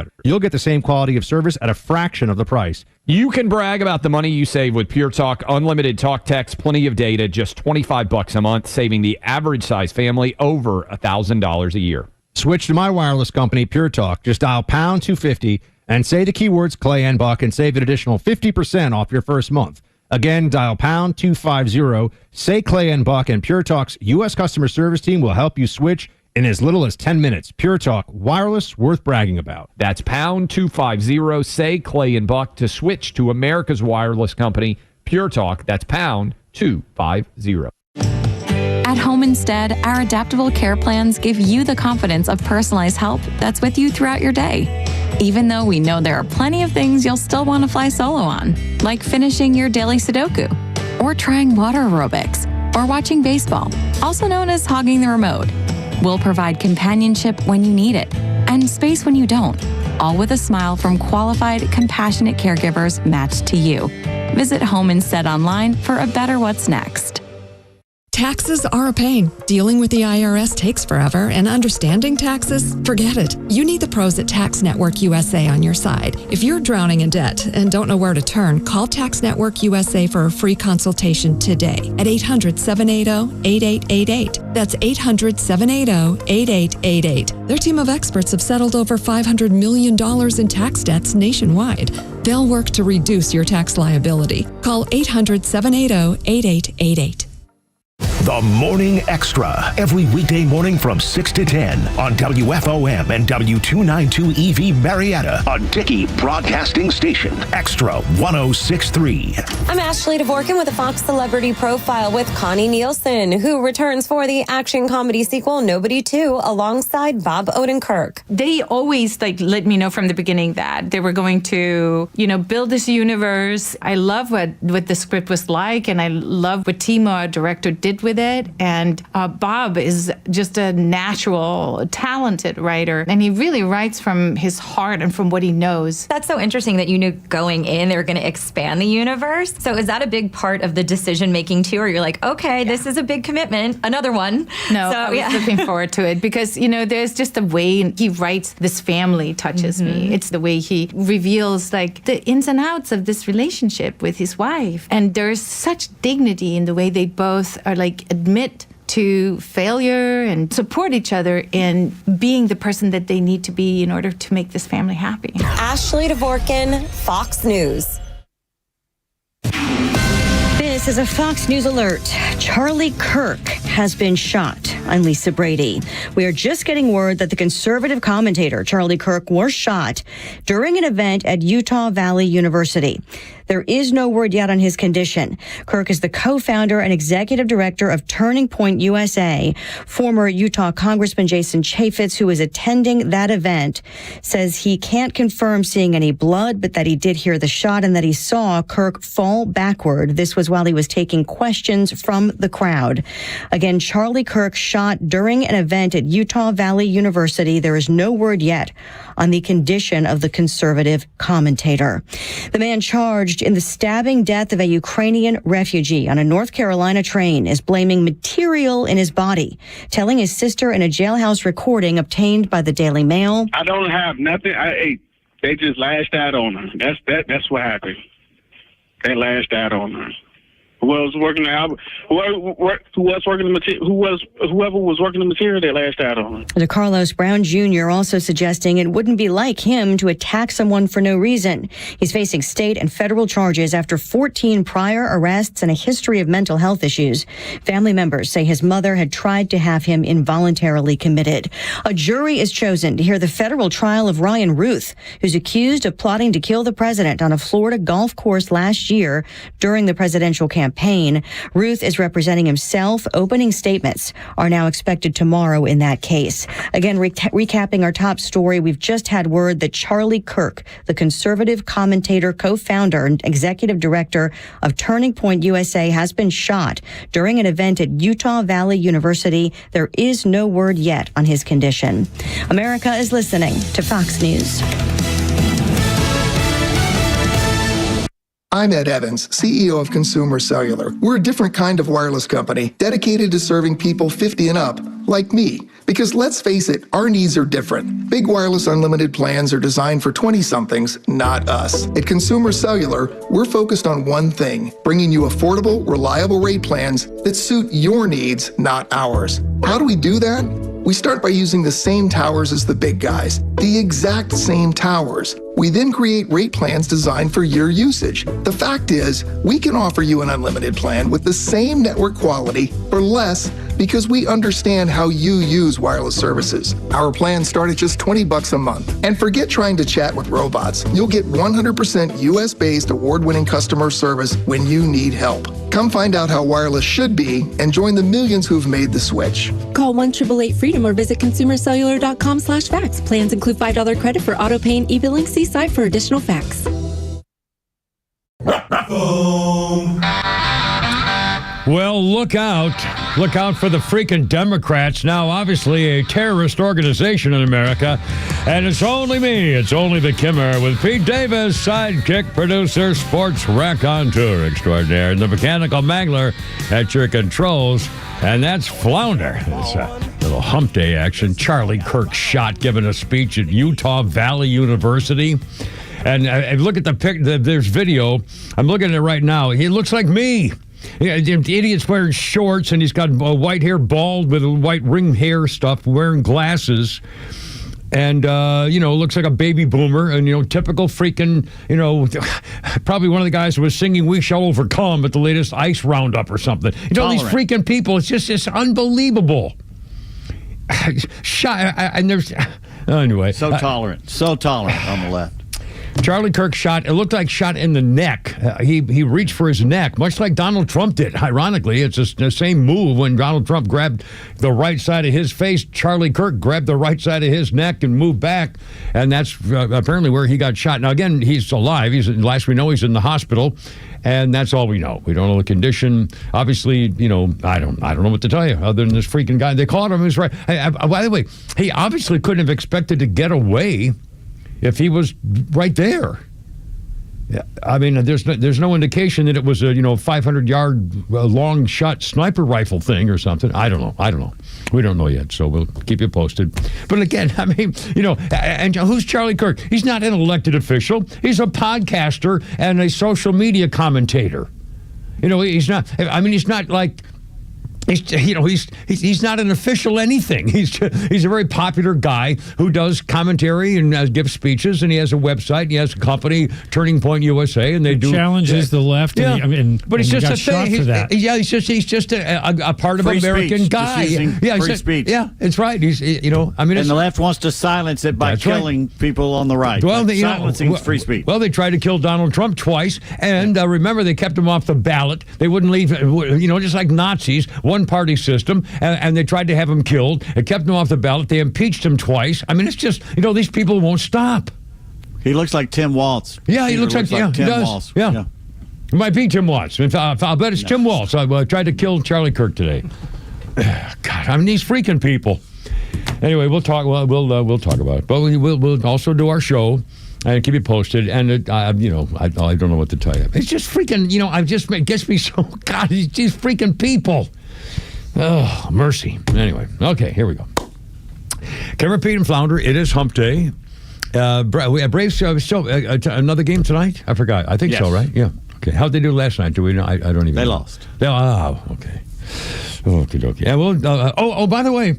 provider. You'll get the same quality of service at a fraction of the price. You can brag about the money you save with Pure Talk unlimited talk text, plenty of data, just $25 a month, saving the average size family over $1,000 a year. Switch to my wireless company, Pure Talk. Just dial pound 250 and say the keywords Clay and Buck and save an additional 50% off your first month. Again, dial pound 250, say Clay and Buck, and Pure Talk's U.S. customer service team will help you switch in as little as 10 minutes. Pure Talk, wireless worth bragging about. That's pound 250, say Clay and Buck to switch to America's wireless company, Pure Talk. That's pound 250. At Home Instead, our adaptable care plans give you the confidence of personalized help that's with you throughout your day. Even though we know there are plenty of things you'll still want to fly solo on, like finishing your daily Sudoku, or trying water aerobics, or watching baseball, also known as hogging the remote. We'll provide companionship when you need it, and space when you don't, all with a smile from qualified, compassionate caregivers matched to you. Visit Home Instead online for a better what's next. Taxes are a pain. Dealing with the IRS takes forever, and understanding taxes? Forget it. You need the pros at Tax Network USA on your side. If you're drowning in debt and don't know where to turn, call Tax Network USA for a free consultation today at 800-780-8888. That's 800-780-8888. Their team of experts have settled over $500 million in tax debts nationwide. They'll work to reduce your tax liability. Call 800-780-8888. The Morning Extra, every weekday morning from 6 to 10 on WFOM and W292 EV Marietta, a Dickey Broadcasting Station. Extra 1063. I'm Ashley Dvorkin with a Fox Celebrity Profile with Connie Nielsen, who returns for the action comedy sequel Nobody 2 alongside Bob Odenkirk. They always let me know from the beginning that they were going to, build this universe. I love what the script was like, and I love what Timo, our director, did with it. And Bob is just a natural, talented writer, and he really writes from his heart and from what he knows. That's so interesting that you knew going in they were going to expand the universe. So is that a big part of the decision making too, or you're like, okay, this is a big commitment, another one? No, I was looking forward to it because, there's just the way he writes this family touches me. It's the way he reveals the ins and outs of this relationship with his wife. And there's such dignity in the way they both are admit to failure and support each other in being the person that they need to be in order to make this family happy. Ashley Dvorkin, Fox News. This is a Fox News alert. Charlie Kirk has been shot. I'm Lisa Brady. We are just getting word that the conservative commentator Charlie Kirk was shot during an event at Utah Valley University. There is no word yet on his condition. Kirk is the co-founder and executive director of Turning Point USA. Former Utah Congressman Jason Chaffetz, who is attending that event, says he can't confirm seeing any blood, but that he did hear the shot and that he saw Kirk fall backward. This was while he was taking questions from the crowd. Again, Charlie Kirk shot during an event at Utah Valley University. There is no word yet on the condition of the conservative commentator. The man charged in the stabbing death of a Ukrainian refugee on a North Carolina train is blaming material in his body, telling his sister in a jailhouse recording obtained by the Daily Mail. I don't have nothing. They just lashed out on her. That's what happened. They lashed out on her. Whoever was working the material, they lashed out on him. DeCarlos Brown Jr. also suggesting it wouldn't be like him to attack someone for no reason. He's facing state and federal charges after 14 prior arrests and a history of mental health issues. Family members say his mother had tried to have him involuntarily committed. A jury is chosen to hear the federal trial of Ryan Ruth, who's accused of plotting to kill the president on a Florida golf course last year during the presidential campaign. Ruth is representing himself. Opening statements are now expected tomorrow in that case. Again, recapping our top story, we've just had word that Charlie Kirk, the conservative commentator, co-founder, and executive director of Turning Point USA, has been shot during an event at Utah Valley University. There is no word yet on his condition. America is listening to Fox News. I'm Ed Evans, CEO of Consumer Cellular. We're a different kind of wireless company dedicated to serving people 50 and up like me. Because let's face it, our needs are different. Big wireless unlimited plans are designed for 20-somethings, not us. At Consumer Cellular, we're focused on one thing, bringing you affordable, reliable rate plans that suit your needs, not ours. How do we do that? We start by using the same towers as the big guys, the exact same towers. We then create rate plans designed for your usage. The fact is, we can offer you an unlimited plan with the same network quality for less because we understand how you use wireless services. Our plans start at just $20 a month. And forget trying to chat with robots. You'll get 100% US-based award-winning customer service when you need help. Come find out how wireless should be and join the millions who've made the switch. Call 1-888-FREEDOM or visit consumercellular.com/facts. Plans include $5 credit for auto pay and e-billing. See site for additional facts. Well, look out. Look out for the freaking Democrats. Now, obviously, a terrorist organization in America. And it's only me. It's only the Kimmer with Pete Davis, sidekick producer, sports raconteur extraordinaire, and the mechanical mangler at your controls. And that's Flounder. It's a little hump day action. Charlie Kirk shot giving a speech at Utah Valley University. And look at the picture. There's video. I'm looking at it right now. He looks like me. Yeah, the idiot's wearing shorts, and he's got white hair, bald with white ring hair stuff, wearing glasses. And, looks like a baby boomer and, typical freaking, probably one of the guys who was singing We Shall Overcome at the latest ICE roundup or something. These freaking people, it's unbelievable. And there's, anyway. So tolerant on the left. Charlie Kirk shot, it looked like shot in the neck. He reached for his neck, much like Donald Trump did. Ironically, it's the same move when Donald Trump grabbed the right side of his face. Charlie Kirk grabbed the right side of his neck and moved back, and that's apparently where he got shot. Now, again, he's alive. Last we know, he's in the hospital, and that's all we know. We don't know the condition. Obviously, I don't know what to tell you other than this freaking guy. They caught him. He was right. By the way, he obviously couldn't have expected to get away if he was right there. Yeah, I mean, there's no indication that it was a 500-yard long shot sniper rifle thing or something. I don't know. We don't know yet, so we'll keep you posted. But again, I mean, and who's Charlie Kirk? He's not an elected official. He's a podcaster and a social media commentator. He's not. I mean, he's not like. He's not an official anything. He's a very popular guy who does commentary and gives speeches, and he has a website. And he has a company, Turning Point USA, and they do challenges the left. Yeah, but it's just a thing. He's just a part of free American speech, guy. Free speech. Yeah, it's right. And the left wants to silence it by killing people on the right. Well, silencing free speech. Well, they tried to kill Donald Trump twice, and remember, they kept him off the ballot. They wouldn't leave. Just like Nazis. One-party system, and they tried to have him killed. It kept him off the ballot. They impeached him twice. I mean, it's just, these people won't stop. He looks like Tim Walz. Yeah, he looks like Tim Walz. Yeah. It might be Tim Walz. I'll bet it's Tim Walz. I tried to kill Charlie Kirk today. God, I mean, these freaking people. Anyway, we'll talk. We'll talk about it. But we'll also do our show and keep it posted. And I don't know what to tell you. It's just freaking. It gets me so. God, these freaking people. Oh, mercy. Anyway, okay, here we go. Cameron, Pete, and Flounder. It is Hump Day. Braves another game tonight. I forgot. I think so, right? Yeah. Okay. How'd they do last night? Do we know? I don't even. They know. lost. Okay. Okay. Yeah. Well. By the way,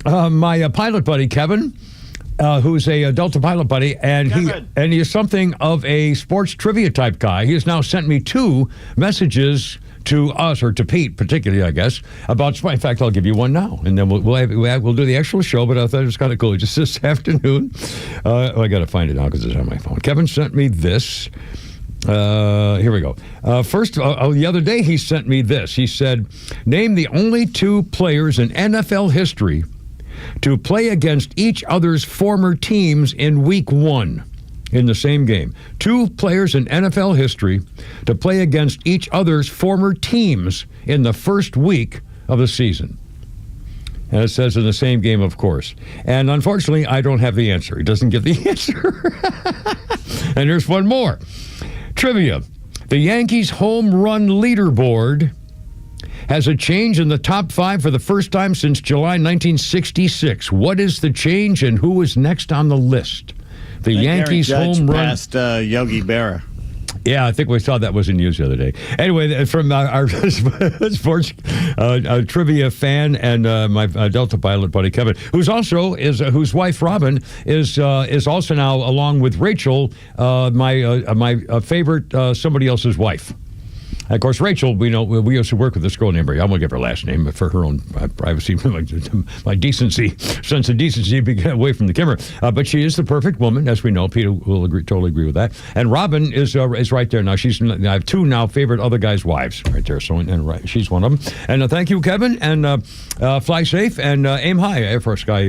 my pilot buddy Kevin, who's a Delta pilot buddy, and he is something of a sports trivia type guy. He has now sent me 2 messages to us, or to Pete particularly, I guess, about sport. In fact, I'll give you one now, and then we'll do the actual show, but I thought it was kind of cool. Just this afternoon. I got to find it now because it's on my phone. Kevin sent me this. Here we go. First, the other day he sent me this. He said, name the only 2 players in NFL history to play against each other's former teams in week 1. In the same game. 2 players in NFL history to play against each other's former teams in the first week of the season. And it says in the same game, of course. And unfortunately, I don't have the answer. It doesn't give the answer. And here's one more. Trivia. The Yankees home run leaderboard has a change in the top 5 for the first time since July 1966. What is the change and who is next on the list? The Yankees home run. Passed Yogi Berra. Yeah, I think we saw that was in news the other day. Anyway, from our sports trivia fan and my Delta pilot buddy Kevin, whose wife Robin is also now, along with Rachel, my favorite somebody else's wife. Of course, Rachel, we used to work with this girl named Ray. I won't give her last name, but for her own privacy, my decency, sense of decency, get away from the camera. But she is the perfect woman, as we know. Peter will totally agree with that. And Robin is right there now. I have 2 now favorite other guys' wives right there. So and she's one of them. And thank you, Kevin. And fly safe and aim high, Air Force guy.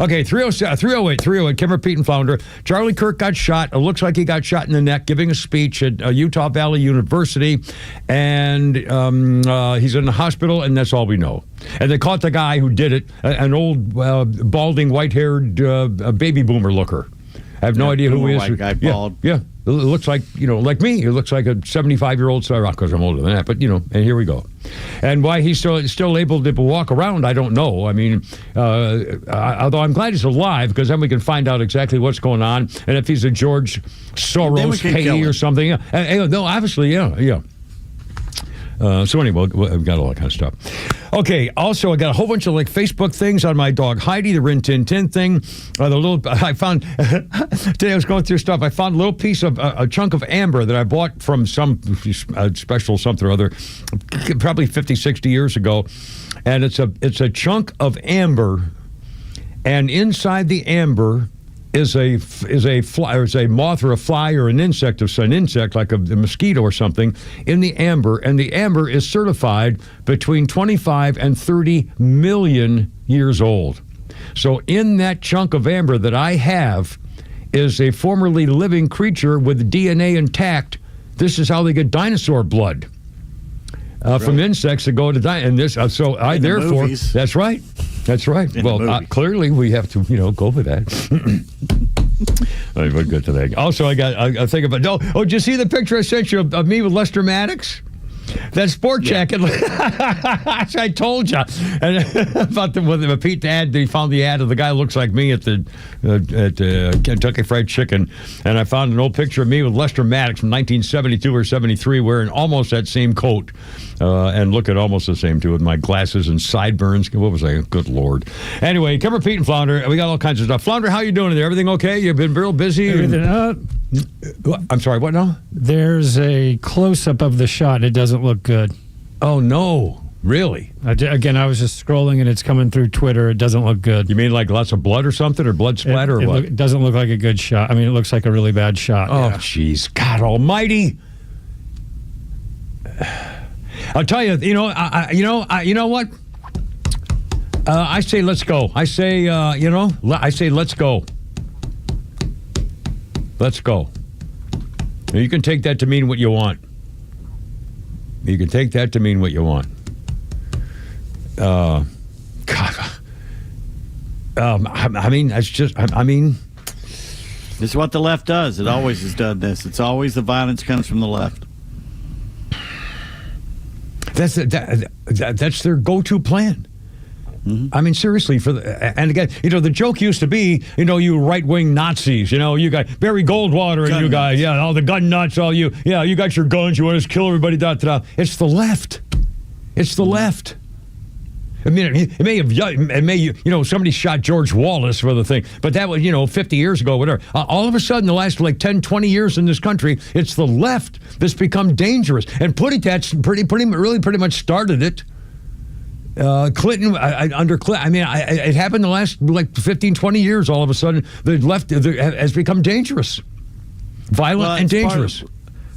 Okay, 308, Kimmer, Pete, and Flounder. Charlie Kirk got shot. It looks like he got shot in the neck giving a speech at Utah Valley University. And he's in the hospital, and that's all we know. And they caught the guy who did it, an old, balding, white-haired baby boomer looker. I have no idea who he is. White guy, bald. Yeah. It looks like, like me. It looks like a 75-year-old, because I'm older than that. But, and here we go. And why he's still able to walk around, I don't know. I mean, although I'm glad he's alive, because then we can find out exactly what's going on. And if he's a George Soros payee or something. No, obviously, yeah. So anyway, we've got all that kind of stuff. Okay, also I got a whole bunch of Facebook things on my dog Heidi, the Rin Tin Tin thing. I found, today I was going through stuff, I found a little piece of, a chunk of amber that I bought from some special something or other, probably 50, 60 years ago. And it's a chunk of amber, and inside the amber is a fly, or is a moth or a fly or an insect like a mosquito or something in the amber, and the amber is certified between 25 and 30 million years old. So in that chunk of amber that I have is a formerly living creature with DNA intact. This is how they get dinosaur blood. From insects that go to and this. So I therefore, that's right. Well, clearly we have to, go with that. We'll get to that. Also, I think about. Did you see the picture I sent you of me with Lester Maddox? That sport jacket. I told you. And about the Pete ad. He found the ad of the guy who looks like me at the Kentucky Fried Chicken, and I found an old picture of me with Lester Maddox from 1972 or 73 wearing almost that same coat, and looking almost the same too with my glasses and sideburns. What was I? Good Lord. Anyway, cover Pete and Flounder. We got all kinds of stuff. Flounder, how you doing there? Everything okay? You've been real busy. I'm sorry. What now? There's a close-up of the shot. It doesn't look good. Oh, no. Really? Again, I was just scrolling, and it's coming through Twitter. It doesn't look good. You mean like lots of blood or something, or blood splatter, or what? It doesn't look like a good shot. I mean, it looks like a really bad shot. Oh, jeez. God almighty. I'll tell you, you know what? I say let's go. I say, let's go. Let's go. Now, you can take that to mean what you want. You can take that to mean what you want. God. I mean, that's just, this is what the left does. It always has done this. It's always the violence comes from the left. That's their go-to plan. Mm-hmm. I mean, seriously, and again, the joke used to be, you right-wing Nazis, you got Barry Goldwater and you guys, all the gun nuts, all you got your guns, you want us to kill everybody, It's the left. It's the left. I mean, somebody shot George Wallace for the thing, but that was, 50 years ago, whatever. All of a sudden, the last 10, 20 years in this country, it's the left that's become dangerous. And that's pretty much started it. Clinton, under Clinton, I mean, it happened the last 15, 20 years. All of a sudden, the left has become dangerous, violent and dangerous.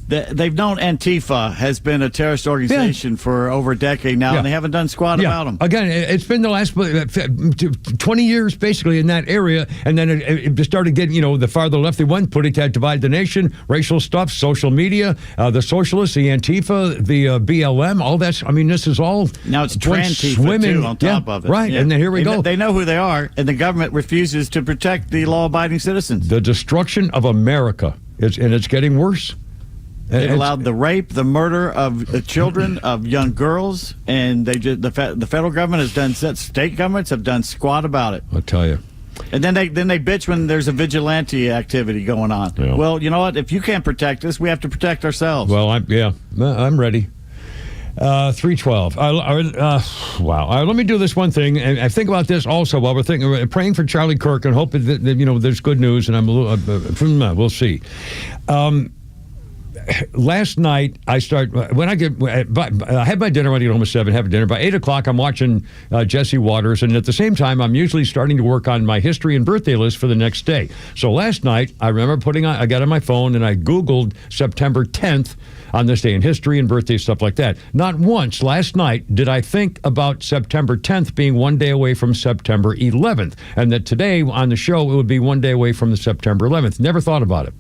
They've known Antifa has been a terrorist organization for over a decade now, and they haven't done squat about them. Again, it's been the last 20 years, basically, in that area, and then it started getting, the farther left they went, Putty-Tat divide the nation, racial stuff, social media, the socialists, the Antifa, the BLM, all that. I mean, this is all now it's Trantifa too on top of it. Right, and then here we go. They know who they are, and the government refuses to protect the law-abiding citizens. The destruction of America, and it's getting worse. They've allowed the rape, the murder of children, of young girls, and the federal government has done, state governments have done squat about it. I'll tell you. And then they bitch when there's a vigilante activity going on. Yeah. Well, you know what? If you can't protect us, we have to protect ourselves. Well, I'm ready. 312. Wow. Let me do this one thing, and I think about this also while we're praying for Charlie Kirk and hoping that there's good news, and we'll see. Last night, I had my dinner when I get home at 7, have dinner. By 8 o'clock, I'm watching Jesse Waters, and at the same time, I'm usually starting to work on my history and birthday list for the next day. So last night, I remember I got on my phone and I Googled September 10th on this day in history and birthday, stuff like that. Not once last night did I think about September 10th being one day away from September 11th, and that today on the show, it would be one day away from the September 11th. Never thought about it.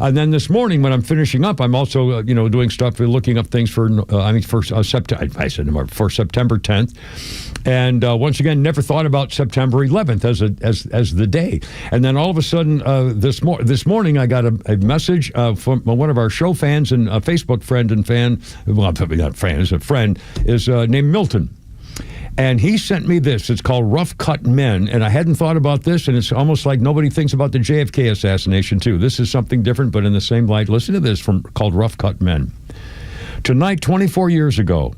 And then this morning, when I'm finishing up, I'm also, doing stuff, looking up things for September 10th. And once again, never thought about September 11th as the day. And then all of a sudden, this morning, I got a message from one of our show fans and a Facebook friend and fan. Well, probably not fan, is a friend, is named Milton. And he sent me this. It's called Rough Cut Men. And I hadn't thought about this, and it's almost like nobody thinks about the JFK assassination, too. This is something different, but in the same light. Listen to this called Rough Cut Men. Tonight, 24 years ago,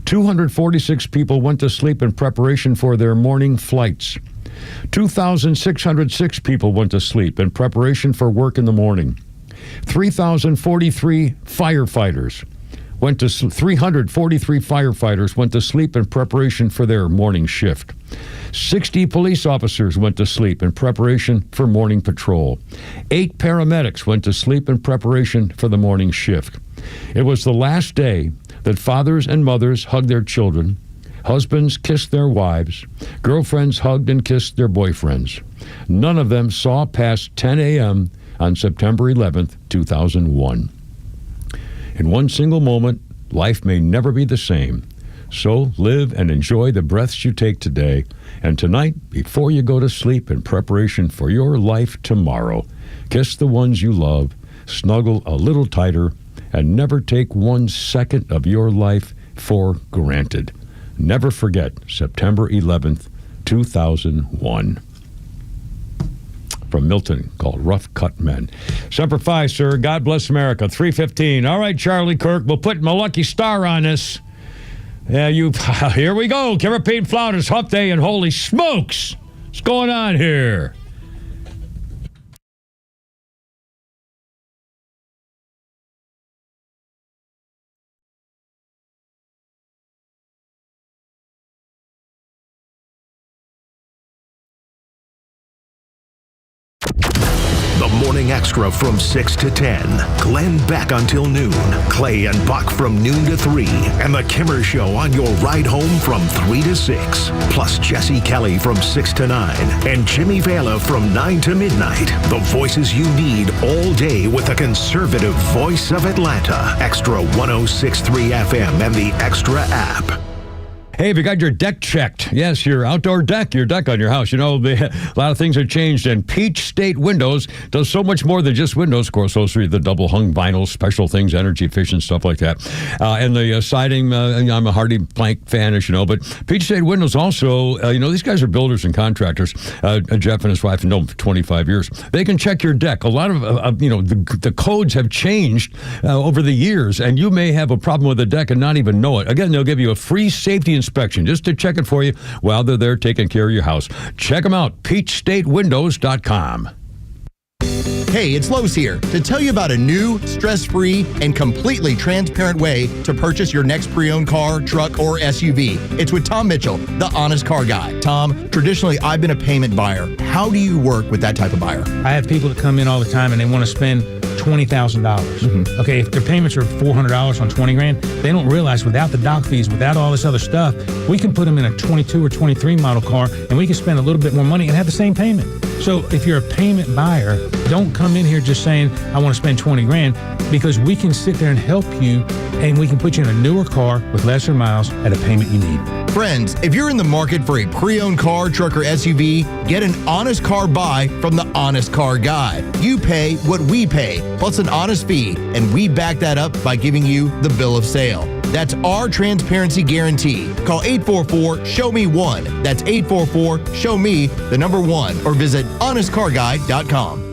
246 people went to sleep in preparation for their morning flights. 2,606 people went to sleep in preparation for work in the morning. 343 firefighters went to 343 firefighters went to sleep in preparation for their morning shift. 60 police officers went to sleep in preparation for morning patrol. 8 paramedics went to sleep in preparation for the morning shift. It was the last day that fathers and mothers hugged their children, husbands kissed their wives, girlfriends hugged and kissed their boyfriends. None of them saw past 10 a.m. on September 11th, 2001. In one single moment, life may never be the same. So live and enjoy the breaths you take today. And tonight, before you go to sleep in preparation for your life tomorrow, kiss the ones you love, snuggle a little tighter, and never take 1 second of your life for granted. Never forget September 11th, 2001. From Milton, called Rough Cut Men. Semper Fi, sir. God bless America. 3:15. All right, Charlie Kirk, we'll put my lucky star on this. Here we go. Carapine Flounders, Hump Day, and holy smokes, what's going on here? The Morning Extra from 6 to 10. Glenn Beck until noon. Clay and Buck from noon to 3. And the Kimmer Show on your ride home from 3 to 6. Plus Jesse Kelly from 6 to 9. And Jimmy Vela from 9 to midnight. The voices you need all day with the conservative voice of Atlanta. Extra 106.3 FM and the Extra app. Hey, have you got your deck checked? Yes, your outdoor deck, your deck on your house. A lot of things have changed, and Peach State Windows does so much more than just windows. Of course, those are the double hung vinyl, special things, energy efficient, stuff like that. And the siding, I'm a Hardy Plank fan, as you know, but Peach State Windows also, these guys are builders and contractors. Jeff and his wife have known them for 25 years. They can check your deck. A lot of the codes have changed over the years, and you may have a problem with the deck and not even know it. Again, they'll give you a free safety inspection just to check it for you while they're there taking care of your house. Check them out, peachstatewindows.com. Hey, it's Lowe's here to tell you about a new, stress-free, and completely transparent way to purchase your next pre-owned car, truck, or SUV. It's with Tom Mitchell, the honest car guy. Tom, traditionally, I've been a payment buyer. How do you work with that type of buyer? I have people that come in all the time and they want to spend $20,000. Okay, if their payments are $400 on $20,000, they don't realize without the doc fees, without all this other stuff, we can put them in a 22 or 23 model car and we can spend a little bit more money and have the same payment. So if you're a payment buyer, don't come in here just saying, I want to spend $20,000, because we can sit there and help you and we can put you in a newer car with lesser miles at a payment you need. Friends, if you're in the market for a pre-owned car, truck, or SUV, get an honest car buy from the Honest Car Guy. You pay what we pay, plus an honest fee, and we back that up by giving you the bill of sale. That's our transparency guarantee. Call 844-SHOW-ME-1. That's 844-SHOW-ME, the number 1, or visit honestcarguy.com.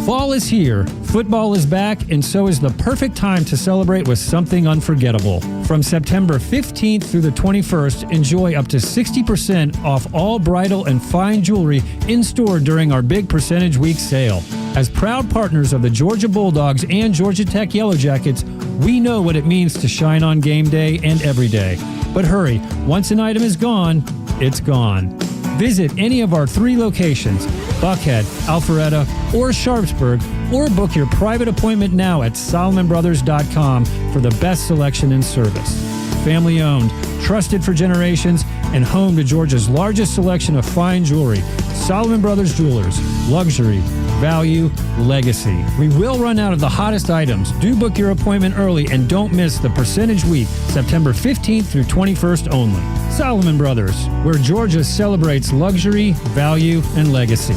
Fall is here, football is back, and so is the perfect time to celebrate with something unforgettable. From September 15th through the 21st, enjoy up to 60% off all bridal and fine jewelry in-store during our big Percentage Week sale. As proud partners of the Georgia Bulldogs and Georgia Tech Yellow Jackets, we know what it means to shine on game day and every day. But hurry, once an item is gone, it's gone. Visit any of our 3 locations, Buckhead, Alpharetta, or Sharpsburg, or book your private appointment now at SolomonBrothers.com for the best selection and service. Family owned, trusted for generations, and home to Georgia's largest selection of fine jewelry. Solomon Brothers Jewelers, luxury, value, legacy. We will run out of the hottest items. Do book your appointment early and don't miss the Percentage Week, September 15th through 21st only. Solomon Brothers, where Georgia celebrates luxury, value, and legacy.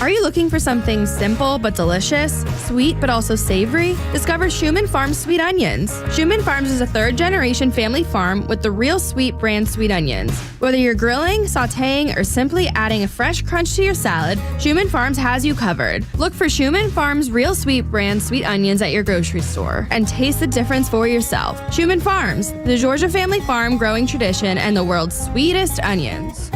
Are you looking for something simple but delicious, sweet but also savory? Discover Schumann Farms Sweet Onions. Schumann Farms is a 3rd-generation family farm with the Real Sweet brand sweet onions. Whether you're grilling, sautéing, or simply adding a fresh crunch to your salad, Schumann Farms has you covered. Look for Schumann Farms Real Sweet brand sweet onions at your grocery store and taste the difference for yourself. Schumann Farms, the Georgia family farm growing tradition and the world's sweetest onions.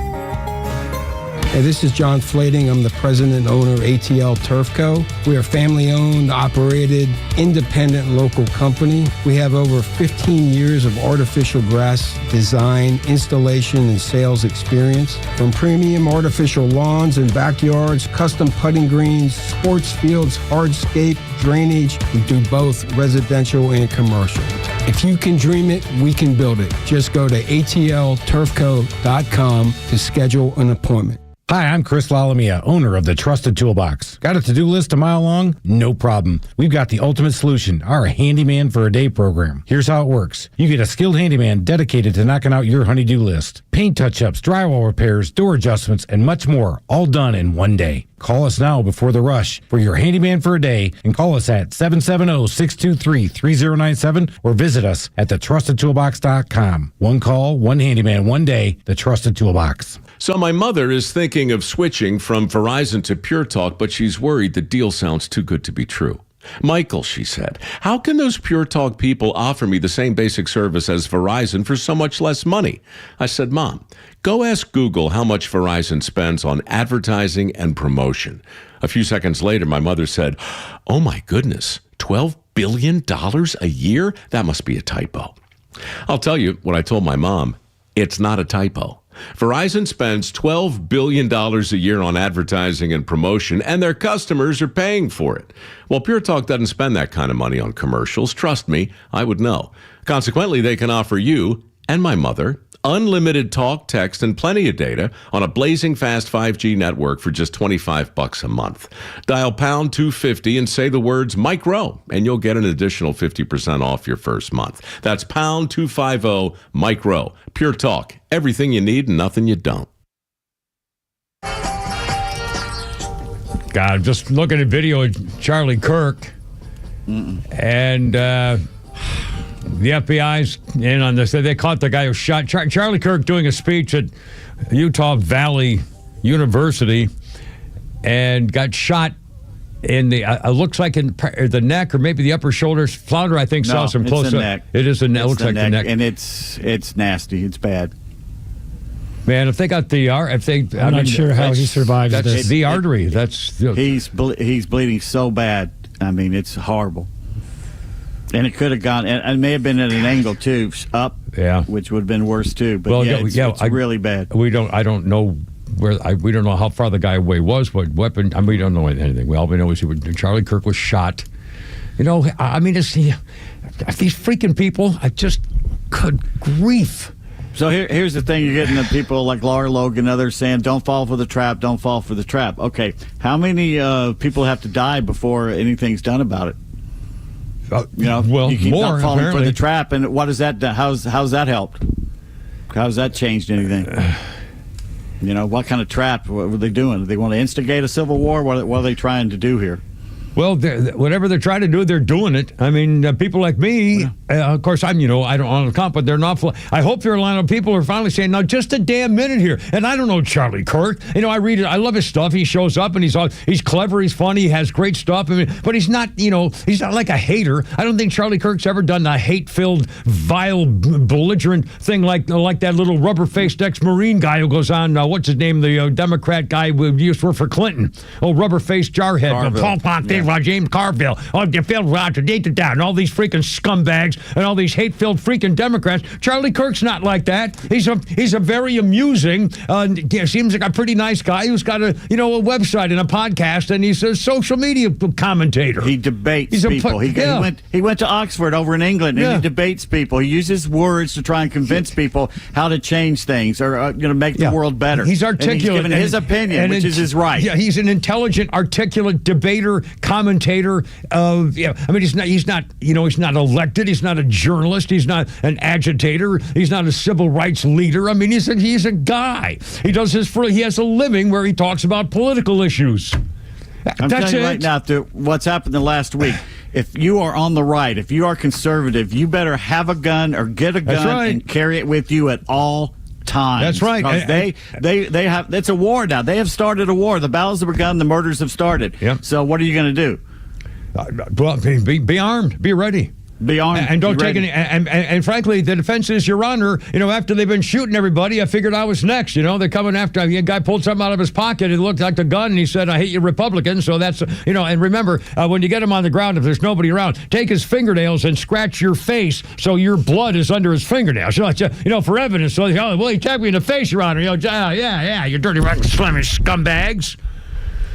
Hey, this is John Flading. I'm the president and owner of ATL Turf Co. We are a family-owned, operated, independent local company. We have over 15 years of artificial grass design, installation, and sales experience. From premium artificial lawns and backyards, custom putting greens, sports fields, hardscape, drainage. We do both residential and commercial. If you can dream it, we can build it. Just go to atlturfco.com to schedule an appointment. Hi, I'm Chris Lalamia, owner of the Trusted Toolbox. Got a to-do list a mile long? No problem. We've got the ultimate solution, our Handyman for a Day program. Here's how it works. You get a skilled handyman dedicated to knocking out your honey-do list. Paint touch-ups, drywall repairs, door adjustments, and much more, all done in one day. Call us now before the rush for your Handyman for a Day and call us at 770-623-3097 or visit us at thetrustedtoolbox.com. One call, one handyman, one day, the Trusted Toolbox. So my mother is thinking of switching from Verizon to Pure Talk, but she's worried the deal sounds too good to be true. Michael, she said, how can those Pure Talk people offer me the same basic service as Verizon for so much less money? I said, Mom, go ask Google how much Verizon spends on advertising and promotion. A few seconds later, my mother said, oh my goodness, $12 billion a year? That must be a typo. I'll tell you what I told my mom. It's not a typo. Verizon spends $12 billion a year on advertising and promotion, and their customers are paying for it. Well, Pure Talk doesn't spend that kind of money on commercials. Trust me, I would know. Consequently, they can offer you and my mother unlimited talk, text, and plenty of data on a blazing fast 5G network for just $25 a month. Dial pound 250 and say the words Mike Rowe, and you'll get an additional 50% off your first month. That's pound 250 Mike Rowe. Pure Talk. Everything you need and nothing you don't. God, I'm just looking at video of Charlie Kirk. And the FBI's in on this. They caught the guy who shot Charlie Kirk doing a speech at Utah Valley University and got shot in the looks like in the neck or maybe the upper shoulders. Flounder, I think, saw some close up. It is the neck. It looks like the neck, and it's nasty. It's bad. Man, if they got the I'm not sure how he survives that's this. The artery. He's bleeding so bad. I mean, it's horrible. And it could have gone, and it may have been at an angle too, up. Yeah, which would have been worse too. But it's really bad. I don't know we don't know how far the guy away was, what weapon. I mean, we don't know anything. All we know is Charlie Kirk was shot. You know, I mean, these freaking people. I just, good grief. So here's the thing: you're getting the people like Laura Logan and others saying, "Don't fall for the trap. Don't fall for the trap." Okay, how many people have to die before anything's done about it? You keep more, not falling apparently. for the trap. And what does that? How's that helped? How's that changed anything? What kind of trap? What were they doing? They want to instigate a civil war? What are they trying to do here? Well, whatever they're trying to do, they're doing it. I mean, people like me, of course, I don't want to count, but they're not. I hope there are a lot of people who are finally saying, "Now, just a damn minute here." And I don't know Charlie Kirk. I read it. I love his stuff. He shows up and he's clever. He's funny. He has great stuff. I mean, but he's not. He's not like a hater. I don't think Charlie Kirk's ever done a hate-filled, vile, belligerent thing like that little rubber-faced ex-Marine guy who goes on. What's his name? The Democrat guy who used to work for Clinton. Oh, rubber-faced jarhead. Paul Ponte. James Carville, Phil Roger, and all these freaking scumbags and all these hate-filled freaking Democrats. Charlie Kirk's not like that. He's a very amusing, seems like a pretty nice guy who's got a website and a podcast, and he's a social media commentator. He debates people. He went to Oxford over in England, and he debates people. He uses words to try and convince people how to change things or make the world better. He's articulate. And he's given his opinion, which is his right. Yeah, he's an intelligent, articulate debater, commentator. He's not elected. He's not a journalist. He's not an agitator. He's not a civil rights leader. I mean, he's a guy. He has a living where he talks about political issues. I'm telling you right now, after what's happened the last week, if you are on the right, if you are conservative, you better have a gun or get a gun and carry it with you at all times. That's right. Because they have. It's a war now. They have started a war. The battles have begun. The murders have started. Yep. So what are you going to do? Well, be armed. Be ready. Be armed. And don't take any. And frankly, the defense is, Your Honor, after they've been shooting everybody, I figured I was next. They're coming after. A guy pulled something out of his pocket. It looked like a gun, and he said, "I hate you, Republicans." So that's, And remember, when you get him on the ground, if there's nobody around, take his fingernails and scratch your face so your blood is under his fingernails. For evidence. So, he tapped me in the face, Your Honor. Yeah, you dirty, rotten, Flemish scumbags.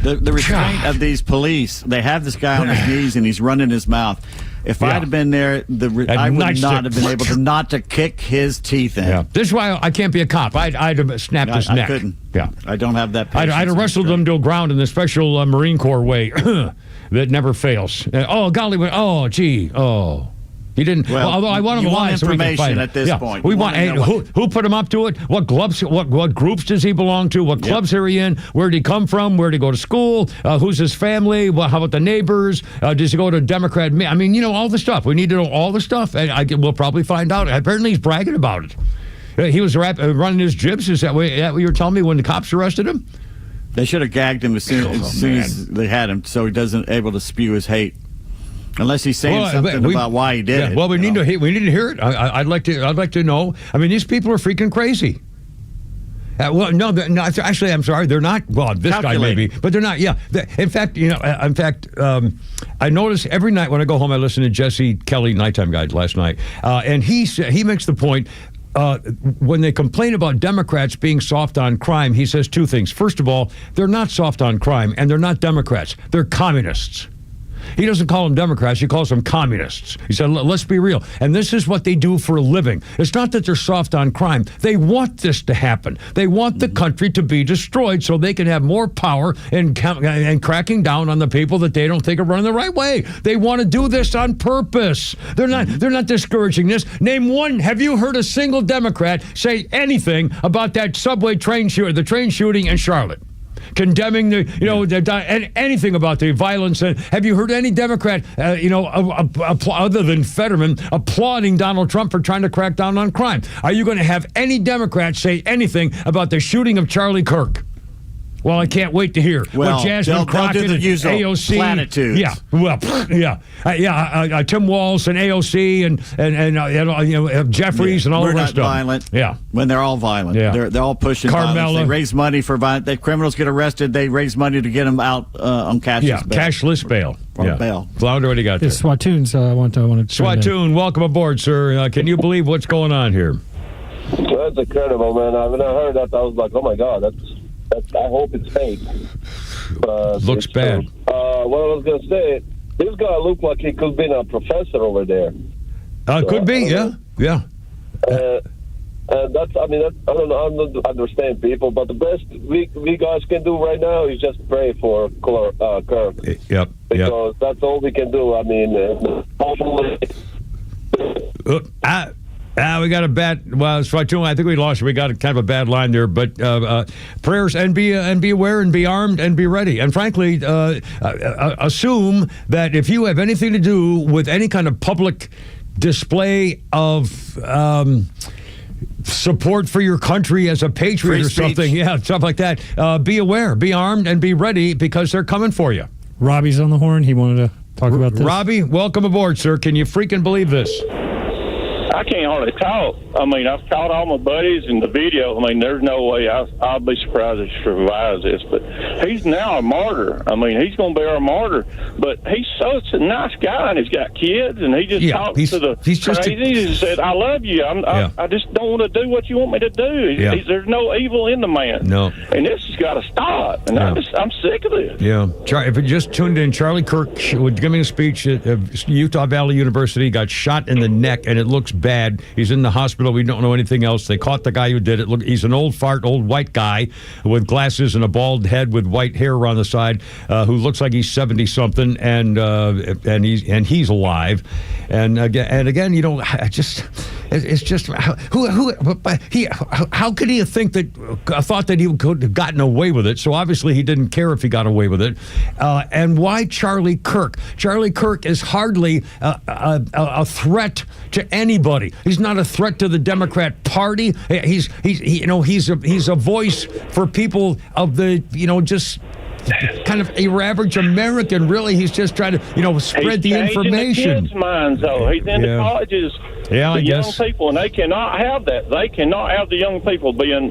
The restraint of these police, they have this guy on his knees and he's running his mouth. If I'd have been there, I would not have been able to not to kick his teeth in. Yeah. This is why I can't be a cop. I'd have snapped his neck. I couldn't. Yeah. I don't have that patience. I'd have wrestled them to the ground in the special Marine Corps way that never fails. He didn't. Well, although I want him alive, so we can fight at this point. We want who put him up to it? What clubs? What groups does he belong to? What clubs are he in? Where did he come from? Where did he go to school? Who's his family? How about the neighbors? Does he go to a Democrat? I mean, all the stuff. We need to know all the stuff, and we'll probably find out. Apparently, he's bragging about it. He was running his jibs. Is that what you were telling me when the cops arrested him? They should have gagged him as soon as they had him, so he doesn't able to spew his hate. Unless he's saying something about why he did it. Well, we need to hear it. I'd like to know. I mean, these people are freaking crazy. Actually, I'm sorry, they're not. Well, this guy maybe, but they're not. Yeah. In fact, I notice every night when I go home, I listen to Jesse Kelly, Nighttime Guide, last night, and he makes the point. When they complain about Democrats being soft on crime, he says two things. First of all, they're not soft on crime, and they're not Democrats. They're communists. He doesn't call them Democrats. He calls them communists. He said, let's be real. And this is what they do for a living. It's not that they're soft on crime. They want this to happen. They want the country to be destroyed so they can have more power in cracking down on the people that they don't think are running the right way. They want to do this on purpose. They're not discouraging this. Name one. Have you heard a single Democrat say anything about that subway train shooting, the train shooting in Charlotte? Condemning anything about the violence. Have you heard any Democrat, other than Fetterman, applauding Donald Trump for trying to crack down on crime? Are you going to have any Democrat say anything about the shooting of Charlie Kirk? Well, I can't wait to hear what Jasmine Crockett and AOC. Platitudes. Yeah, well, yeah. Tim Walz and AOC and Jeffries and all the rest of them. Violent. Yeah, when they're all violent. Yeah. They're all pushing Carmella. violence. They raise money for violence. The criminals get arrested. They raise money to get them out on cashless bail. Cashless bail. Bail. Flounder, what do you got there? Swatoons, I want to Swatoon, welcome aboard, sir. Can you believe what's going on here? That's incredible, man. When I heard that, I was like, oh my God, I hope it's fake. Looks bad. What I was going to say, this guy looked like he could be a professor over there. Could be, yeah. And I don't know, I don't understand people, but the best we guys can do right now is just pray for Kirk. Yep. Because that's all we can do. I mean, hopefully. We got a bad. Well, it's right too. I think we lost. We got kind of a bad line there. But prayers and be aware and be armed and be ready. And frankly, assume that if you have anything to do with any kind of public display of support for your country as a patriot or something, stuff like that, be aware, be armed, and be ready because they're coming for you. Robbie's on the horn. He wanted to talk about this. Robbie, welcome aboard, sir. Can you freaking believe this? I can't hardly talk. I mean, I've caught all my buddies in the video. I mean, there's no way I'll be surprised if he survives this. But he's now a martyr. I mean, he's going to be our martyr. But he's such a nice guy, and he's got kids, and he just talks to the crazies and said, I love you. I just don't want to do what you want me to do. There's no evil in the man. No. And this has got to stop. And I'm sick of this. Yeah. If you just tuned in, Charlie Kirk was giving a speech at Utah Valley University, got shot in the neck, and it looks bad. He's in the hospital. We don't know anything else. They caught the guy who did it. Look, he's an old white guy with glasses and a bald head with white hair on the side, who looks like he's 70-something, and he's alive. And again, you know, it's just how could he think thought that he could have gotten away with it? So obviously he didn't care if he got away with it. And why Charlie Kirk? Charlie Kirk is hardly a threat to anybody. He's not a threat to the Democrat Party. He's a voice for people of the, just kind of average American. Really, he's just trying to, spread the information. The kids' minds, though. He's in the colleges. Yeah, I young guess. People, and they cannot have that. They cannot have the young people being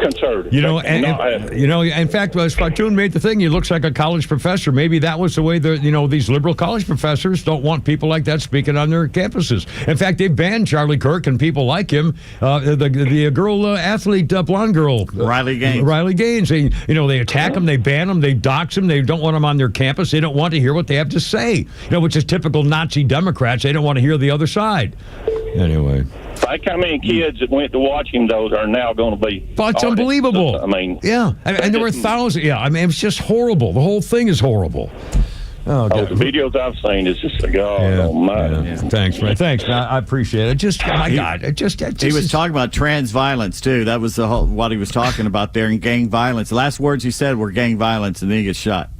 conservative. In fact, Spatoon made the thing. He looks like a college professor. Maybe that was the way these liberal college professors don't want people like that speaking on their campuses. In fact, they banned Charlie Kirk and people like him. The girl athlete, blonde girl, Riley Gaines. Riley Gaines. They attack him. They ban him. They dox him. They don't want him on their campus. They don't want to hear what they have to say. Which is typical Nazi Democrats. They don't want to hear the other side. Anyway. Like how many kids that went to watch him, those are now going to be. But it's unbelievable. I mean. Yeah. And there were thousands. Yeah. I mean, it's just horrible. The whole thing is horrible. Oh, the videos I've seen is just Thanks, man. Thanks, man. I appreciate it. God. He was talking about trans violence, too. That was what he was talking about there, and gang violence. The last words he said were gang violence, and then he gets shot.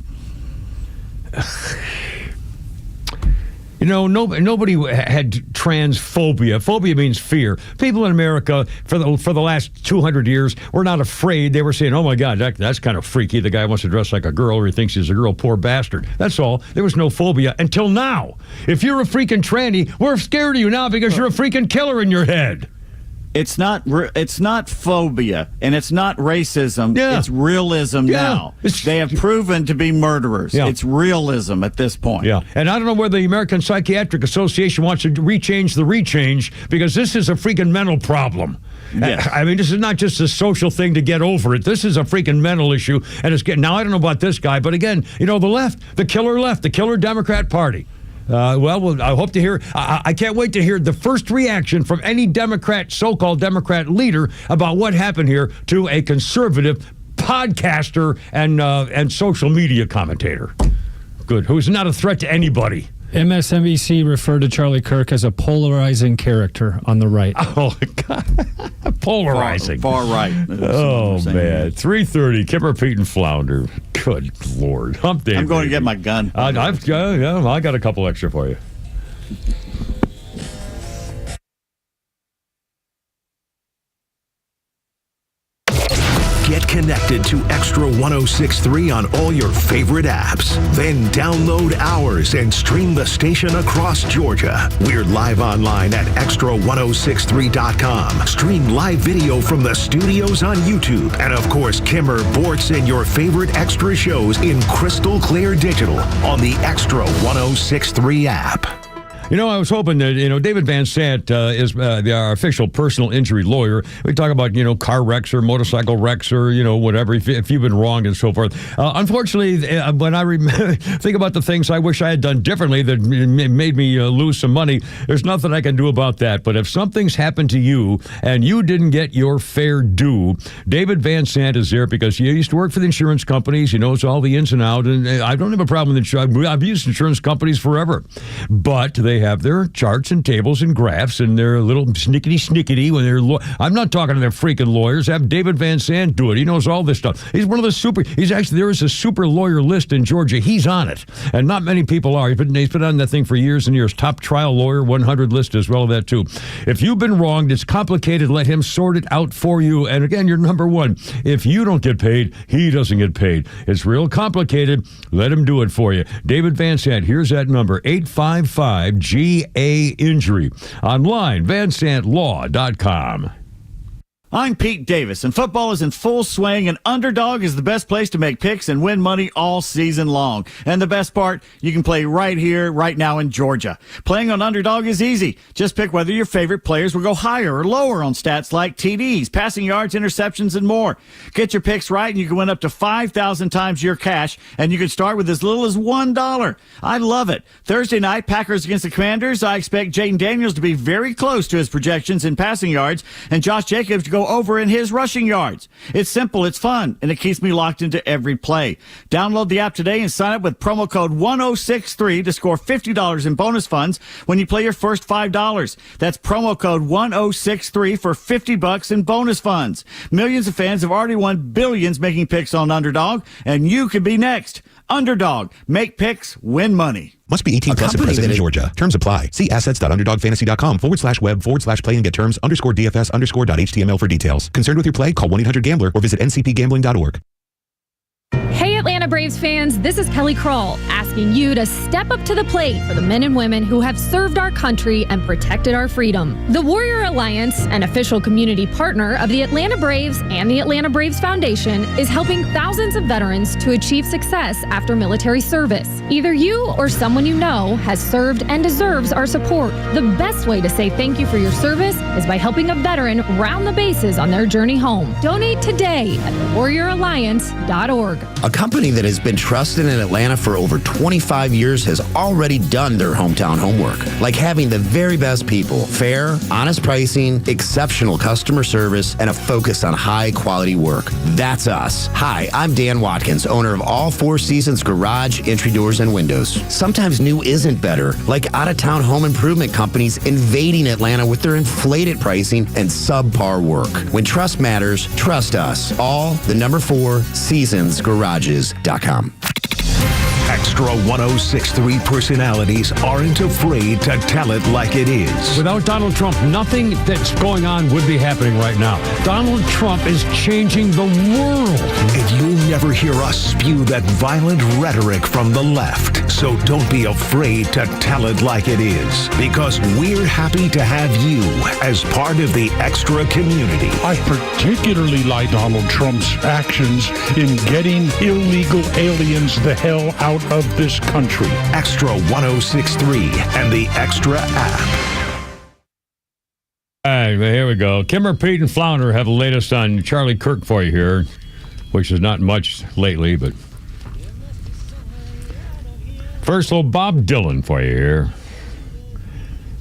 Nobody had transphobia. Phobia means fear. People in America for the last 200 years were not afraid. They were saying, "Oh my God, that's kind of freaky. The guy wants to dress like a girl, or he thinks he's a girl. Poor bastard." That's all. There was no phobia until now. If you're a freaking tranny, we're scared of you now because you're a freaking killer in your head. It's not phobia, and it's not racism. Yeah. It's realism now. They have proven to be murderers. Yeah. It's realism at this point. Yeah, and I don't know whether the American Psychiatric Association wants to rechange the rechange, because this is a freaking mental problem. Yes. I mean, this is not just a social thing to get over it. This is a freaking mental issue, and it's getting. Now, I don't know about this guy, but again, the left, the killer Democrat Party. I hope to hear. I can't wait to hear the first reaction from any so-called Democrat leader about what happened here to a conservative podcaster and social media commentator. Good, who's not a threat to anybody. MSNBC referred to Charlie Kirk as a polarizing character on the right. Oh, God. Polarizing. Far right. Oh, man. 3:30, Kimmer, Pete, and Flounder. Good Lord. I'm going to get my gun. I got a couple extra for you. Get connected to Extra 106.3 on all your favorite apps. Then download ours and stream the station across Georgia. We're live online at extra1063.com. Stream live video from the studios on YouTube. And of course, Kimmer, Bortz, and your favorite Extra shows in crystal clear digital on the Extra 106.3 app. I was hoping that, David Van Sant is our official personal injury lawyer. We talk about, car wrecks or motorcycle wrecks or, whatever, if you've been wronged and so forth. Unfortunately, when I think about the things I wish I had done differently that made me lose some money, there's nothing I can do about that. But if something's happened to you and you didn't get your fair due, David Van Sant is there because he used to work for the insurance companies. He knows all the ins and outs. And I don't have a problem with insurance. I've used insurance companies forever. But they have their charts and tables and graphs, and they're a little snickety when they're. I'm not talking to their freaking lawyers. Have David Van Sant do it. He knows all this stuff. He's one of the super. There is a super lawyer list in Georgia. He's on it, and not many people are. He's been on that thing for years and years. Top trial lawyer 100 list as well. That too. If you've been wronged, it's complicated. Let him sort it out for you. And again, you're number one. If you don't get paid, he doesn't get paid. It's real complicated. Let him do it for you. David Van Sant. Here's that number: 855-GA-INJURY. Online, vansantlaw.com. I'm Pete Davis, and football is in full swing, and Underdog is the best place to make picks and win money all season long. And the best part, you can play right here, right now in Georgia. Playing on Underdog is easy. Just pick whether your favorite players will go higher or lower on stats like TDs, passing yards, interceptions, and more. Get your picks right, and you can win up to 5,000 times your cash, and you can start with as little as $1. I love it. Thursday night, Packers against the Commanders. I expect Jaden Daniels to be very close to his projections in passing yards, and Josh Jacobs to go over in his rushing yards. It's simple, it's fun, and it keeps me locked into every play. Download the app today and sign up with promo code 1063 to score $50 in bonus funds when you play your first $5. That's promo code 1063 for $50 in bonus funds. Millions of fans have already won billions making picks on Underdog, and you could be next. Underdog. Make picks, win money. Must be 18 plus and present in Georgia. Terms apply. See assets.underdogfantasy.com/web/play and get terms _DFS_.html for details. Concerned with your play? Call 1-800-GAMBLER or visit ncpgambling.org. Hey Atlanta Braves fans, this is Kelly Kroll asking you to step up to the plate for the men and women who have served our country and protected our freedom. The Warrior Alliance, an official community partner of the Atlanta Braves and the Atlanta Braves Foundation, is helping thousands of veterans to achieve success after military service. Either you or someone you know has served and deserves our support. The best way to say thank you for your service is by helping a veteran round the bases on their journey home. Donate today at thewarrioralliance.org. A company that has been trusted in Atlanta for over 25 years has already done their hometown homework, like having the very best people, fair, honest pricing, exceptional customer service, and a focus on high-quality work. That's us. Hi, I'm Dan Watkins, owner of All Four Seasons Garage, Entry Doors, and Windows. Sometimes new isn't better, like out-of-town home improvement companies invading Atlanta with their inflated pricing and subpar work. When trust matters, trust us. All the number 4 Seasons Garages.com. Extra 1063 personalities aren't afraid to tell it like it is. Without Donald Trump, nothing that's going on would be happening right now. Donald Trump is changing the world. And you'll never hear us spew that violent rhetoric from the left. So don't be afraid to tell it like it is. Because we're happy to have you as part of the Extra community. I particularly like Donald Trump's actions in getting illegal aliens the hell out of this country. Extra 1063 and the Extra app. All right, well, here we go. Kimmer, Pete, and Flounder have the latest on Charlie Kirk for you here, which is not much lately, but first, little Bob Dylan for you here.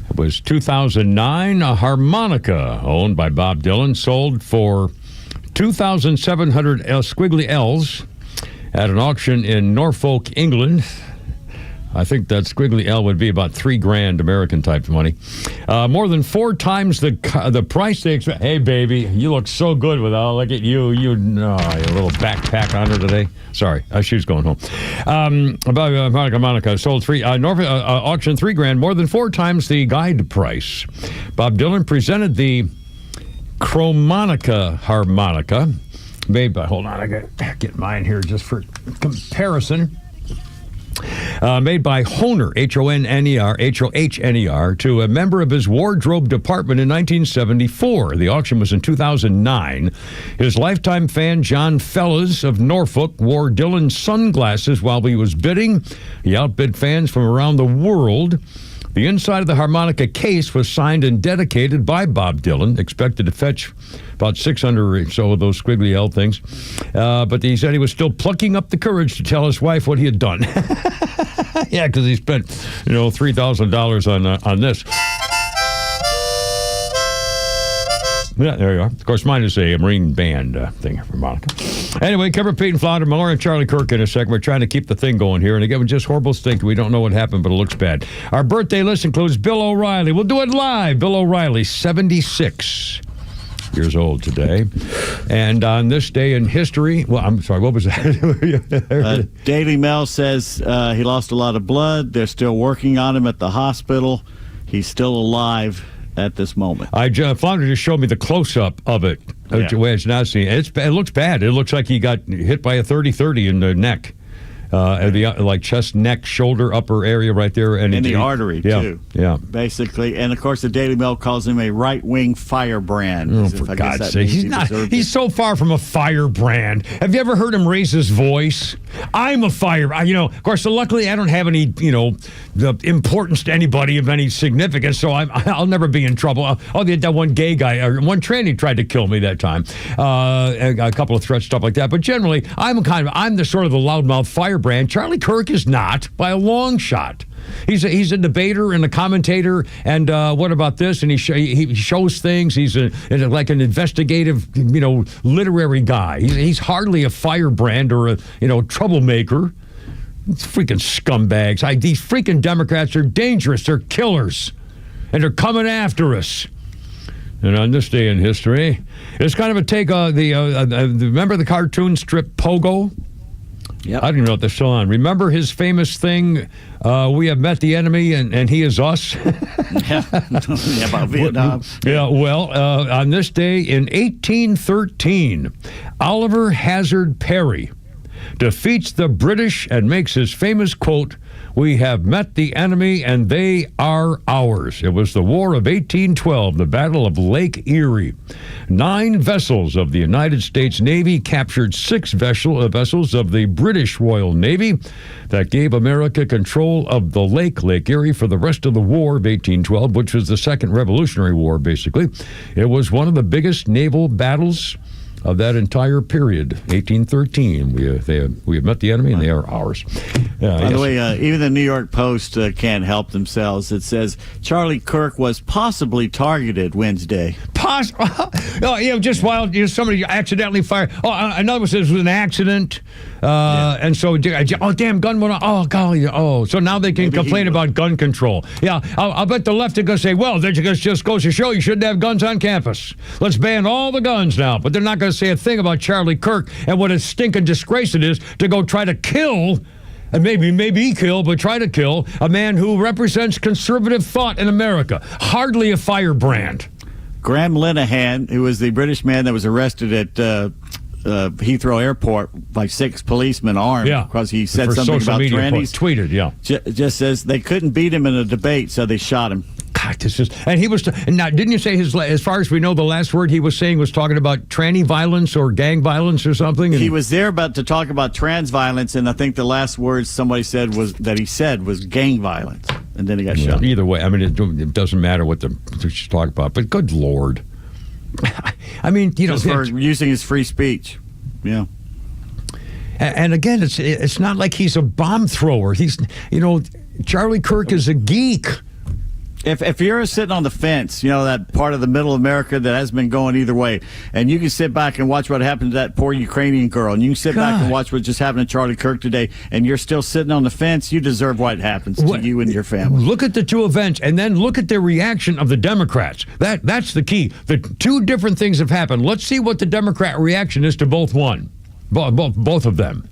It was 2009, a harmonica owned by Bob Dylan, sold for 2,700 squiggly L's at an auction in Norfolk, England. I think that squiggly L would be about $3,000 American type money. More than 4 times the price they expect. Hey, baby, you look so good without. Look at you. You little backpack on her today. Sorry, she was going home. Monica sold auction $3,000, more than 4 times the guide price. Bob Dylan presented the Chromonica harmonica. Made by, hold on, I got to get mine here just for comparison. Made by Hohner, Hohner, to a member of his wardrobe department in 1974. The auction was in 2009. His lifetime fan, John Fellas of Norfolk, wore Dylan's sunglasses while he was bidding. He outbid fans from around the world. The inside of the harmonica case was signed and dedicated by Bob Dylan, expected to fetch about 600 or so of those squiggly L things. But he said he was still plucking up the courage to tell his wife what he had done. Yeah, because he spent, $3,000 on this. Yeah, there you are. Of course, mine is a Marine Band thing for Monica. Anyway, cover Pete and Flounder, Miller, and Charlie Kirk in a second. We're trying to keep the thing going here. And again, with just horrible stink. We don't know what happened, but it looks bad. Our birthday list includes Bill O'Reilly. We'll do it live. Bill O'Reilly, 76 years old today. And on this day in history, well, I'm sorry, what was that? Daily Mail says he lost a lot of blood. They're still working on him at the hospital. He's still alive at this moment. Flounder just showed me the close-up of it, the way it's not seen. It looks bad. It looks like he got hit by a 30-30 in the neck. Like chest, neck, shoulder, upper area right there. And in the artery, too. Yeah. Basically. And, of course, the Daily Mail calls him a right-wing firebrand. Oh, for God's sake. He's so far from a firebrand. Have you ever heard him raise his voice? I'm a firebrand. Of course, luckily I don't have any, the importance to anybody of any significance, so I'll never be in trouble. That one gay guy, or one tranny tried to kill me that time. A couple of threats, stuff like that. But generally, I'm the sort of the loudmouth firebrand. Charlie Kirk is not, by a long shot. He's a debater and a commentator, and what about this? And he shows things. He's like an investigative, literary guy. He's hardly a firebrand or a troublemaker. It's freaking scumbags. These freaking Democrats are dangerous. They're killers, and they're coming after us. And on this day in history, it's kind of a take on remember the cartoon strip Pogo? Yep. I don't even know if they're still on. Remember his famous thing, we have met the enemy and he is us? Yeah, about Vietnam. Yeah, well, on this day in 1813, Oliver Hazard Perry defeats the British and makes his famous quote, "We have met the enemy and they are ours." It was the War of 1812, the Battle of Lake Erie. 9 vessels of the United States Navy captured 6 vessels of the British Royal Navy. That gave America control of the Lake Erie, for the rest of the War of 1812, which was the Second Revolutionary War, basically. It was one of the biggest naval battles of that entire period, 1813. We have met the enemy and they are ours. By the way, even the New York Post can't help themselves. It says Charlie Kirk was possibly targeted Wednesday. Just while somebody accidentally fired. Another one says it was an accident. And so, damn, gun went off. Oh, golly. So now they can complain about gun control. Yeah, I'll bet the left are going to say, well, that just goes to show you shouldn't have guns on campus. Let's ban all the guns now. But they're not going to say a thing about Charlie Kirk and what a stinking disgrace it is to go try to kill, and maybe kill, but try to kill a man who represents conservative thought in America. Hardly a firebrand. Graham Linehan, who was the British man that was arrested at Heathrow Airport by 6 policemen armed because he said something about trannies. Tweeted, just says they couldn't beat him in a debate, so they shot him. God, and he was. And now, didn't you say as far as we know, the last word he was saying was talking about tranny violence or gang violence or something? He was there to talk about trans violence, and I think the last words somebody said was gang violence, and then he got shot. Either way, I mean, it doesn't matter what she's talking about, but good Lord. I mean, just for using his free speech. Yeah. And again, it's not like he's a bomb thrower. He's, Charlie Kirk is a geek. If you're sitting on the fence, that part of the middle of America that has been going either way, and you can sit back and watch what happened to that poor Ukrainian girl, and you can sit back and watch what just happened to Charlie Kirk today, and you're still sitting on the fence, you deserve what happens to you and your family. Look at the 2 events, and then look at the reaction of the Democrats. That's the key. The 2 different things have happened. Let's see what the Democrat reaction is to both of them.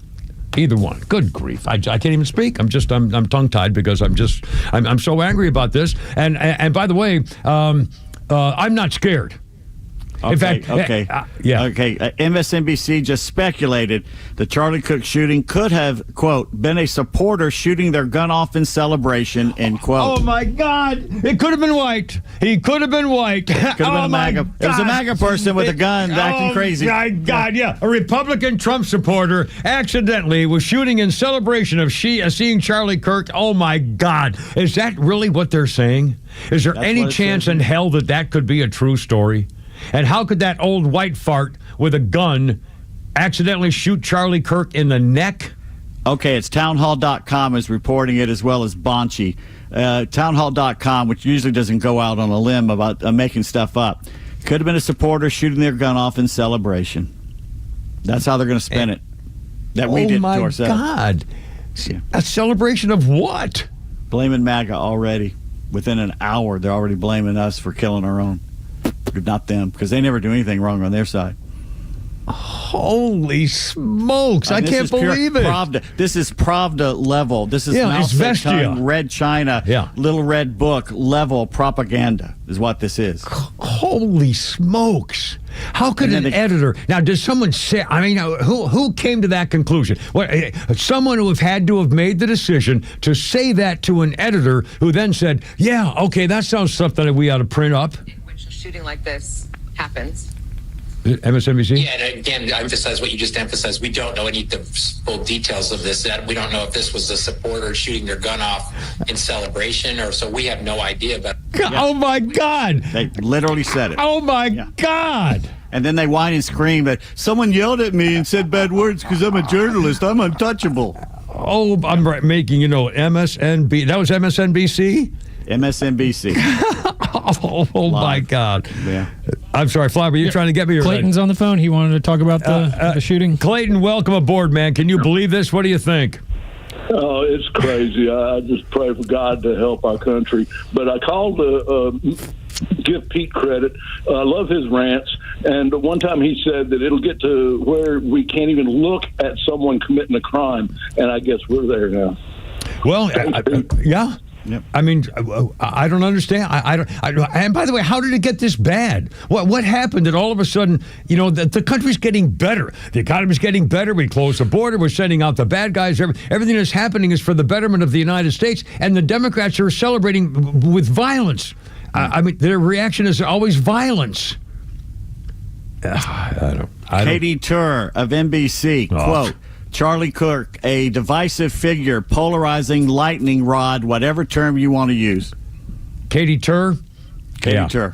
Either one. Good grief. I can't even speak. I'm tongue-tied because I'm so angry about this. And by the way, I'm not scared. In fact, MSNBC just speculated the Charlie Kirk shooting could have, quote, been a supporter shooting their gun off in celebration, end quote. Oh, my God. It could have been white. He could have been white. Could have been a MAGA. It was a MAGA person with a gun acting crazy. My God, yeah. A Republican Trump supporter accidentally was shooting in celebration of seeing Charlie Kirk. Oh, my God. Is that really what they're saying? Is there any chance in hell that could be a true story? And how could that old white fart with a gun accidentally shoot Charlie Kirk in the neck? Okay, it's townhall.com is reporting it, as well as Bonchi. Townhall.com, which usually doesn't go out on a limb about making stuff up. Could have been a supporter shooting their gun off in celebration. That's how they're going to spin it. That we did to ourselves. Oh, my God. A celebration of what? Blaming MAGA already. Within an hour, they're already blaming us for killing our own. Not them, because they never do anything wrong on their side. Holy smokes. I can't believe it. Pravda. This is Pravda level. This is Red China, Little Red Book level propaganda is what this is. Holy smokes. How could an editor... Now, does someone say... I mean, who came to that conclusion? Someone who had to have made the decision to say that to an editor who then said, yeah, okay, that sounds something that we ought to print up. Shooting like this happens. MSNBC? Yeah, and again, I emphasize what you just emphasized. We don't know any of the full details of this. We don't know if this was a supporter shooting their gun off in celebration, or so we have no idea about. Oh my God! They literally said it. Oh my God! And then they whine and scream that someone yelled at me and said bad words because I'm a journalist. I'm untouchable. Oh, I'm making MSNBC. That was MSNBC. MSNBC. Oh my God. Yeah. I'm sorry, Fly, were you trying to get me? Clayton's on the phone. He wanted to talk about the shooting. Clayton, welcome aboard, man. Can you believe this? What do you think? Oh, it's crazy. I just pray for God to help our country. But I called to give Pete credit. I love his rants. And one time he said that it'll get to where we can't even look at someone committing a crime. And I guess we're there now. Well, yeah. Yep. I mean, I don't understand. I don't. And by the way, how did it get this bad? What happened that all of a sudden, the country's getting better, the economy's getting better. We closed the border. We're sending out the bad guys. Everything that's happening is for the betterment of the United States, and the Democrats are celebrating with violence. I mean, their reaction is always violence. Katie Tur of NBC, quote, Charlie Kirk, a divisive figure, polarizing lightning rod, whatever term you want to use. Katie Tur? Katie Tur.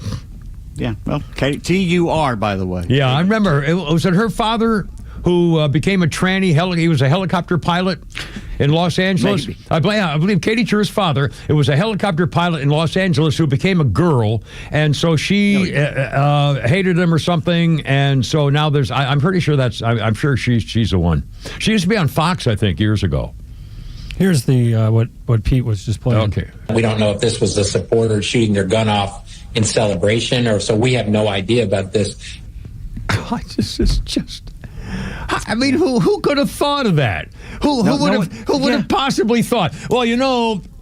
Yeah, well, T-U-R, by the way. Yeah, I remember. Was it her father who became a tranny? He was a helicopter pilot in Los Angeles. Maybe. I believe Katie Tur's father, it was a helicopter pilot in Los Angeles who became a girl, and so she hated him or something, and so now I'm pretty sure I'm sure she's the one. She used to be on Fox, I think, years ago. Here's the what Pete was just playing. Okay. We don't know if this was a supporter shooting their gun off in celebration, or so we have no idea about this. God, this is just... I mean, who could have thought of that? Who would have possibly thought? Well,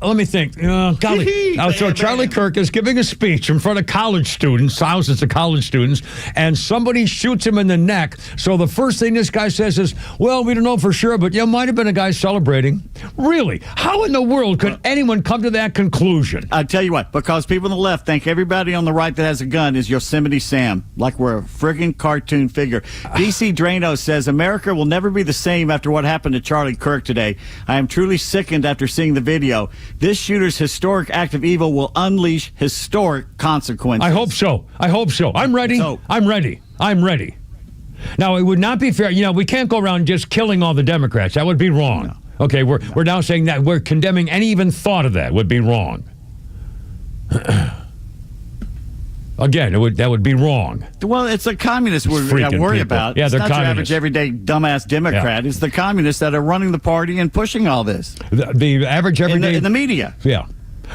let me think. Golly. So Charlie Kirk is giving a speech in front of college students, thousands of college students, and somebody shoots him in the neck. So the first thing this guy says is, well, we don't know for sure, but might have been a guy celebrating. Really? How in the world could anyone come to that conclusion? I'll tell you what, because people on the left think everybody on the right that has a gun is Yosemite Sam, like we're a friggin' cartoon figure. DC Drano says, America will never be the same after what happened to Charlie Kirk today. I am truly sickened after seeing the video. This shooter's historic act of evil will unleash historic consequences. I hope so. I'm ready. I'm ready. Now, it would not be fair. We can't go around just killing all the Democrats. That would be wrong. No. Okay, we're now saying that we're condemning any even thought of that would be wrong. Again, that would be wrong. Well, it's the communists we're worried about. Yeah, they're not communists. Your average, everyday, dumbass Democrat. Yeah. It's the communists that are running the party and pushing all this. The average, everyday... In the media. Yeah.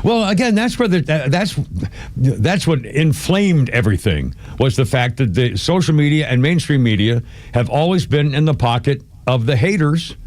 Well, again, that's where that's what inflamed everything, was the fact that the social media and mainstream media have always been in the pocket of the haters.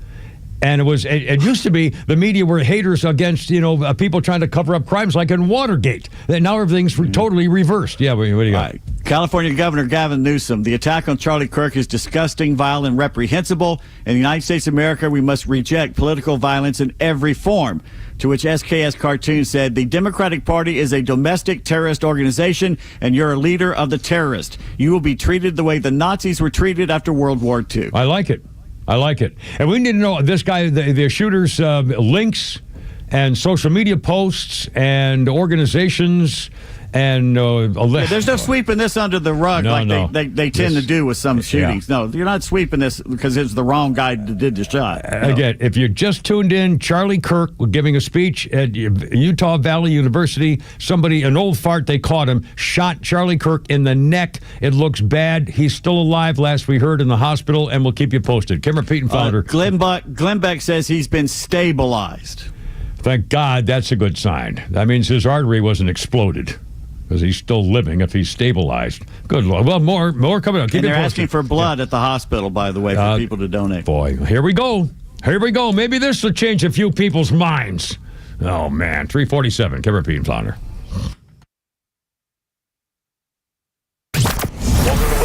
And it used to be the media were haters against, people trying to cover up crimes like in Watergate. Now everything's totally reversed. Yeah, what do you got? California Governor Gavin Newsom, the attack on Charlie Kirk is disgusting, vile, and reprehensible. In the United States of America, we must reject political violence in every form. To which SKS Cartoon said, the Democratic Party is a domestic terrorist organization, and you're a leader of the terrorists. You will be treated the way the Nazis were treated after World War II. I like it. And we need to know this guy, the shooter's links and social media posts and organizations. And there's no sweeping this under the rug they tend to do with some shootings. Yeah. No, you're not sweeping this because it's the wrong guy that did the shot. Again, if you just tuned in, Charlie Kirk was giving a speech at Utah Valley University. Somebody, an old fart, they caught him, shot Charlie Kirk in the neck. It looks bad. He's still alive, last we heard, in the hospital, and we'll keep you posted. Kimmer Pete and Founder. Glenn Beck says he's been stabilized. Thank God, that's a good sign. That means his artery wasn't exploded. Because he's still living if he's stabilized. Good Lord. Well, more coming up. And they're asking for blood at the hospital, by the way, for people to donate. Boy, here we go. Maybe this will change a few people's minds. Oh, man. 347. Kimmer Pete and Flounder.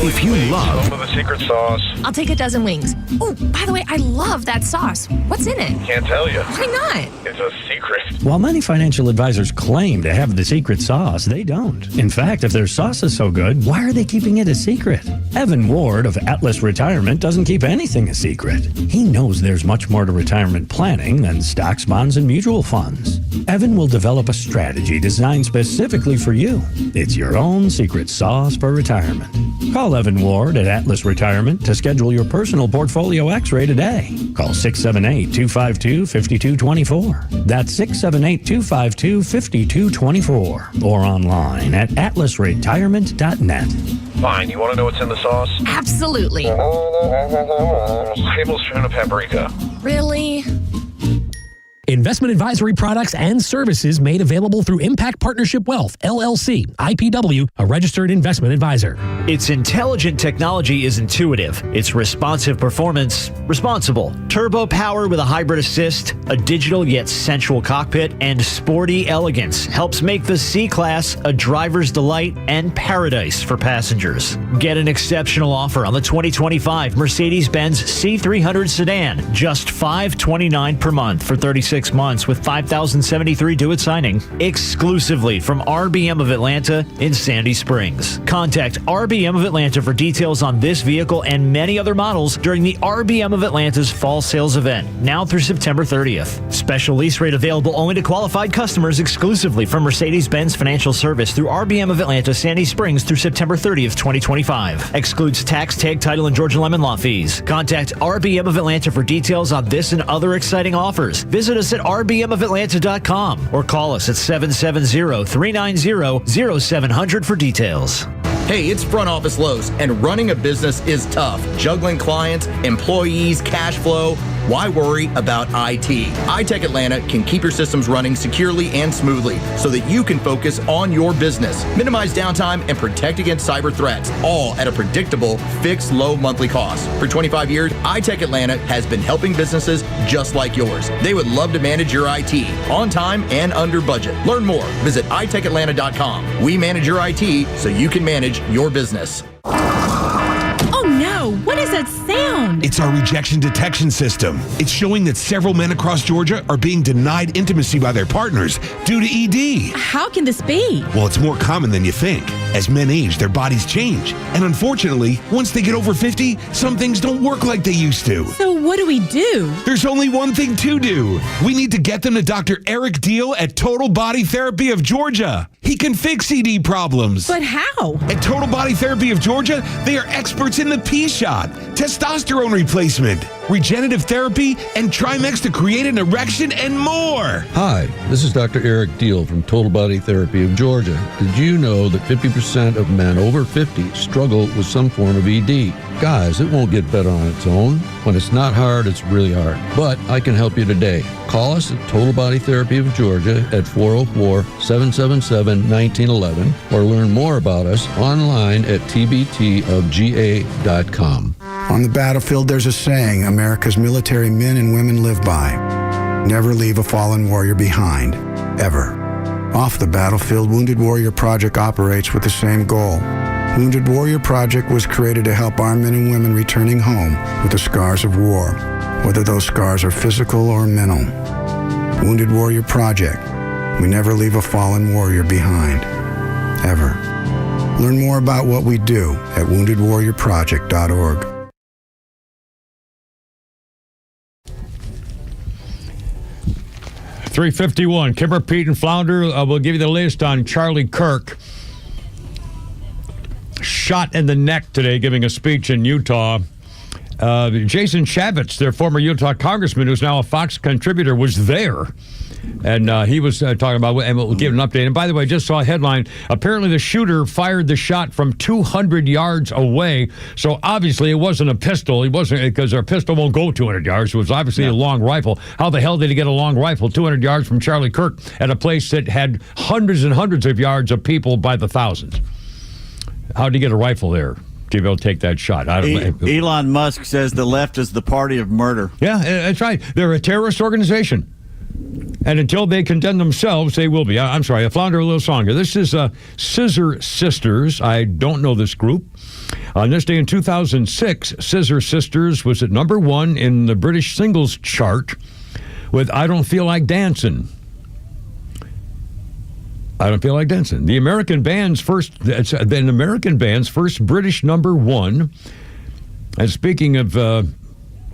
If you love the secret sauce, I'll take a dozen wings. Oh, by the way, I love that sauce. What's in it? Can't tell you. Why not? It's a secret. While many financial advisors claim to have the secret sauce, they don't. In fact, if their sauce is so good, why are they keeping it a secret? Evan Ward of Atlas Retirement doesn't keep anything a secret. He knows there's much more to retirement planning than stocks, bonds, and mutual funds. Evan will develop a strategy designed specifically for you. It's your own secret sauce for retirement. Call Evan Ward at Atlas Retirement to schedule your personal portfolio x-ray today. Call 678-252-5224. That's 678-252-5224. Or online at atlasretirement.net. Fine, you want to know what's in the sauce? Absolutely. Tablespoon of paprika. Really? Investment advisory products and services made available through Impact Partnership Wealth, LLC, IPW, a registered investment advisor. Its intelligent technology is intuitive. Its responsive performance, responsible. Turbo power with a hybrid assist, a digital yet sensual cockpit, and sporty elegance helps make the C-Class a driver's delight and paradise for passengers. Get an exceptional offer on the 2025 Mercedes-Benz C300 sedan, just $529 per month for 36 months with $5,073 due at signing, exclusively from RBM of Atlanta in Sandy Springs. Contact RBM of Atlanta for details on this vehicle and many other models during the RBM of Atlanta's fall sales event, now through September 30th. Special lease rate available only to qualified customers exclusively from Mercedes-Benz Financial Service through RBM of Atlanta, Sandy Springs through September 30th, 2025. Excludes tax, tag, title, and Georgia Lemon Law fees. Contact RBM of Atlanta for details on this and other exciting offers. Visit us at rbmofatlanta.com or call us at 770-390-0700 for details. Hey, it's Front Office Lowe's, and running a business is tough. Juggling clients, employees, cash flow. Why worry about IT? iTech Atlanta can keep your systems running securely and smoothly so that you can focus on your business, minimize downtime, and protect against cyber threats, all at a predictable, fixed, low monthly cost. For 25 years, iTech Atlanta has been helping businesses just like yours. They would love to manage your IT on time and under budget. Learn more. Visit iTechAtlanta.com. We manage your IT so you can manage your business. Oh no, what is that sound? It's our rejection detection system. It's showing that several men across Georgia are being denied intimacy by their partners due to ED. How can this be? Well, it's more common than you think. As men age, their bodies change. And unfortunately, once they get over 50, some things don't work like they used to. So what do we do? There's only one thing to do. We need to get them to Dr. Eric Deal at Total Body Therapy of Georgia. He can fix ED problems. But how? At Total Body Therapy of Georgia, they are experts in the P-shot, testosterone replacement, regenerative therapy, and Trimex to create an erection and more. Hi, this is Dr. Eric Deal from Total Body Therapy of Georgia. Did you know that 50% of men over 50 struggle with some form of ED? Guys, it won't get better on its own. When it's not hard, it's really hard. But I can help you today. Call us at Total Body Therapy of Georgia at 404-777-1911 or learn more about us online at tbtofga.com. On the battlefield, there's a saying America's military men and women live by. Never leave a fallen warrior behind, ever. Off the battlefield, Wounded Warrior Project operates with the same goal. Wounded Warrior Project was created to help our men and women returning home with the scars of war, whether those scars are physical or mental. Wounded Warrior Project. We never leave a fallen warrior behind. Ever. Learn more about what we do at woundedwarriorproject.org. .351, Kimber, Pete, and Flounder. We'll give you the latest on Charlie Kirk. Shot in the neck today giving a speech in Utah. Jason Chaffetz, their former Utah congressman, who's now a Fox contributor, was there. And he was talking about, and we'll give an update. And by the way, I just saw a headline. Apparently the shooter fired the shot from 200 yards away. So obviously it wasn't a pistol. It wasn't, because our pistol won't go 200 yards. It was obviously a long rifle. How the hell did he get a long rifle 200 yards from Charlie Kirk at a place that had hundreds and hundreds of yards of people by the thousands? How did he get a rifle there to be able to take that shot? Elon Musk says the left is the party of murder. Yeah, that's right. They're a terrorist organization. And until they condemn themselves, they will be. I'm sorry, I floundered a little song here. This is Scissor Sisters. I don't know this group. On this day in 2006, Scissor Sisters was at number 1 in the British singles chart with I Don't Feel Like Dancing. I Don't Feel Like Dancing. The American band's first British number 1. And speaking of, it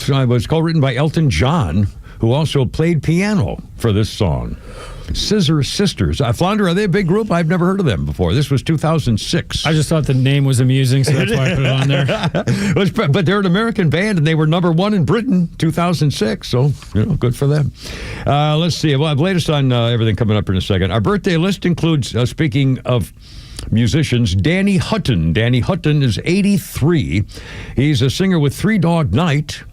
was co-written by Elton John, who also played piano for this song. Scissor Sisters. Flounder, are they a big group? I've never heard of them before. This was 2006. I just thought the name was amusing, so that's why I put it on there. But they're an American band, and they were number 1 in Britain, 2006. So, good for them. Let's see. We'll have latest on everything coming up in a second. Our birthday list includes, speaking of musicians, Danny Hutton. Danny Hutton is 83. He's a singer with Three Dog Night.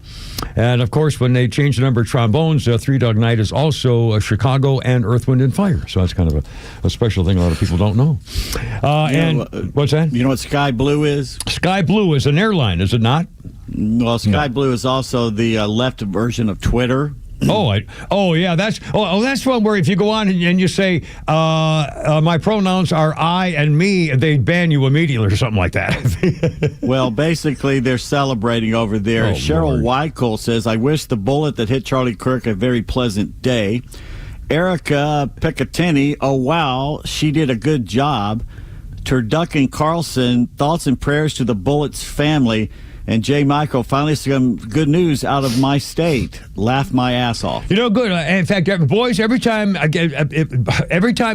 And, of course, when they changed the number of trombones, Three Dog Night is also Chicago and Earth, Wind, and Fire. So that's kind of a special thing a lot of people don't know. What's that? You know what Sky Blue is? Sky Blue is an airline, is it not? Well, Sky Blue is also the left version of Twitter. That's one where if you go on and you say my pronouns are I and me, they ban you immediately or something like that. Well, basically they're celebrating over there. Cheryl Weichel says, "I wish the bullet that hit Charlie Kirk a very pleasant day." Erica Picatinny, "Oh wow, she did a good job." Turducken Carlson, "Thoughts and prayers to the bullet's family." And Jay Michael, "Finally some good news out of my state. Laugh my ass off." Good. In fact, boys, every time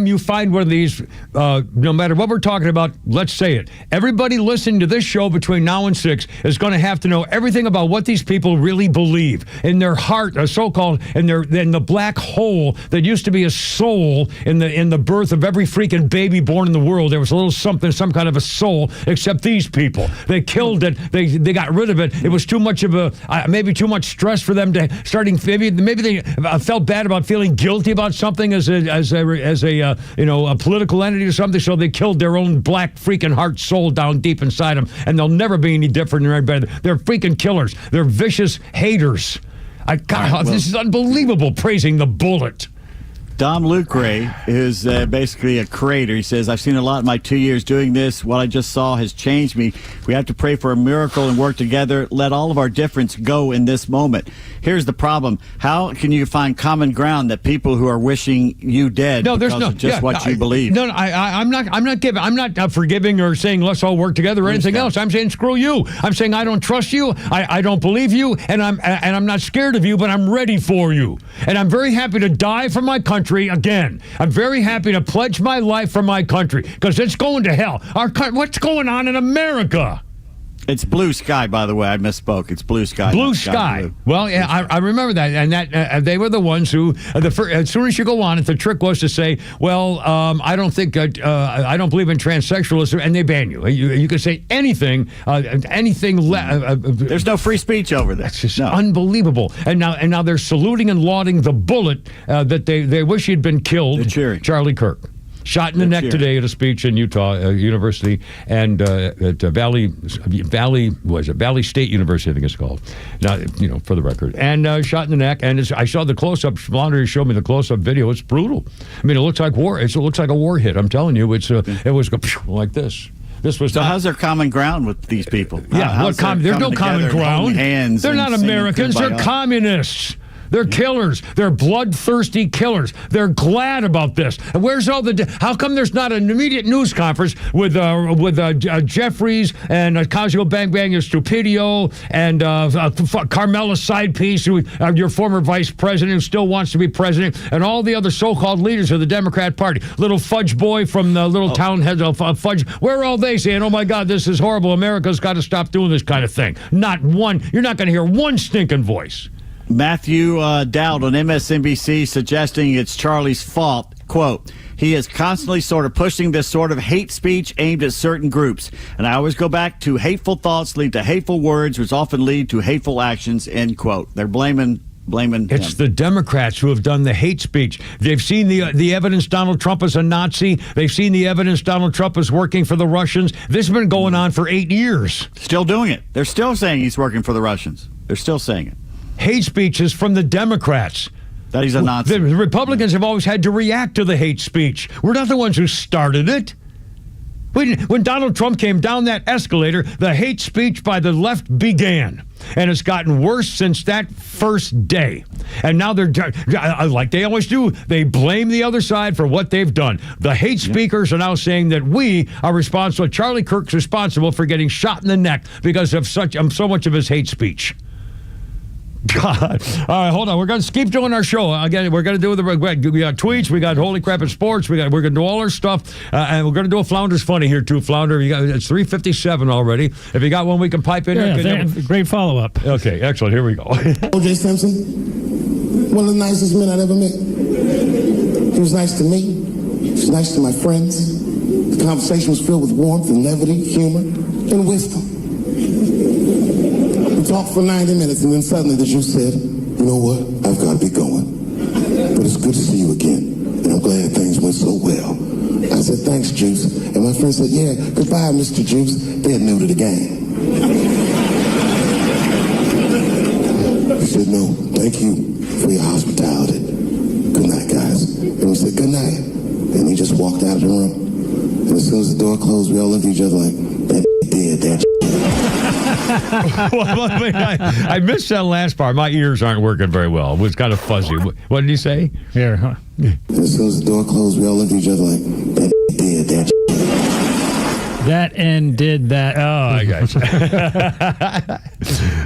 you find one of these, no matter what we're talking about, let's say it. Everybody listening to this show between now and 6 is going to have to know everything about what these people really believe in their heart, so-called in the black hole that used to be a soul in the birth of every freaking baby born in the world. There was a little something, some kind of a soul. Except these people, they killed it. They got rid of it. It was too much of maybe too much stress for them to starting. Maybe they felt bad about feeling guilty about something as a political entity or something. So they killed their own black freaking heart soul down deep inside them, and they'll never be any different than everybody. They're freaking killers. They're vicious haters. This is unbelievable. Praising the bullet. Dom Lucre is basically a creator. He says, "I've seen a lot in my 2 years doing this. What I just saw has changed me. We have to pray for a miracle and work together. Let all of our difference go in this moment. Here's the problem. How can you find common ground that people who are wishing you dead because of just what you believe?" I'm not forgiving or saying let's all work together or anything else. I'm saying screw you. I'm saying I don't trust you. I don't believe you, and I'm not scared of you, but I'm ready for you. And I'm very happy to die for my country again. I'm very happy to pledge my life for my country because it's going to hell. What's going on in America? It's blue sky, by the way. I misspoke. It's blue sky. Blue sky. Blue. Well, yeah, I remember that. And that they were the ones who, as soon as you go on, the trick was to say, well, I don't believe in transsexualism, and they ban you. You can say anything. There's no free speech over this. It's just unbelievable. And now they're saluting and lauding the bullet that they wish he'd been killed. Charlie Kirk. Shot in the neck today at a speech in Utah University and at Valley State University, I think it's called. Now, for the record. And shot in the neck. And I saw the close-up. Laundry showed me the close-up video. It's brutal. I mean, it looks like war. It looks like a war hit. I'm telling you, it was like this. This was So how's there common ground with these people? there's no common ground. They're not Americans. They're Kumbaya? communists. They're killers. They're bloodthirsty killers. They're glad about this. And where's all the? How come there's not an immediate news conference with Jeffries and Casio Bang Bang and Stupidio and Carmela Side Piece, who your former vice president who still wants to be president, and all the other so-called leaders of the Democrat Party? Little fudge boy from the little town head of Fudge. Where are all they saying, "Oh my God, this is horrible. America's got to stop doing this kind of thing"? Not one. You're not going to hear one stinking voice. Matthew Dowd on MSNBC suggesting it's Charlie's fault. Quote, he is constantly sort of pushing this sort of hate speech aimed at certain groups. And I always go back to hateful thoughts lead to hateful words, which often lead to hateful actions, end quote. They're blaming It's him. the Democrats who have done the hate speech. They've seen the evidence Donald Trump is a Nazi. They've seen the evidence Donald Trump is working for the Russians. This has been going on for 8 years. Still doing it. They're still saying he's working for the Russians. They're still saying it. Hate speech is from the Democrats. That he's a Nazi. The Republicans have always had to react to the hate speech. We're not the ones who started it. When Donald Trump came down that escalator, the hate speech by the left began. And it's gotten worse since that first day. And now they're, like they always do, they blame the other side for what they've done. The hate speakers are now saying that we are responsible. Charlie Kirk's responsible for getting shot in the neck because of so much of his hate speech. God. All right, hold on. We're going to keep doing our show. Again, we're going to do we got tweets, we got Holy Crap and Sports, we're going to do all our stuff, and we're going to do a Flounder's Funny here, too. Flounder, it's 3:57 already. If you got one, we can pipe in here. Great follow-up. Okay, excellent. Here we go. O.J. Simpson, one of the nicest men I've ever met. He was nice to me. He was nice to my friends. The conversation was filled with warmth and levity, humor, and wisdom. We talked for 90 minutes, and then suddenly the Jew said, "You know what? I've got to be going. But it's good to see you again, and I'm glad things went so well." I said, "Thanks, Juice." And my friend said, "Yeah, goodbye, Mr. Juice." They're new to the game. He said, "No, thank you for your hospitality. Good night, guys." And we said, "Good night." And he just walked out of the room. And as soon as the door closed, we all looked at each other like, "That did that." I missed that last part. My ears aren't working very well. It was kind of fuzzy. What did he say? Here, huh? And as soon as the door closed, we all looked at each other like, "That did that." That and did that. Oh, I got you.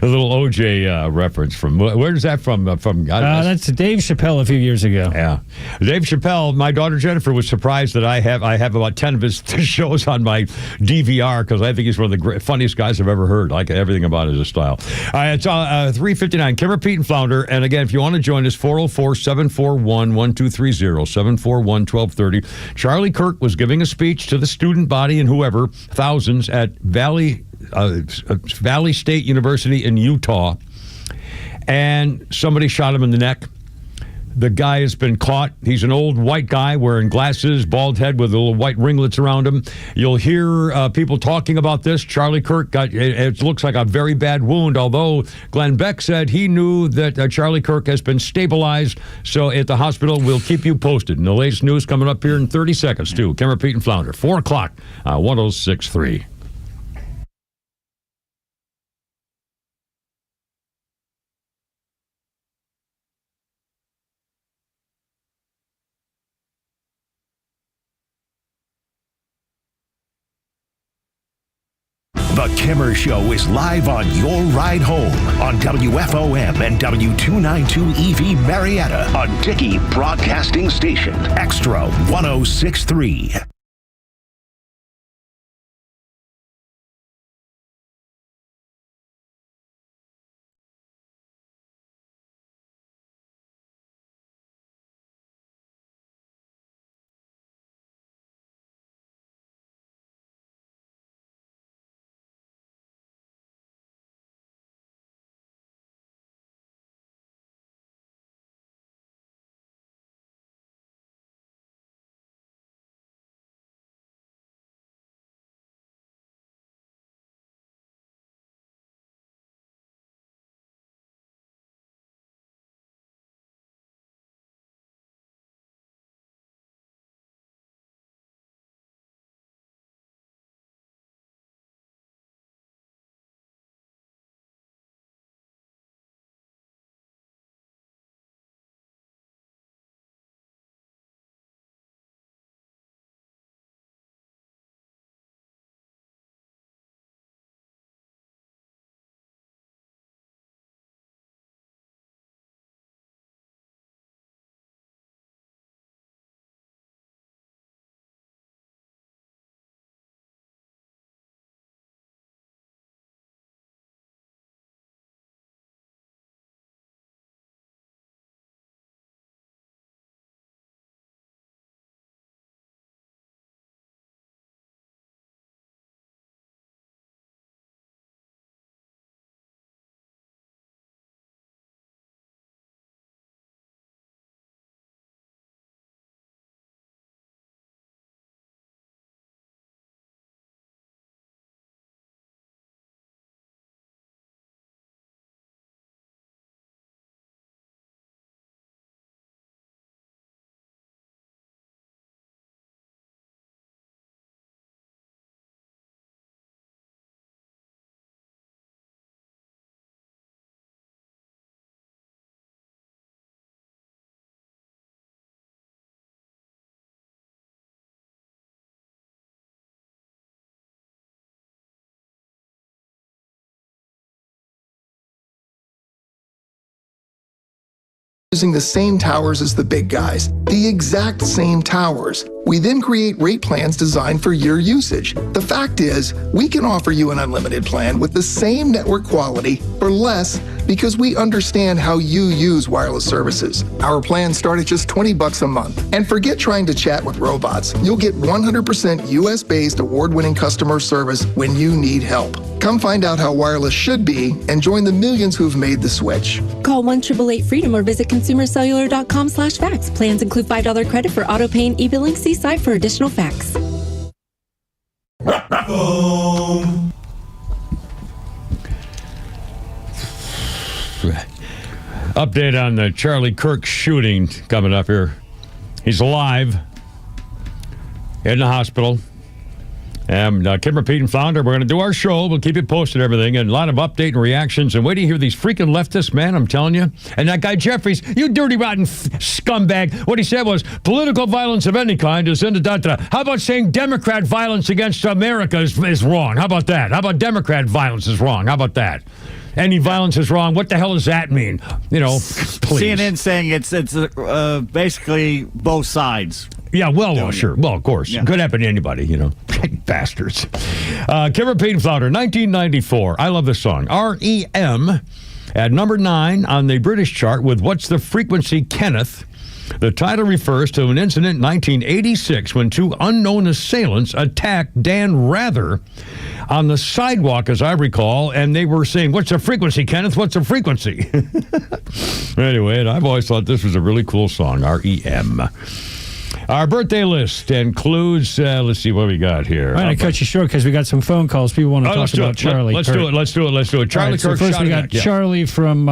A little OJ reference from where's that from? That's Dave Chappelle a few years ago. Yeah, Dave Chappelle. My daughter Jennifer was surprised that I have about 10 of his shows on my DVR because I think he's one of the funniest guys I've ever heard. I like everything about his style. It's 3:59. Kimmer, Pete, and Flounder. And again, if you want to join us, 404-741-1230, 741-1230. Charlie Kirk was giving a speech to the student body and whoever, thousands at Valley State University in Utah, and somebody shot him in the neck. The guy has been caught. He's an old white guy wearing glasses, bald head with little white ringlets around him. You'll hear people talking about this. Charlie Kirk it looks like a very bad wound, although Glenn Beck said he knew that Charlie Kirk has been stabilized. So at the hospital, we'll keep you posted. And the latest news coming up here in 30 seconds, too. Kimmer, Pete, and Flounder, 4 o'clock, 106.3. The Kimmer Show is live on your ride home on WFOM and W292 EV Marietta on Dickey Broadcasting Station, Extra 106.3. using the same towers as the big guys, the exact same towers. We then create rate plans designed for your usage. The fact is, we can offer you an unlimited plan with the same network quality for less because we understand how you use wireless services. Our plans start at just $20 a month. And forget trying to chat with robots. You'll get 100% US-based award-winning customer service when you need help. Come find out how wireless should be and join the millions who've made the switch. Call 1-888-FREEDOM or visit consumercellular.com/facts. Plans include $5 credit for auto pay and e-billing. See site for additional facts. Update on the Charlie Kirk shooting coming up here. He's alive in the hospital. And Kim, Pete, and Flounder, we're going to do our show. We'll keep you posted everything, and a lot of update and reactions. And wait till you hear these freaking leftists, man, I'm telling you. And that guy Jeffries, you dirty, rotten scumbag. What he said was, political violence of any kind is into da-da. How about saying Democrat violence against America is wrong? How about that? How about Democrat violence is wrong? How about that? Any violence is wrong. What the hell does that mean? You know, please. CNN saying it's basically both sides. Yeah, well, sure. Well, of course. Yeah. Could happen to anybody, you know. Bastards. Kimmer, Pete, and Flounder, 1994. I love this song. R.E.M. at number 9 on the British chart with What's the Frequency, Kenneth? The title refers to an incident in 1986 when 2 unknown assailants attacked Dan Rather on the sidewalk, as I recall, and they were saying, "What's the frequency, Kenneth? What's the frequency?" Anyway, and I've always thought this was a really cool song, R.E.M. Our birthday list includes, let's see what we got here. All right, I cut you short because we got some phone calls. People want to talk about Charlie. Let's do it. Charlie Kirk. So first we got Charlie from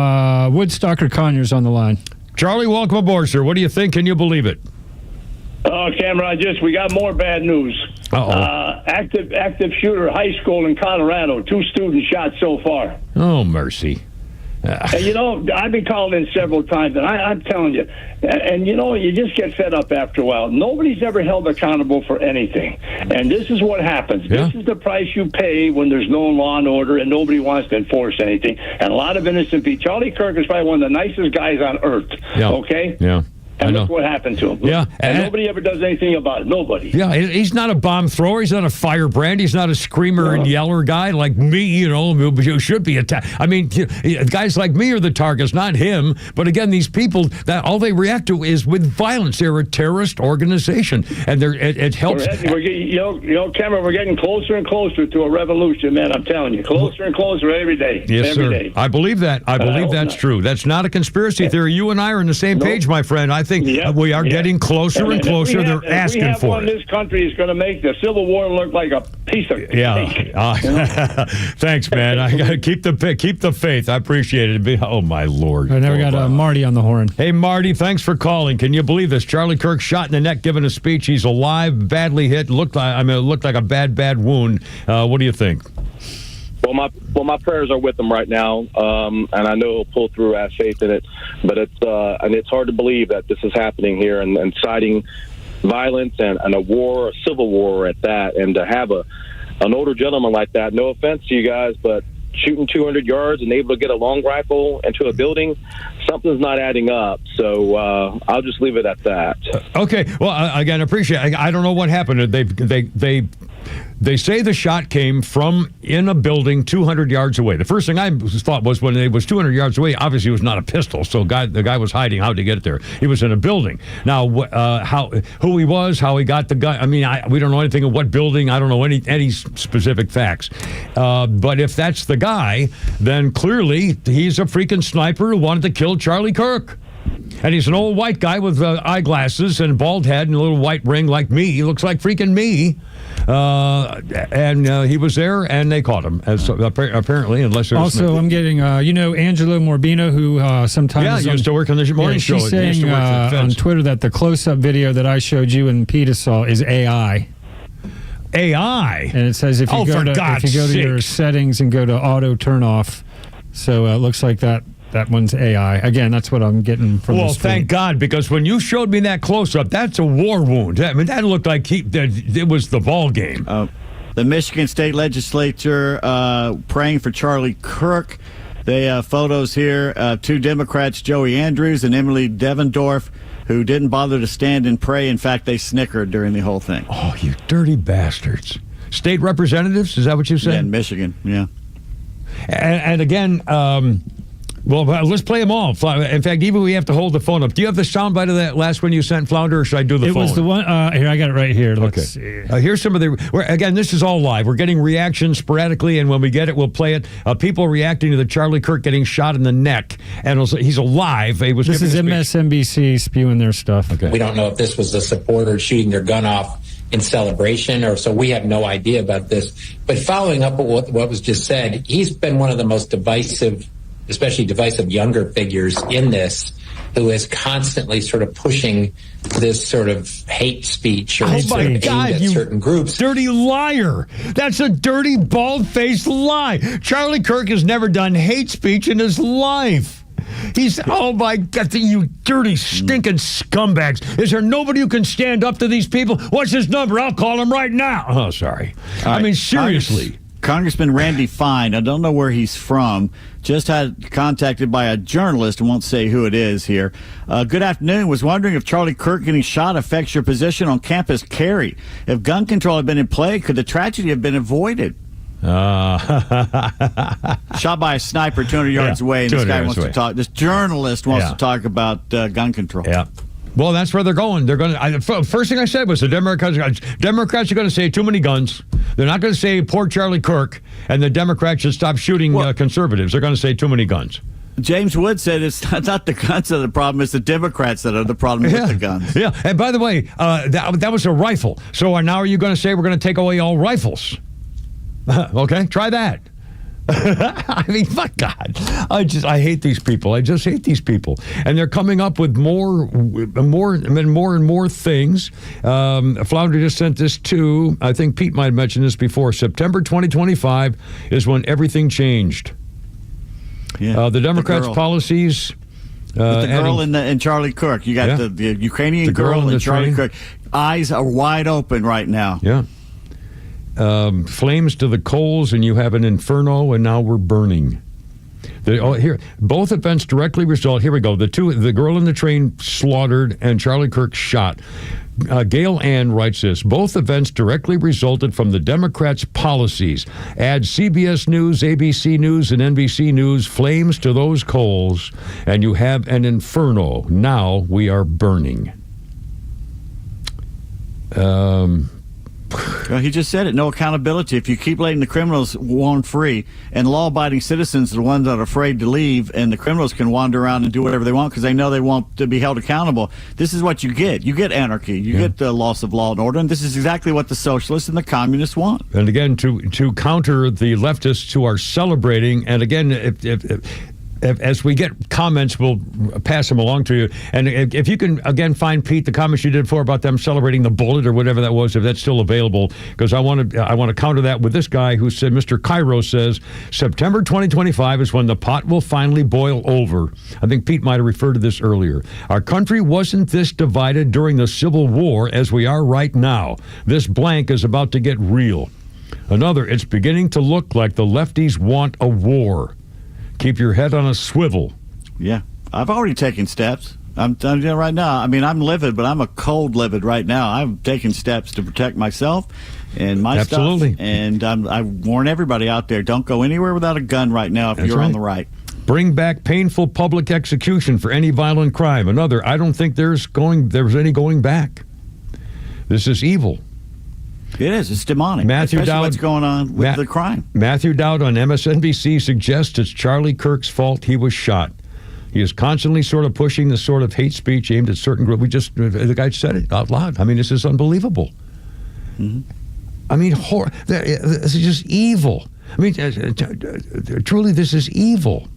Woodstock or Conyers on the line. Charlie, welcome aboard, sir. What do you think? Can you believe it? Oh, Cameron, we got more bad news. Active shooter, high school in Colorado. 2 students shot so far. Oh, mercy. And, you know, I've been called in several times, and I'm telling you, and, you know, you just get fed up after a while. Nobody's ever held accountable for anything. And this is what happens. Yeah. This is the price you pay when there's no law and order and nobody wants to enforce anything. And a lot of innocent people. Charlie Kirk is probably one of the nicest guys on earth. Yeah. Okay? Yeah. And look what happened to him. Yeah. And nobody ever does anything about it. Nobody. Yeah, he's not a bomb thrower. He's not a firebrand. He's not a screamer and yeller guy like me, you know, who should be attacked. I mean, guys like me are the targets, not him. But again, these people, that all they react to is with violence. They're a terrorist organization. And it helps. Cameron, we're getting closer and closer to a revolution, man. I'm telling you. Closer and closer every day. Yes, every sir. day. I believe that. I believe that's true. That's not a conspiracy theory. You and I are on the same page, my friend. I think we are getting closer and closer. They're asking for it. This country is going to make the Civil War look like a piece of cake. Thanks, man. I got to keep the faith. I appreciate it. Oh my Lord! Right, now we got Marty on the horn. Hey, Marty, thanks for calling. Can you believe this? Charlie Kirk shot in the neck, giving a speech. He's alive, badly hit. It looked like a bad wound. What do you think? Well, my prayers are with him right now, and I know he'll pull through. I have faith in it, but it's hard to believe that this is happening here and inciting violence and a war, a civil war at that, and to have an older gentleman like that. No offense to you guys, but shooting 200 yards and able to get a long rifle into a building, something's not adding up. So I'll just leave it at that. Okay. Well, again, appreciate it. I don't know what happened. They say the shot came from in a building 200 yards away. The first thing I thought was when it was 200 yards away, obviously it was not a pistol. So the guy was hiding. How did he get it there? He was in a building. Now, who he was, how he got the gun. I mean, we don't know anything of what building. I don't know any specific facts. But if that's the guy, then clearly he's a freaking sniper who wanted to kill Charlie Kirk. And he's an old white guy with eyeglasses and bald head and a little white ring like me. He looks like freaking me. And he was there, and they caught him. Apparently, unless there's also, I'm getting Angelo Morbino, who sometimes used to work on the morning show. She's saying on Twitter that the close-up video that I showed you and Peter saw is AI. AI, and it says if you go to your settings and go to auto turn off, so it looks like that one's AI. Again, that's what I'm getting from the screen. Thank God, because when you showed me that close-up, that's a war wound. I mean, that looked like it was the ball game. The Michigan State Legislature praying for Charlie Kirk. They photos here, two Democrats, Joey Andrews and Emily Devendorf, who didn't bother to stand and pray. In fact, they snickered during the whole thing. Oh, you dirty bastards. State representatives, is that what you said? Yeah, in Michigan, yeah. And again, well, let's play them all. In fact, even we have to hold the phone up. Do you have the soundbite of that last one you sent, Flounder, or should I do the phone? It was the one, here, I got it right here. Let's see. Here's some of again, this is all live. We're getting reactions sporadically, and when we get it, we'll play it. People reacting to the Charlie Kirk getting shot in the neck, and he's alive. This is MSNBC spewing their stuff. Okay. We don't know if this was the supporter shooting their gun off in celebration, or so we have no idea about this. But following up with what was just said, he's been one of the most divisive, especially divisive younger figures in this, who is constantly sort of pushing this sort of hate speech or sort of aimed at certain groups. Dirty liar. That's a dirty, bald-faced lie. Charlie Kirk has never done hate speech in his life. He's, oh my God, you dirty, stinking scumbags. Is there nobody who can stand up to these people? What's his number? I'll call him right now. Oh, sorry. I mean, seriously. Congressman Randy Fine, I don't know where he's from, just had contacted by a journalist, and won't say who it is here. Good afternoon. Was wondering if Charlie Kirk getting shot affects your position on campus carry. If gun control had been in play, could the tragedy have been avoided? Shot by a sniper 200 yards away, and this guy wants to talk. This journalist wants to talk about gun control. Yeah. Well, that's where they're going. They're going to. First thing I said was the Democrats are going to say too many guns. They're not going to say poor Charlie Kirk, and the Democrats should stop shooting conservatives. They're going to say too many guns. James Wood said it's not the guns that are the problem; it's the Democrats that are the problem with the guns. Yeah, and by the way, that was a rifle. So now are you going to say we're going to take away all rifles? Okay, try that. I mean, my God, I hate these people. I just hate these people, and they're coming up with more and more things. Flounder just sent this too. I think Pete might have mentioned this before. September 2025 is when everything changed. Yeah, the Democrats' policies. The girl and Charlie Kirk. You got the Ukrainian girl and Charlie Kirk. Eyes are wide open right now. Yeah. Flames to the coals, and you have an inferno, and now we're burning. Here, both events directly result. Here we go. The girl in the train slaughtered, and Charlie Kirk shot. Gail Ann writes this: both events directly resulted from the Democrats' policies. Add CBS News, ABC News, and NBC News flames to those coals, and you have an inferno. Now we are burning. Well, he just said it. No accountability. If you keep letting the criminals wander free, and law-abiding citizens are the ones that are afraid to leave, and the criminals can wander around and do whatever they want because they know they want to be held accountable, this is what you get. You get anarchy. You get the loss of law and order, and this is exactly what the socialists and the communists want. And again, to counter the leftists who are celebrating, and again, as we get comments, we'll pass them along to you. And if you can, again, find, Pete, the comments you did before about them celebrating the bullet or whatever that was, if that's still available, because I want to counter that with this guy who said, Mr. Cairo says, September 2025 is when the pot will finally boil over. I think Pete might have referred to this earlier. Our country wasn't this divided during the Civil War as we are right now. This blank is about to get real. Another, it's beginning to look like the lefties want a war. Keep your head on a swivel. Yeah, I've already taken steps. I'm telling you right now. I mean, I'm livid, but I'm a cold livid right now. I'm taking steps to protect myself and my stuff. And I warn everybody out there: don't go anywhere without a gun right now if you're on the right. Bring back painful public execution for any violent crime. Another, I don't think there's any going back. This is evil. It is. It's demonic. Matthew Dowd, what's going on with the crime? Matthew Dowd on MSNBC suggests it's Charlie Kirk's fault he was shot. He is constantly sort of pushing this sort of hate speech aimed at certain groups. The guy said it out loud. I mean, this is unbelievable. Mm-hmm. I mean, this is just evil. I mean, truly, this is evil.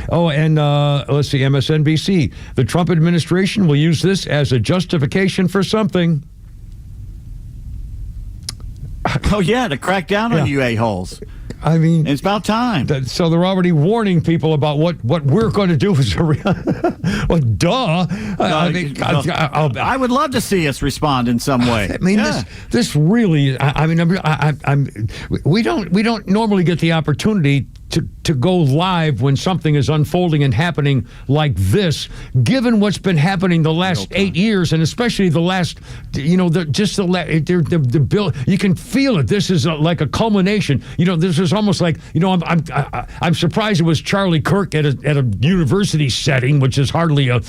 Oh, and let's see, MSNBC. The Trump administration will use this as a justification for something. Oh, yeah, to crack down on you a-holes. I mean, it's about time. So they're already warning people about what we're going to do. Well, duh. I would love to see us respond in some way. I mean, this really. I mean, we don't normally get the opportunity to go live when something is unfolding and happening like this, given what's been happening the last 8 years, and especially the last, the bill. You can feel it. This is like a culmination. This is almost like, I'm surprised it was Charlie Kirk at a university setting, which is hardly a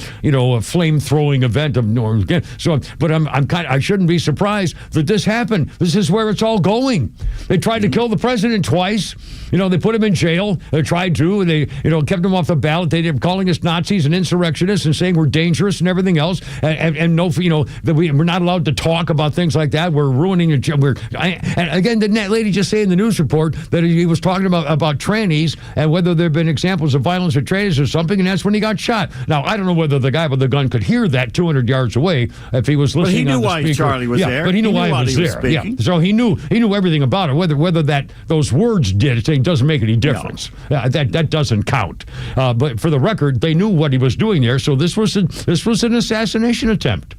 flame throwing event of norms. So, but I shouldn't be surprised that this happened. This is where it's all going. They tried to kill the president twice. They put him in jail. They tried to, and they, kept him off the ballot. They were calling us Nazis and insurrectionists and saying we're dangerous and everything else. And no, that we're not allowed to talk about things like that. We're ruining and again, didn't that lady just say in the news report that he was talking about trannies and whether there have been examples of violence with trannies or something, and that's when he got shot. Now, I don't know whether the guy with the gun could hear that 200 yards away if he was listening. But he knew on the why speaker. Charlie was there. But he knew why he was there. Speaking. Yeah, so he knew everything about it. Whether those words did, it doesn't make any difference. No. That doesn't count. But for the record, they knew what he was doing there. So this was an assassination attempt.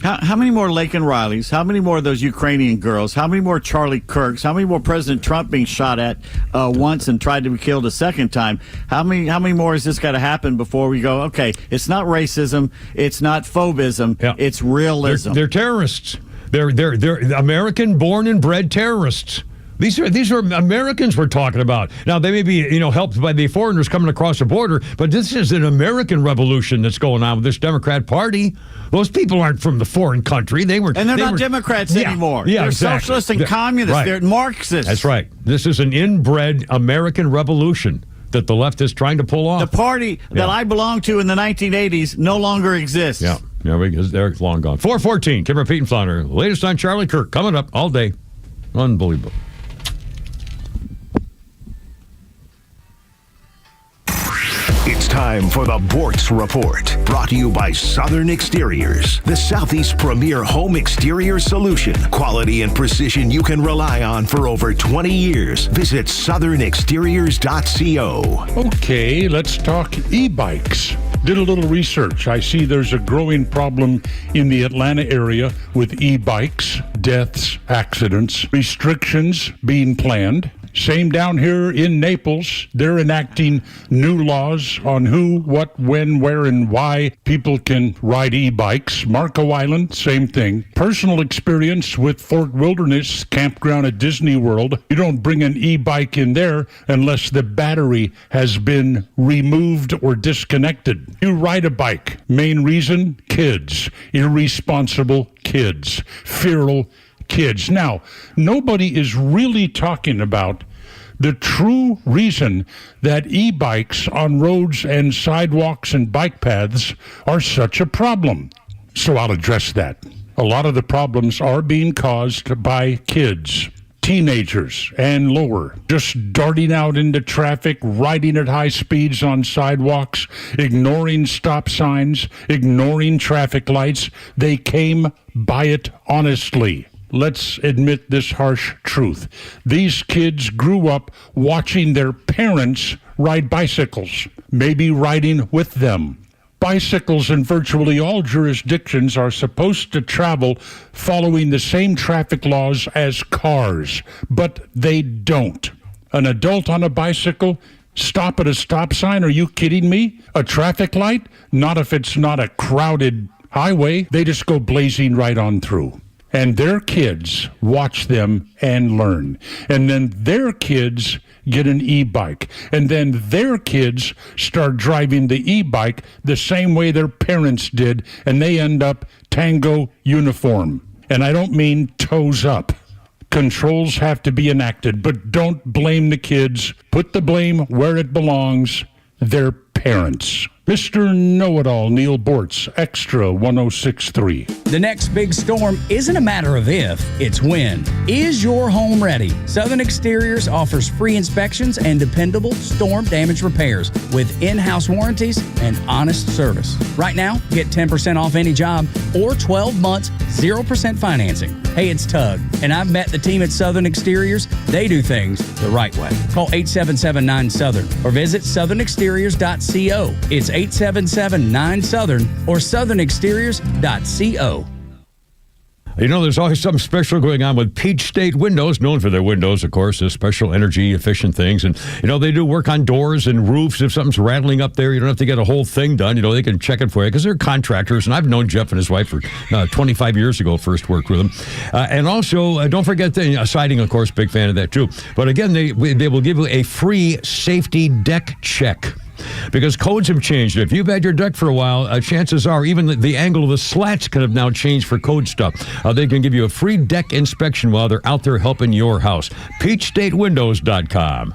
How many more Laken Rileys? How many more of those Ukrainian girls? How many more Charlie Kirks? How many more President Trump being shot at once and tried to be killed a second time? How many more has this got to happen before we go, okay, it's not racism, it's not phobism, it's realism. They're terrorists. They're American born and bred terrorists. These are Americans we're talking about. Now, they may be, helped by the foreigners coming across the border, but this is an American revolution that's going on with this Democrat Party. Those people aren't from the foreign country. They're not Democrats anymore. Yeah, they're exactly. socialists and communists. Right. They're Marxists. That's right. This is an inbred American revolution that the left is trying to pull off. The party that I belonged to in the 1980s no longer exists. Yeah, they're long gone. 4:14, Kimmer, Pete, and Flounder. Latest on Charlie Kirk coming up all day. Unbelievable. It's time for the Bortz Report, brought to you by Southern Exteriors, the Southeast's premier home exterior solution. Quality and precision you can rely on for over 20 years. Visit southernexteriors.co. Okay, let's talk e-bikes. Did a little research. I see there's a growing problem in the Atlanta area with e-bikes, deaths, accidents, restrictions being planned. Same down here in Naples. They're enacting new laws on who, what, when, where, and why people can ride e-bikes. Marco Island, same thing. Personal experience with Fort Wilderness Campground at Disney World. You don't bring an e-bike in there unless the battery has been removed or disconnected. You ride a bike. Main reason? Kids. Irresponsible kids. Feral kids. Now, nobody is really talking about the true reason that e-bikes on roads and sidewalks and bike paths are such a problem. So I'll address that. A lot of the problems are being caused by kids, teenagers, and lower, just darting out into traffic, riding at high speeds on sidewalks, ignoring stop signs, ignoring traffic lights. They came by it honestly. Let's admit this harsh truth. These kids grew up watching their parents ride bicycles, maybe riding with them. Bicycles in virtually all jurisdictions are supposed to travel following the same traffic laws as cars, but they don't. An adult on a bicycle, stop at a stop sign? Are you kidding me? A traffic light? Not if it's not a crowded highway. They just go blazing right on through. And their kids watch them and learn. And then their kids get an e-bike. And then their kids start driving the e-bike the same way their parents did, and they end up Tango uniform. And I don't mean toes up. Controls have to be enacted, but don't blame the kids. Put the blame where it belongs, their parents. Mr. Know-It-All, Neil Bortz, Extra 106.3. The next big storm isn't a matter of if, it's when. Is your home ready? Southern Exteriors offers free inspections and dependable storm damage repairs with in-house warranties and honest service. Right now, get 10% off any job or 12 months, 0% financing. Hey, it's Tug, and I've met the team at Southern Exteriors. They do things the right way. Call 877-9-SOUTHERN or visit southernexteriors.co. It's 877-9-SOUTHERN or southernexteriors.co. You know, there's always something special going on with Peach State Windows, known for their windows, of course, as special energy efficient things. And, you know, they do work on doors and roofs. If something's rattling up there, you don't have to get a whole thing done. You know, they can check it for you because they're contractors. And I've known Jeff and his wife for 25 years ago, first worked with them. And also, don't forget the siding, of course, big fan of that too. But again, they will give you a free safety deck check. Because codes have changed. If you've had your deck for a while, chances are even the angle of the slats could have now changed for code stuff. They can give you a free deck inspection while they're out there helping your house. PeachStateWindows.com.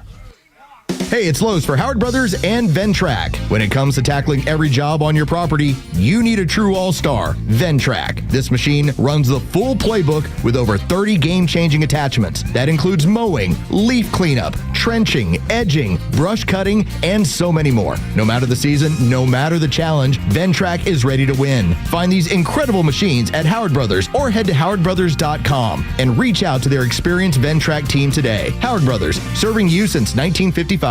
Hey, it's Lowe's for Howard Brothers and Ventrac. When it comes to tackling every job on your property, you need a true all-star, Ventrac. This machine runs the full playbook with over 30 game-changing attachments. That includes mowing, leaf cleanup, trenching, edging, brush cutting, and so many more. No matter the season, no matter the challenge, Ventrac is ready to win. Find these incredible machines at Howard Brothers or head to howardbrothers.com and reach out to their experienced Ventrac team today. Howard Brothers, serving you since 1955.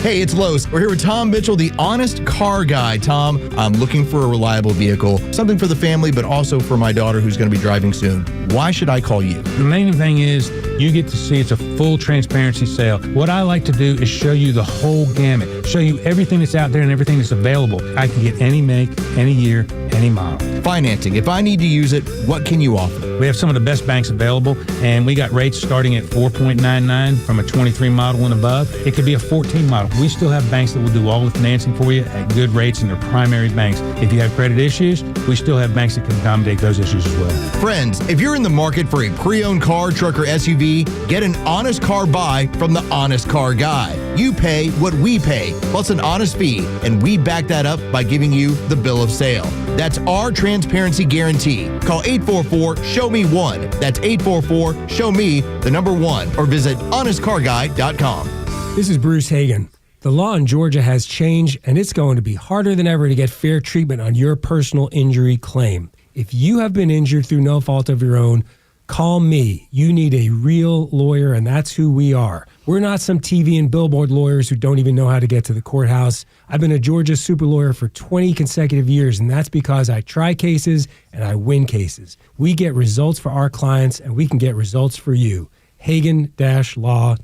Hey, it's Lowe's. We're here with Tom Mitchell, the honest car guy. Tom, I'm looking for a reliable vehicle, something for the family, but also for my daughter who's going to be driving soon. Why should I call you? The main thing is you get to see it's a full transparency sale. What I like to do is show you the whole gamut, show you everything that's out there and everything that's available. I can get any make, any year, any model. Financing. If I need to use it, what can you offer? We have some of the best banks available, and we got rates starting at 4.99 from a 23 model and above. It could be a 14 model. We still have banks that will do all the financing for you at good rates, and they're primary banks. If you have credit issues, we still have banks that can accommodate those issues as well. Friends, if you're in the market for a pre-owned car, truck, or SUV, get an honest car buy from the Honest Car Guy. You pay what we pay, plus an honest fee, and we back that up by giving you the bill of sale. That's our transparency guarantee. Call 844-SHOW-ME-1. That's 844-SHOW-ME, the number 1, or visit honestcarguy.com. This is Bruce Hagan. The law in Georgia has changed, and it's going to be harder than ever to get fair treatment on your personal injury claim. If you have been injured through no fault of your own, call me. You need a real lawyer, and that's who we are. We're not some TV and billboard lawyers who don't even know how to get to the courthouse. I've been a Georgia super lawyer for 20 consecutive years, and that's because I try cases and I win cases. We get results for our clients, and we can get results for you. Hagan-law.com.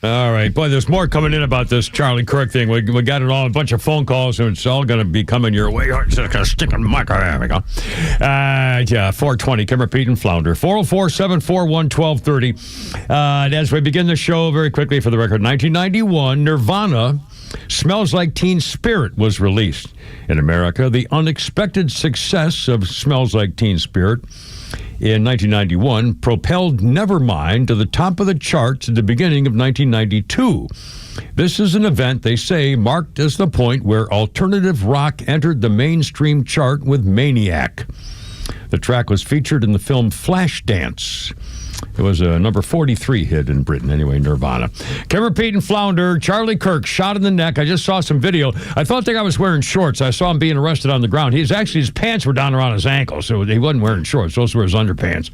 All right. Boy, there's more coming in about this Charlie Kirk thing. We got it all, a bunch of phone calls, and it's all going to be coming your way. Just going to stick in the mic. There we go. 420, Kimmer, Pete, and Flounder. 404-741-1230. And as we begin the show, very quickly for the record, 1991, Nirvana, Smells Like Teen Spirit was released in America. The unexpected success of Smells Like Teen Spirit in 1991 propelled Nevermind to the top of the charts at the beginning of 1992. This is an event, they say, marked as the point where alternative rock entered the mainstream chart with Maniac. The track was featured in the film Flashdance. It was a number 43 hit in Britain, anyway, Nirvana. Kimmer, Pete, and Flounder, Charlie Kirk, shot in the neck. I just saw some video. I thought the guy was wearing shorts. I saw him being arrested on the ground. His pants were down around his ankles, so he wasn't wearing shorts. Those were his underpants.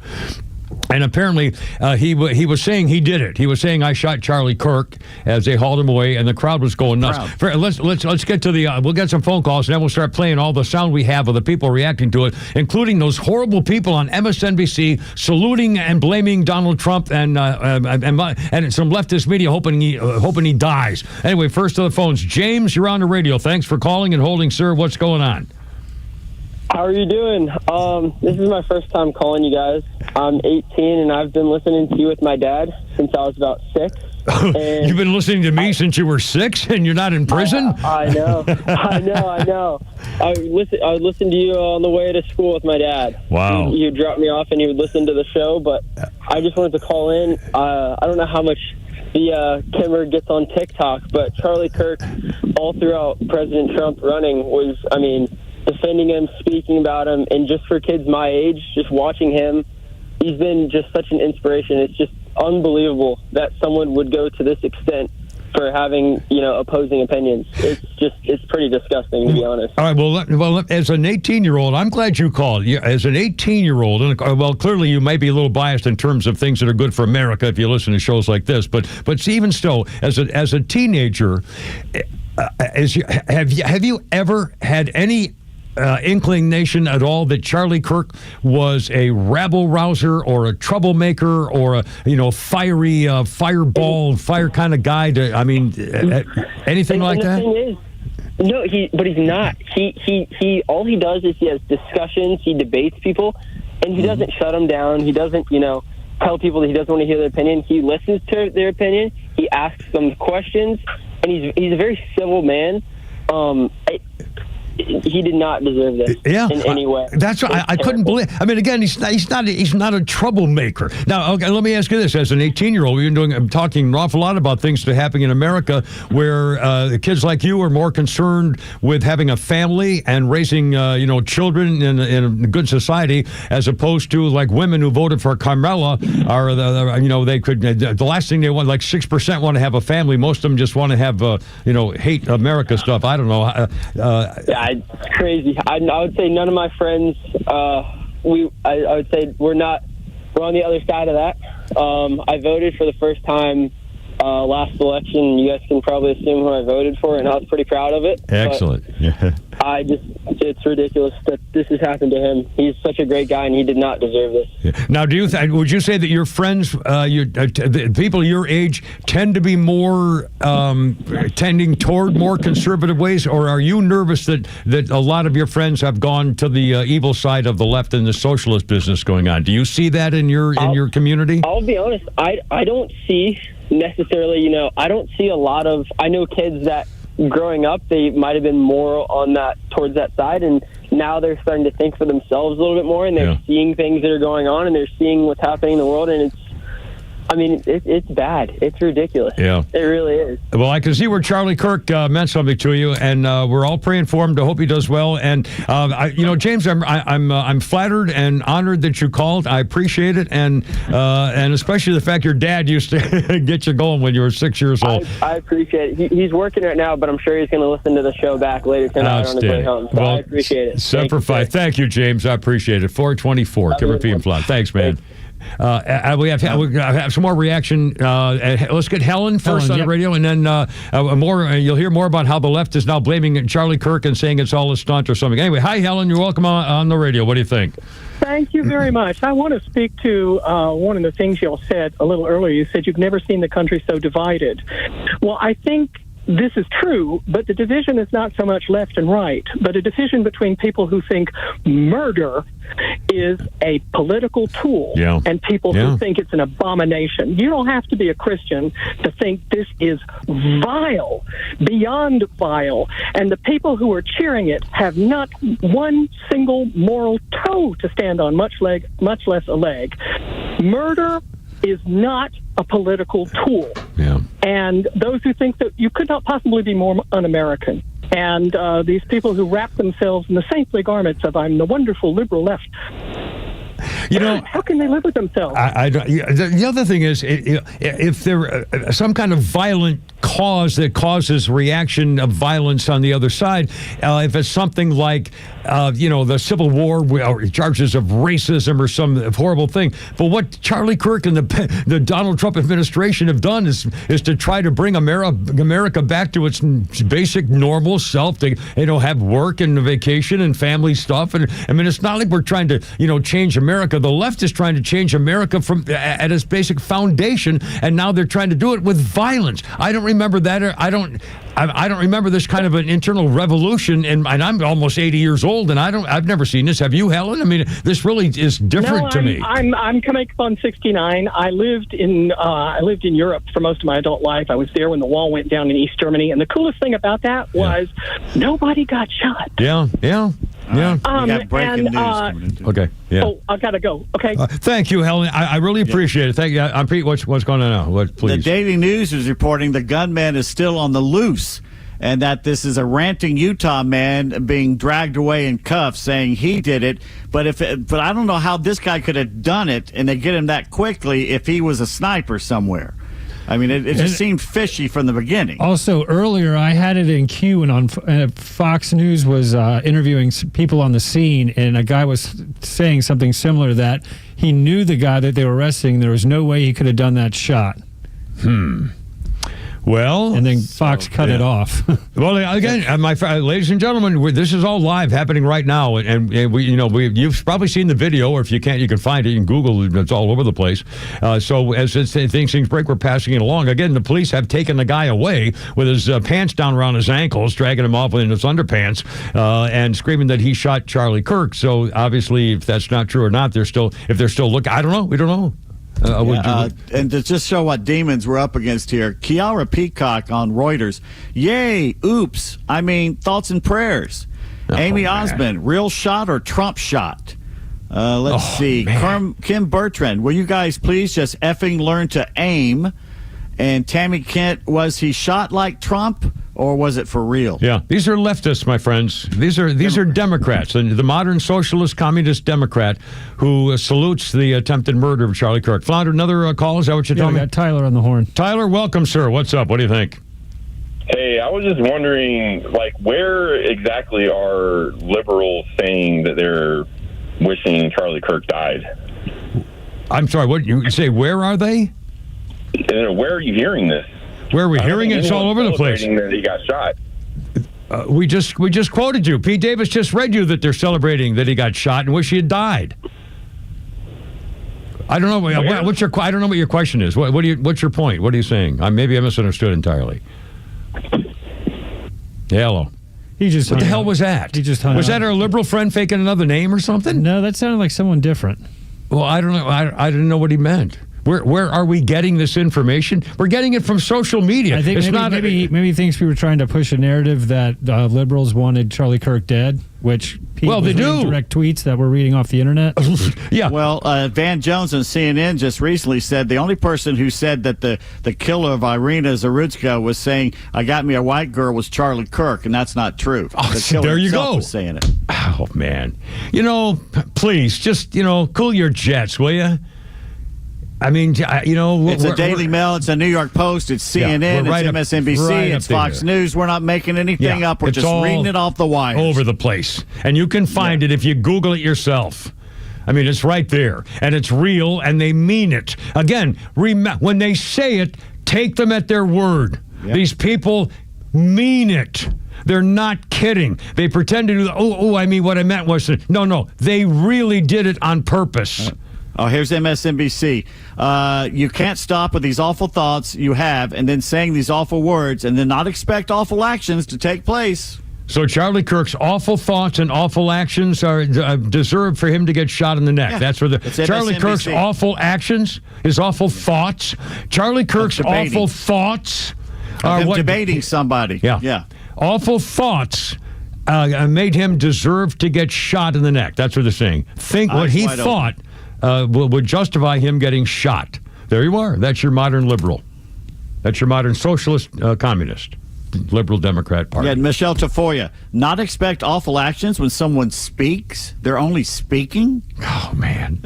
And apparently, he was saying he did it. He was saying, "I shot Charlie Kirk," as they hauled him away, and the crowd was going nuts. Let's get to the. We'll get some phone calls, and then we'll start playing all the sound we have of the people reacting to it, including those horrible people on MSNBC saluting and blaming Donald Trump and some leftist media hoping he dies. Anyway, first to the phones, James, you're on the radio. Thanks for calling and holding, sir. What's going on? How are you doing? This is my first time calling you guys. I'm 18, and I've been listening to you with my dad since I was about 6. You've been listening to me since you were 6, and you're not in prison? I know. I would listen to you on the way to school with my dad. Wow. He would drop me off, and he would listen to the show, but I just wanted to call in. I don't know how much the Kimmer gets on TikTok, but Charlie Kirk, all throughout President Trump running, was, defending him, speaking about him, and just for kids my age, just watching him, he's been just such an inspiration. It's just unbelievable that someone would go to this extent for having, opposing opinions. It's pretty disgusting, to be honest. All right, well, as an 18-year-old, I'm glad you called. As an 18-year-old, and clearly you might be a little biased in terms of things that are good for America if you listen to shows like this, but even still, as a teenager, have you ever had any inclination at all that Charlie Kirk was a rabble rouser or a troublemaker or a fiery fire kind of guy? Anything like that? Thing is, no, but he's not. He all he does is he has discussions, he debates people, and he doesn't shut them down. He doesn't, tell people that he doesn't want to hear their opinion. He listens to their opinion. He asks them questions, and he's a very civil man. He did not deserve this in any way. That's what I couldn't believe. I mean, again, he's not a troublemaker. Now, okay, let me ask you this: as an 18-year-old, we've been talking an awful lot about things that are happening in America, where kids like you are more concerned with having a family and raising, children in a good society, as opposed to like women who voted for Carmela are they could the last thing they want, like 6% want to have a family. Most of them just want to have hate America stuff. I don't know. It's crazy. I would say none of my friends. I would say we're on the other side of that. I voted for the first time last election. You guys can probably assume who I voted for, and I was pretty proud of it. Excellent. Yeah. It's ridiculous that this has happened to him. He's such a great guy, and he did not deserve this. Yeah. Now, would you say that your friends, the people your age, tend to be more tending toward more conservative ways, or are you nervous that a lot of your friends have gone to the evil side of the left and the socialist business going on? Do you see that in your community? I'll be honest. I don't see necessarily. I don't see a lot of. I know kids that, growing up, they might have been more on towards that side, and now they're starting to think for themselves a little bit more, and they're seeing things that are going on, and they're seeing what's happening in the world, and it's bad. It's ridiculous. Yeah, it really is. Well, I can see where Charlie Kirk meant something to you, and we're all praying for him to hope he does well. And James, I'm flattered and honored that you called. I appreciate it, and especially the fact your dad used to get you going when you were 6 years old. I appreciate it. He's working right now, but I'm sure he's going to listen to the show back later tonight on his way home. So I appreciate it. Semper Fi. Thank you, James. I appreciate it. 424. Kimmer P. and Flat. Thanks, man. We have some more reaction. Let's get Helen first on the radio, and then more. You'll hear more about how the left is now blaming Charlie Kirk and saying it's all a stunt or something. Anyway, hi, Helen. You're welcome on the radio. What do you think? Thank you very much. I want to speak to one of the things you all said a little earlier. You said you've never seen the country so divided. Well, I think this is true, but the division is not so much left and right, but a division between people who think murder is a political tool and people who think it's an abomination. You don't have to be a Christian to think this is vile, beyond vile. And the people who are cheering it have not one single moral toe to stand on, much less a leg. Murder is not a political tool. Yeah. And those who think that you could not possibly be more un-American. And these people who wrap themselves in the saintly garments of I'm the wonderful liberal left. How can they live with themselves? The other thing is, if there some kind of violent cause that causes reaction of violence on the other side, if it's something like, the Civil War or charges of racism or some horrible thing. But what Charlie Kirk and the Donald Trump administration have done is to try to bring America back to its basic normal self, to have work and vacation and family stuff. And it's not like we're trying to change America. The left is trying to change America from at its basic foundation, and now they're trying to do it with violence. I don't remember that. I don't remember this kind of an internal revolution, and I'm almost 80 years old, and I've never seen this. Have you, Helen? I mean, this really is different to me. I'm coming up on 69. I lived in Europe for most of my adult life. I was there when the wall went down in East Germany, and the coolest thing about that was nobody got shot. Yeah. Breaking news. Okay. Yeah. Oh, I gotta go. Okay. Thank you, Helen. I really appreciate it. Thank you. I'm Pete. What's going on now? Please. The Daily News is reporting the gunman is still on the loose, and that this is a ranting Utah man being dragged away in cuffs, saying he did it. But I don't know how this guy could have done it, and they get him that quickly if he was a sniper somewhere. I mean, it just seemed fishy from the beginning. Also, earlier, I had it in queue, and on Fox News was interviewing people on the scene, and a guy was saying something similar, that he knew the guy that they were arresting. There was no way he could have done that shot. Well, and then Fox cut it off. Well, again, ladies and gentlemen, this is all live, happening right now, and you've probably seen the video, or if you can't, you can find it. You can Google it; it's all over the place. So as things break, we're passing it along. Again, the police have taken the guy away with his pants down around his ankles, dragging him off in his underpants, and screaming that he shot Charlie Kirk. So obviously, if that's not true or not, if they're still looking, I don't know. We don't know. And to just show what demons we're up against here, Kiara Peacock on Reuters. Yay, oops. I mean, thoughts and prayers. Amy Osmond, real shot or Trump shot? Let's see. Kim Bertrand, will you guys please just effing learn to aim? And Tammy Kent, was he shot like Trump? Or was it for real? Yeah, these are leftists, my friends. These are Democrats, the modern socialist communist Democrat who salutes the attempted murder of Charlie Kirk. Flounder, another call? Is that what you're telling me? We got Tyler on the horn. Tyler, welcome, sir. What's up? What do you think? Hey, I was just wondering, where exactly are liberals saying that they're wishing Charlie Kirk died? I'm sorry, what you say? Where are they? Where are you hearing this? Where are we hearing it? It's all over the place. That he got shot. We just quoted you. Pete Davis just read you that they're celebrating that he got shot and wish he had died. I don't know. I don't know what your question is. What's your point? What are you saying? Maybe I misunderstood entirely. Hello. What the hell was that? He just hung was up. That our liberal friend faking another name or something? No, that sounded like someone different. Well, I don't know. I didn't know what he meant. Where are we getting this information? We're getting it from social media. I think maybe he thinks we were trying to push a narrative that liberals wanted Charlie Kirk dead, which people they do. Direct tweets that we're reading off the internet. Yeah. Well, Van Jones on CNN just recently said the only person who said that the killer of Irina Zarutska was saying, "I got me a white girl," was Charlie Kirk, and that's not true. The killer there you himself go. was saying it. Oh man, please just cool your jets, will you? I mean, it's a Daily Mail, it's a New York Post, it's CNN, it's MSNBC, it's Fox News. We're not making anything up. We're just reading it off the wires. Over the place. And you can find it if you Google it yourself. I mean, it's right there. And it's real, and they mean it. Again, when they say it, take them at their word. Yep. These people mean it. They're not kidding. They pretend to do what I meant was... No, they really did it on purpose. Here's MSNBC. You can't stop with these awful thoughts you have and then saying these awful words and then not expect awful actions to take place. So Charlie Kirk's awful thoughts and awful actions are deserve for him to get shot in the neck. Yeah. That's where Charlie MSNBC. Kirk's awful actions, his awful thoughts, Charlie Kirk's awful thoughts are debating somebody. Yeah. Awful thoughts made him deserve to get shot in the neck. That's what they're saying. Think what he thought would justify him getting shot. There you are. That's your modern liberal. That's your modern socialist communist. Liberal Democrat Party. Yeah, Michelle Tafoya, not expect awful actions when someone speaks. They're only speaking. Oh, man.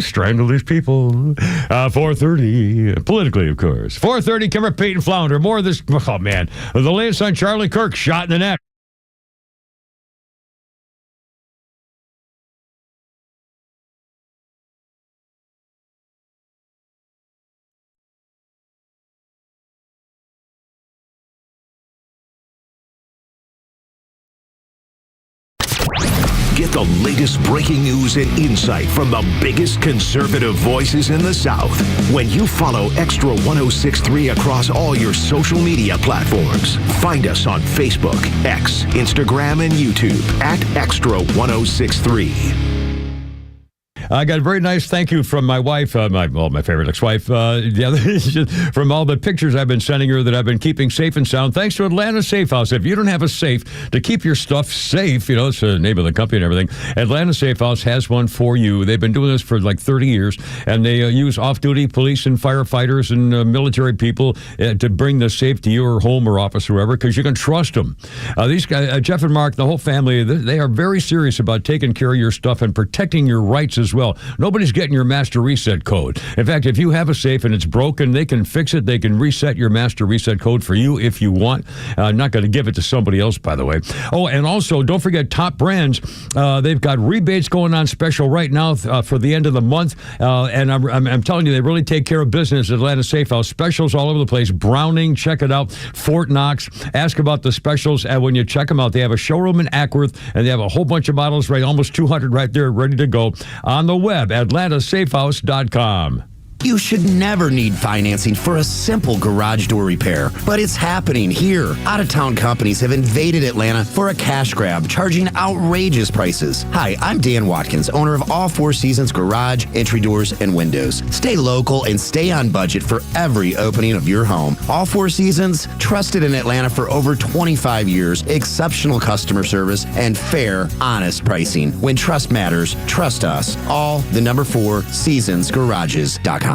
Strangle these people. 4:30. Politically, of course. 4:30, Kimmer, Pete, and Flounder. More of this. Oh, man. The latest on Charlie Kirk shot in the neck. Get the latest breaking news and insight from the biggest conservative voices in the South when you follow Extra 106.3 across all your social media platforms. Find us on Facebook, X, Instagram, and YouTube at Extra 106.3. I got a very nice thank you from my wife, my favorite ex-wife, from all the pictures I've been sending her that I've been keeping safe and sound. Thanks to Atlanta Safe House. If you don't have a safe to keep your stuff safe, it's the name of the company and everything, Atlanta Safe House has one for you. They've been doing this for like 30 years, and they use off-duty police and firefighters and military people to bring the safe to your home or office or wherever, because you can trust them. These guys, Jeff and Mark, the whole family, they are very serious about taking care of your stuff and protecting your rights as well. well. Nobody's getting your master reset code. In fact, if you have a safe and it's broken, they can fix it. They can reset your master reset code for you if you want. I'm not going to give it to somebody else, by the way. Oh, and also, don't forget Top Brands. They've got rebates going on special right now for the end of the month. And I'm telling you, they really take care of business at Atlanta Safe House. Specials all over the place. Browning, check it out. Fort Knox. Ask about the specials. And when you check them out, they have a showroom in Ackworth, and they have a whole bunch of models, right? Almost 200 right there, ready to go. On the web, atlantasafehouse.com. You should never need financing for a simple garage door repair, but it's happening here. Out-of-town companies have invaded Atlanta for a cash grab, charging outrageous prices. Hi, I'm Dan Watkins, owner of All Four Seasons Garage, Entry Doors, and Windows. Stay local and stay on budget for every opening of your home. All Four Seasons, trusted in Atlanta for over 25 years, exceptional customer service, and fair, honest pricing. When trust matters, trust us. All the number 4 seasonsgarages.com.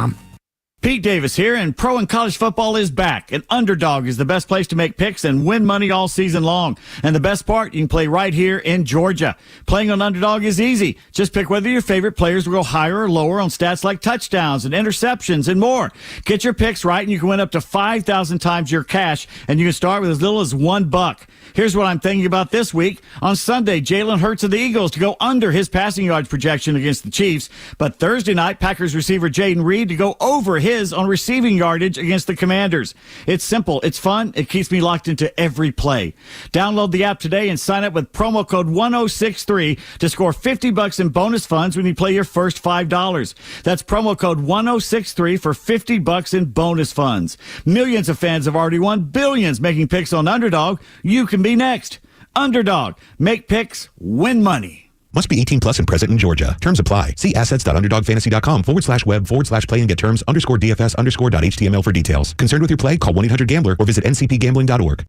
Pete Davis here, and pro and college football is back. And Underdog is the best place to make picks and win money all season long. And the best part, you can play right here in Georgia. Playing on Underdog is easy. Just pick whether your favorite players will go higher or lower on stats like touchdowns and interceptions and more. Get your picks right, and you can win up to 5,000 times your cash, and you can start with as little as $1. Here's what I'm thinking about this week. On Sunday, Jalen Hurts of the Eagles to go under his passing yards projection against the Chiefs. But Thursday night, Packers receiver Jaden Reed to go over his on receiving yardage against the Commanders. It's simple. It's fun. It keeps me locked into every play. Download the app today and sign up with promo code 1063 to score $50 in bonus funds when you play your first $5. That's promo code 1063 for $50 in bonus funds. Millions of fans have already won billions making picks on Underdog. You can be next. Underdog. Make picks, win money. Must be 18 plus and present in Georgia. Terms apply. See assets.underdogfantasy.com/web/play and get terms _DFS_.html for details. Concerned with your play? Call 1-800-GAMBLER or visit ncpgambling.org.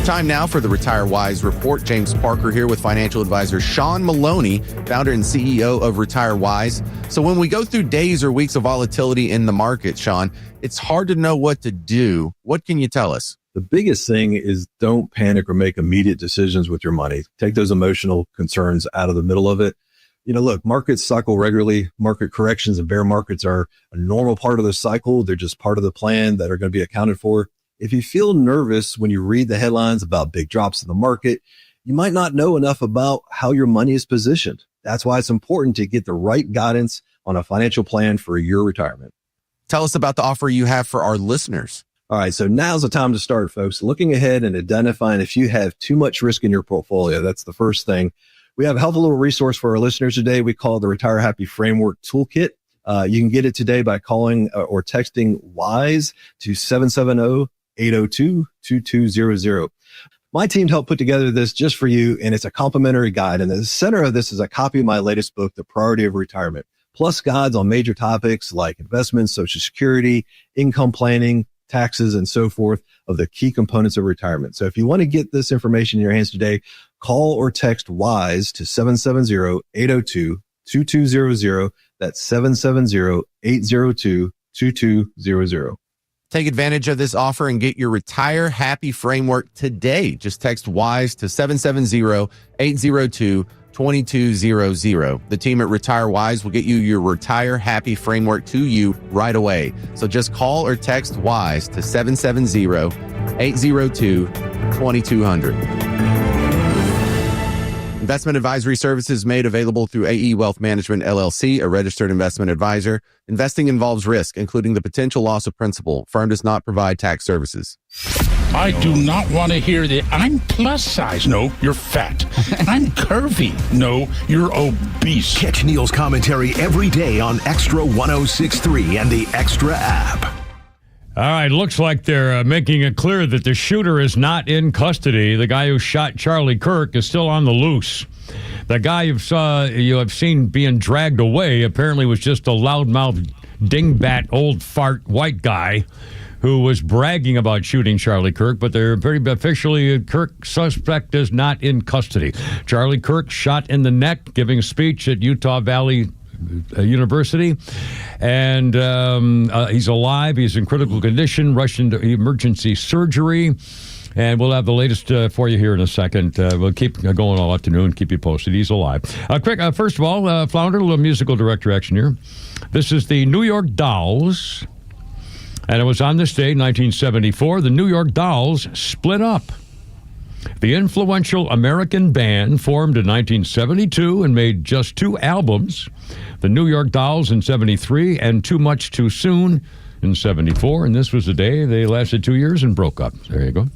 Time now for the Retire Wise Report. James Parker here with financial advisor Sean Maloney, founder and CEO of Retire Wise. So when we go through days or weeks of volatility in the market, Sean, it's hard to know what to do. What can you tell us? The biggest thing is don't panic or make immediate decisions with your money. Take those emotional concerns out of the middle of it. You know, look, markets cycle regularly. Market corrections and bear markets are a normal part of the cycle. They're just part of the plan that are going to be accounted for. If you feel nervous when you read the headlines about big drops in the market, you might not know enough about how your money is positioned. That's why it's important to get the right guidance on a financial plan for your retirement. Tell us about the offer you have for our listeners. All right, so now's the time to start, folks. Looking ahead and identifying if you have too much risk in your portfolio. That's the first thing. We have a helpful little resource for our listeners today. We call it the Retire Happy Framework Toolkit. You can get it today by calling or texting WISE to 770-802-2200. My team helped put together this just for you, and it's a complimentary guide. And the center of this is a copy of my latest book, The Priority of Retirement, plus guides on major topics like investments, Social Security, income planning, taxes, and so forth of the key components of retirement. So if you want to get this information in your hands today, call or text WISE to 770-802-2200. That's 770-802-2200. Take advantage of this offer and get your Retire Happy Framework today. Just text WISE to 770-802-2200. The team at Retire Wise will get you your Retire Happy Framework to you right away. So just call or text WISE to 770-802-2200. Investment advisory services made available through AE Wealth Management, LLC, a registered investment advisor. Investing involves risk, including the potential loss of principal. Firm does not provide tax services. I do not want to hear that I'm plus size. No, you're fat. I'm curvy. No, you're obese. Catch Neil's commentary every day on Extra 106.3 and the Extra app. All right, looks like they're making it clear that the shooter is not in custody. The guy who shot Charlie Kirk is still on the loose. The guy you have seen being dragged away apparently was just a loudmouth, dingbat, old fart white guy who was bragging about shooting Charlie Kirk, but they're very officially Kirk suspect is not in custody. Charlie Kirk shot in the neck, giving a speech at Utah Valley University, and he's alive. He's in critical condition, rushed into emergency surgery, And we'll have the latest for you here in a second. We'll keep going all afternoon, keep you posted. He's alive. First of all, Flounder, a little musical director action here. This is the New York Dolls. And it was on this day, 1974, the New York Dolls split up. The influential American band formed in 1972 and made just 2 albums. The New York Dolls in 73 and Too Much Too Soon in 74. And this was the day they lasted 2 years and broke up. There you go.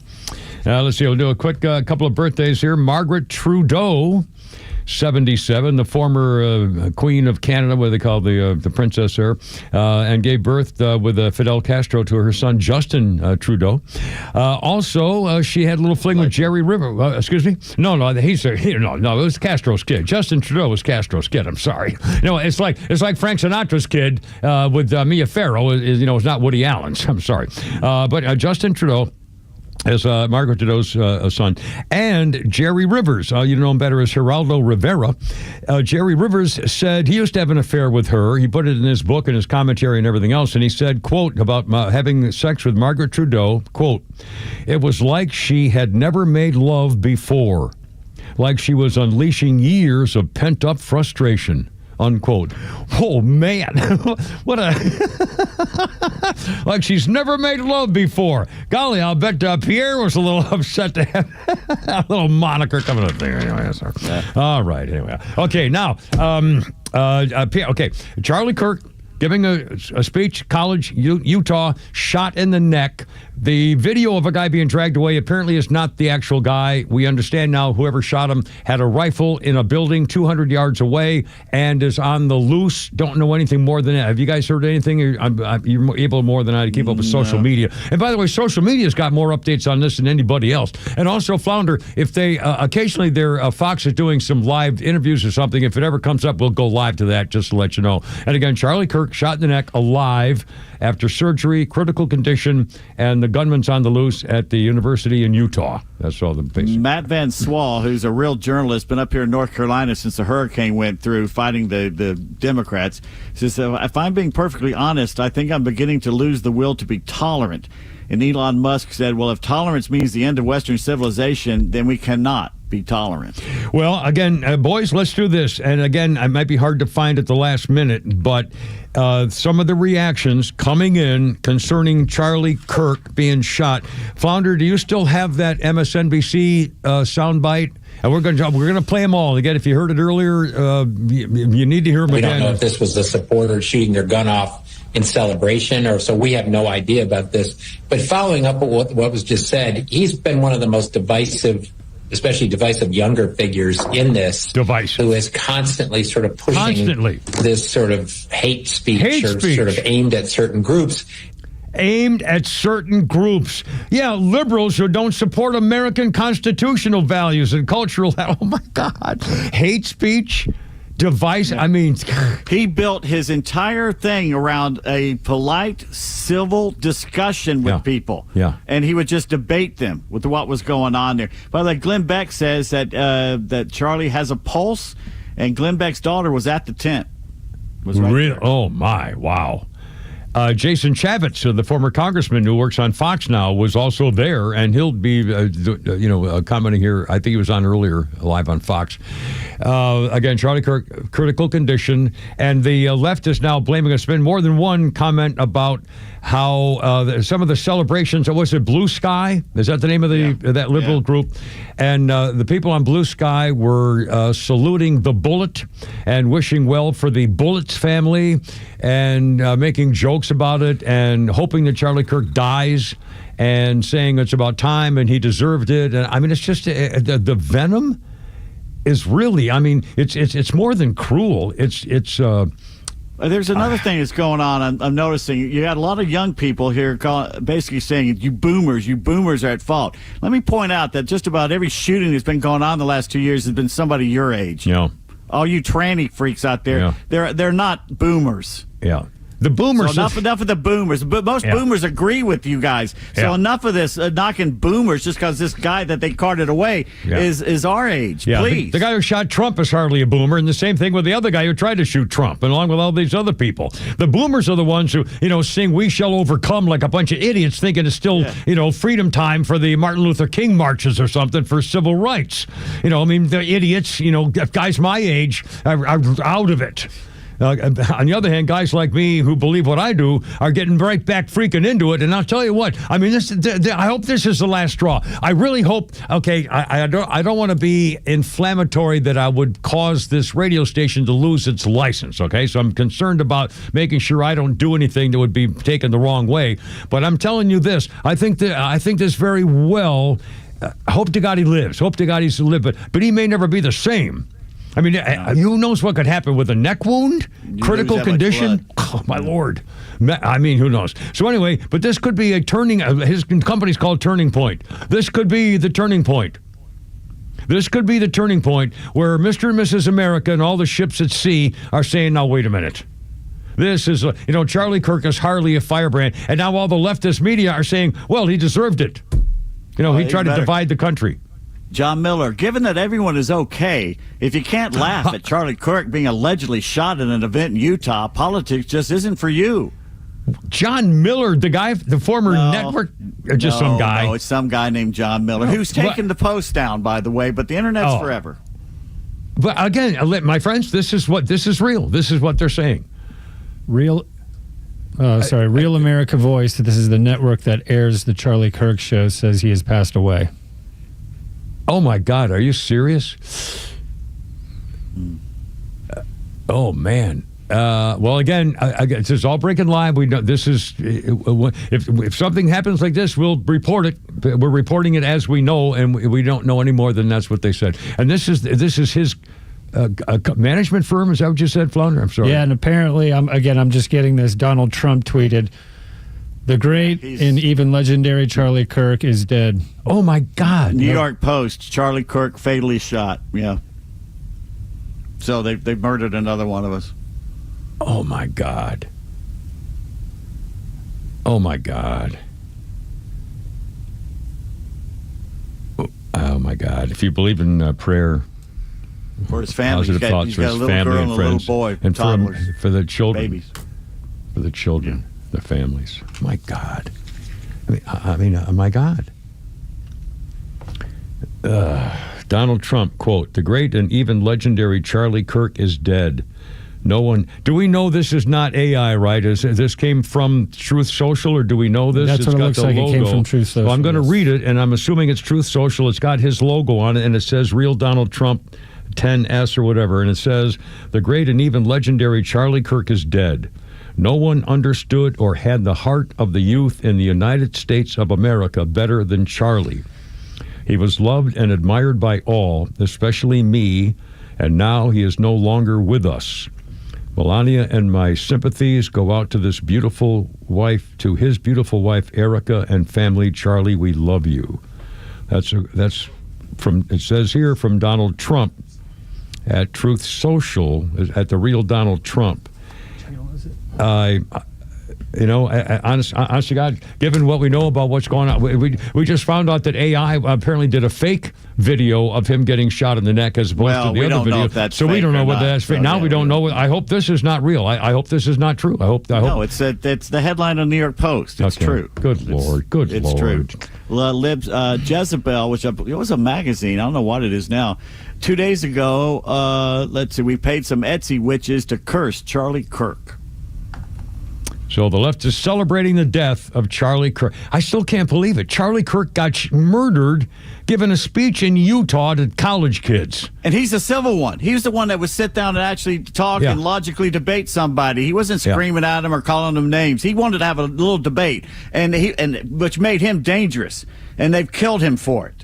Let's see. We'll do a quick couple of birthdays here. Margaret Trudeau, 77, the former Queen of Canada, what they call the princess there, and gave birth with Fidel Castro to her son Justin Trudeau. Also, she had a little fling with Jerry Rivers. Excuse me? No, it was Castro's kid. Justin Trudeau was Castro's kid. I'm sorry. It's like Frank Sinatra's kid with Mia Farrow. Is not Woody Allen's. I'm sorry, but Justin Trudeau as Margaret Trudeau's son, and Jerry Rivers. You know him better as Geraldo Rivera. Jerry Rivers said he used to have an affair with her. He put it in his book and his commentary and everything else, and he said, quote, about having sex with Margaret Trudeau, quote, "It was like she had never made love before, like she was unleashing years of pent-up frustration." Unquote. Oh, man. What a... like she's never made love before. Golly, I'll bet Pierre was a little upset to have a little moniker coming up there. Anyway, sorry. All right, anyway. Okay, now, Charlie Kirk giving a speech, college, Utah, shot in the neck. The video of a guy being dragged away apparently is not the actual guy. We understand now whoever shot him had a rifle in a building 200 yards away and is on the loose. Don't know anything more than that. Have you guys heard anything? You're able more than I to keep up with social media. And by the way, social media's got more updates on this than anybody else. And also, Flounder, if they occasionally Fox is doing some live interviews or something, if it ever comes up, we'll go live to that just to let you know. And again, Charlie Kirk shot in the neck, alive after surgery, critical condition, and the gunman's on the loose at the university in Utah. That's all the basic. Matt Van Swall, who's a real journalist, been up here in North Carolina since the hurricane went through, fighting the Democrats, says, if I'm being perfectly honest, I think I'm beginning to lose the will to be tolerant. And Elon Musk said, well, if tolerance means the end of Western civilization, then we cannot be tolerant. Well, again, boys, let's do this. And again, it might be hard to find at the last minute, but some of the reactions coming in concerning Charlie Kirk being shot. Flounder, do you still have that MSNBC soundbite? And we're going to play them all again. If you heard it earlier, you need to hear them again. We don't know if this was a supporter shooting their gun off in celebration, or so we have no idea about this. But following up with what was just said, he's been one of the most divisive, especially divisive younger figures in this, who is constantly sort of pushing this sort of hate speech sort of aimed at certain groups. Aimed at certain groups. Yeah, liberals who don't support American constitutional values and cultural. Oh, my God. Hate speech. Device. I mean, he built his entire thing around a polite, civil discussion with people. Yeah, and he would just debate them with what was going on there. By the way, Glenn Beck says that Charlie has a pulse, and Glenn Beck's daughter was at the tent. Really? Oh my! Wow. Jason Chavez, the former congressman who works on Fox now, was also there, and he'll be, commenting here. I think he was on earlier, live on Fox. Again, Charlie Kirk, critical condition, and the left is now blaming us. Been more than one comment about how some of the celebrations. Was it Blue Sky? Is that the name of that liberal group? And the people on Blue Sky were saluting the Bullet and wishing well for the Bullet's family and making jokes about it and hoping that Charlie Kirk dies and saying it's about time and he deserved it. And I mean, it's just the venom is really. I mean, it's more than cruel. There's another thing that's going on. I'm noticing you got a lot of young people here basically saying, you boomers are at fault. Let me point out that just about every shooting that's been going on the last 2 years has been somebody your age. Yeah. All you tranny freaks out there, they're not boomers. Yeah. The boomers. So enough of the boomers. But most boomers agree with you guys. So enough of this knocking boomers just because this guy that they carted away is our age. Yeah, please. the guy who shot Trump is hardly a boomer, and the same thing with the other guy who tried to shoot Trump, and along with all these other people. The boomers are the ones who, sing "We Shall Overcome" like a bunch of idiots, thinking it's still, freedom time for the Martin Luther King marches or something for civil rights. The idiots, guys my age are out of it. On the other hand, guys like me who believe what I do are getting right back freaking into it. And I'll tell you what, I hope this is the last straw. I really hope, I don't want to be inflammatory that I would cause this radio station to lose its license, okay? So I'm concerned about making sure I don't do anything that would be taken the wrong way. But I'm telling you this, I think this very well, hope to God he lives. Hope to God he's to live, but he may never be the same. Who knows what could happen with a neck wound? Critical condition? Oh, my Lord. Who knows? So anyway, but this could be a turning, his company's called Turning Point. This could be the turning point. This could be the turning point where Mr. and Mrs. America and all the ships at sea are saying, now, wait a minute. This is, Charlie Kirk is hardly a firebrand. And now all the leftist media are saying, well, he deserved it. He tried to divide the country. John Miller, given that everyone is okay, if you can't laugh at Charlie Kirk being allegedly shot at an event in Utah, politics just isn't for you. John Miller, the guy, the former network, or just some guy? No, it's some guy named John Miller, who's taken the post down, by the way, but the internet's forever. But again, my friends, this is real. This is what they're saying. Real America Voice, this is the network that airs the Charlie Kirk show, says he has passed away. Oh, my God. Are you serious? Oh, man. Well, again, this is all breaking live. We know this is if something happens like this, we'll report it. We're reporting it as we know, and we don't know any more than that's what they said. And this is his management firm. Is that what you said, Flounder? I'm sorry. Yeah, and apparently, I'm just getting this. Donald Trump tweeted, "The great and even legendary Charlie Kirk is dead." Oh, my God. New York Post, Charlie Kirk fatally shot. Yeah. So they murdered another one of us. Oh, my God. Oh, my God. Oh, my God. If you believe in prayer, for his family, positive thoughts he's for got his a little family girl and and friends, a little boy, and toddlers, for the children, babies. For the children, the families. My God. My God. Donald Trump, quote, "The great and even legendary Charlie Kirk is dead. No one." Do we know this is not AI, right? This came from Truth Social, or do we know this? That's what it looks like. It came from Truth Social. Well, I'm going to read it, and I'm assuming it's Truth Social. It's got his logo on it, and it says "Real Donald Trump 10S" or whatever, and it says, "The great and even legendary Charlie Kirk is dead. No one understood or had the heart of the youth in the United States of America better than Charlie. He was loved and admired by all, especially me, and now he is no longer with us. Melania and my sympathies go out to his beautiful wife, Erica, and family. Charlie, we love you." That's from, it says here, from Donald Trump at Truth Social, at the Real Donald Trump. Honest to God, given what we know about what's going on, we just found out that AI apparently did a fake video of him getting shot in the neck as opposed to the other video. So we don't know whether that's fake. Now we don't know. I hope this is not real. I hope this is not true. I hope. No, it's the headline on the New York Post. It's true. Good Lord. It's true. Jezebel, which it was a magazine. I don't know what it is now. 2 days ago, let's see, we paid some Etsy witches to curse Charlie Kirk. So the left is celebrating the death of Charlie Kirk. I still can't believe it. Charlie Kirk got murdered giving a speech in Utah to college kids. And he's the civil one. He was the one that would sit down and actually talk and logically debate somebody. He wasn't screaming at them or calling them names. He wanted to have a little debate, and which made him dangerous. And they've killed him for it.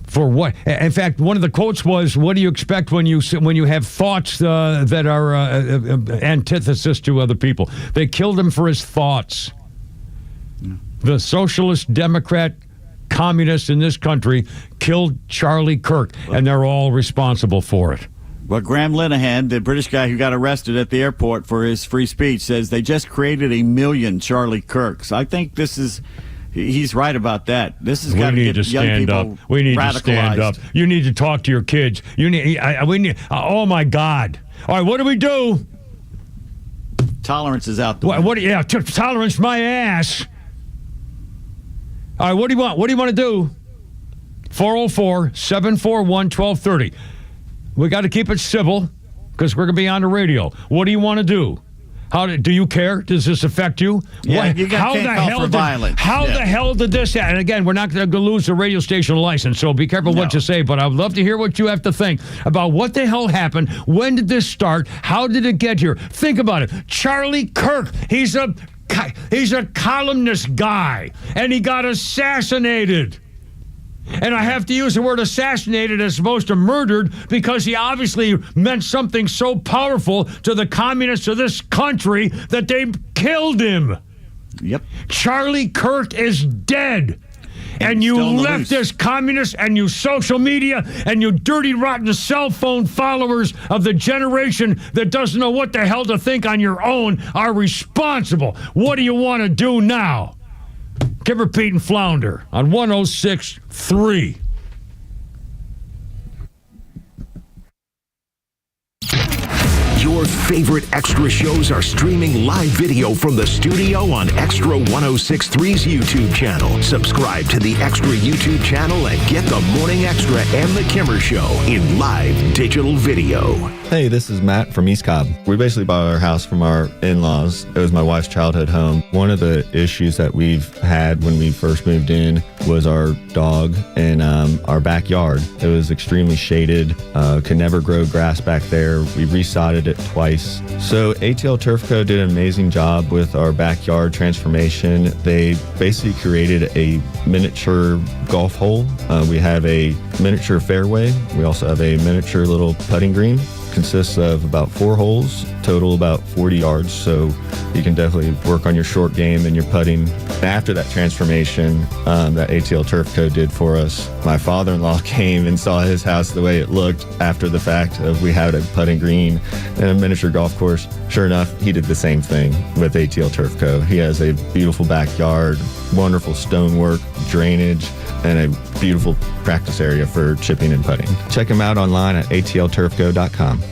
For what? In fact, one of the quotes was, "What do you expect when you have thoughts that are antithesis to other people?" They killed him for his thoughts. Yeah. The socialist, Democrat, communists in this country killed Charlie Kirk, and they're all responsible for it. Well, Graham Linehan, the British guy who got arrested at the airport for his free speech, says they just created 1 million Charlie Kirks. I think he's right about that. This has got to get young people We need radicalized. to stand up. You need to talk to your kids. We need. Oh my God! All right, what do we do? Tolerance is out the way. Tolerance my ass. All right, what do you want? What do you want to do? 404-741-1230. We got to keep it civil because we're going to be on the radio. What do you want to do? Do you care? Does this affect you? Yeah, you can't call for violence. How the hell did this happen? And again, we're not going to lose the radio station license, so be careful what you say. But I would love to hear what you have to think about what the hell happened. When did this start? How did it get here? Think about it. Charlie Kirk, he's a columnist guy, and he got assassinated. And I have to use the word assassinated as opposed to murdered because he obviously meant something so powerful to the communists of this country that they killed him. Yep. Charlie Kirk is dead. And you leftist communists and you social media and you dirty, rotten cell phone followers of the generation that doesn't know what the hell to think on your own are responsible. What do you want to do now? Give her Pete and Flounder on 106.3. Your favorite Extra shows are streaming live video from the studio on Extra 106.3's YouTube channel. Subscribe to the Extra YouTube channel and get the Morning Extra and the Kimmer Show in live digital video. Hey, this is Matt from East Cobb. We basically bought our house from our in-laws. It was my wife's childhood home. One of the issues that we've had when we first moved in was our dog in our backyard. It was extremely shaded, could never grow grass back there. We resodded it twice. So ATL Turf Co. did an amazing job with our backyard transformation. They basically created a miniature golf hole. We have a miniature fairway. We also have a miniature little putting green. Consists of about 4 holes, total about 40 yards, so you can definitely work on your short game and your putting. After that transformation that ATL Turf Co. did for us, my father-in-law came and saw his house the way it looked after the fact of we had a putting green and a miniature golf course. Sure enough, he did the same thing with ATL Turf Co. He has a beautiful backyard, wonderful stonework, drainage, and a beautiful practice area for chipping and putting. Check him out online at atlturfco.com.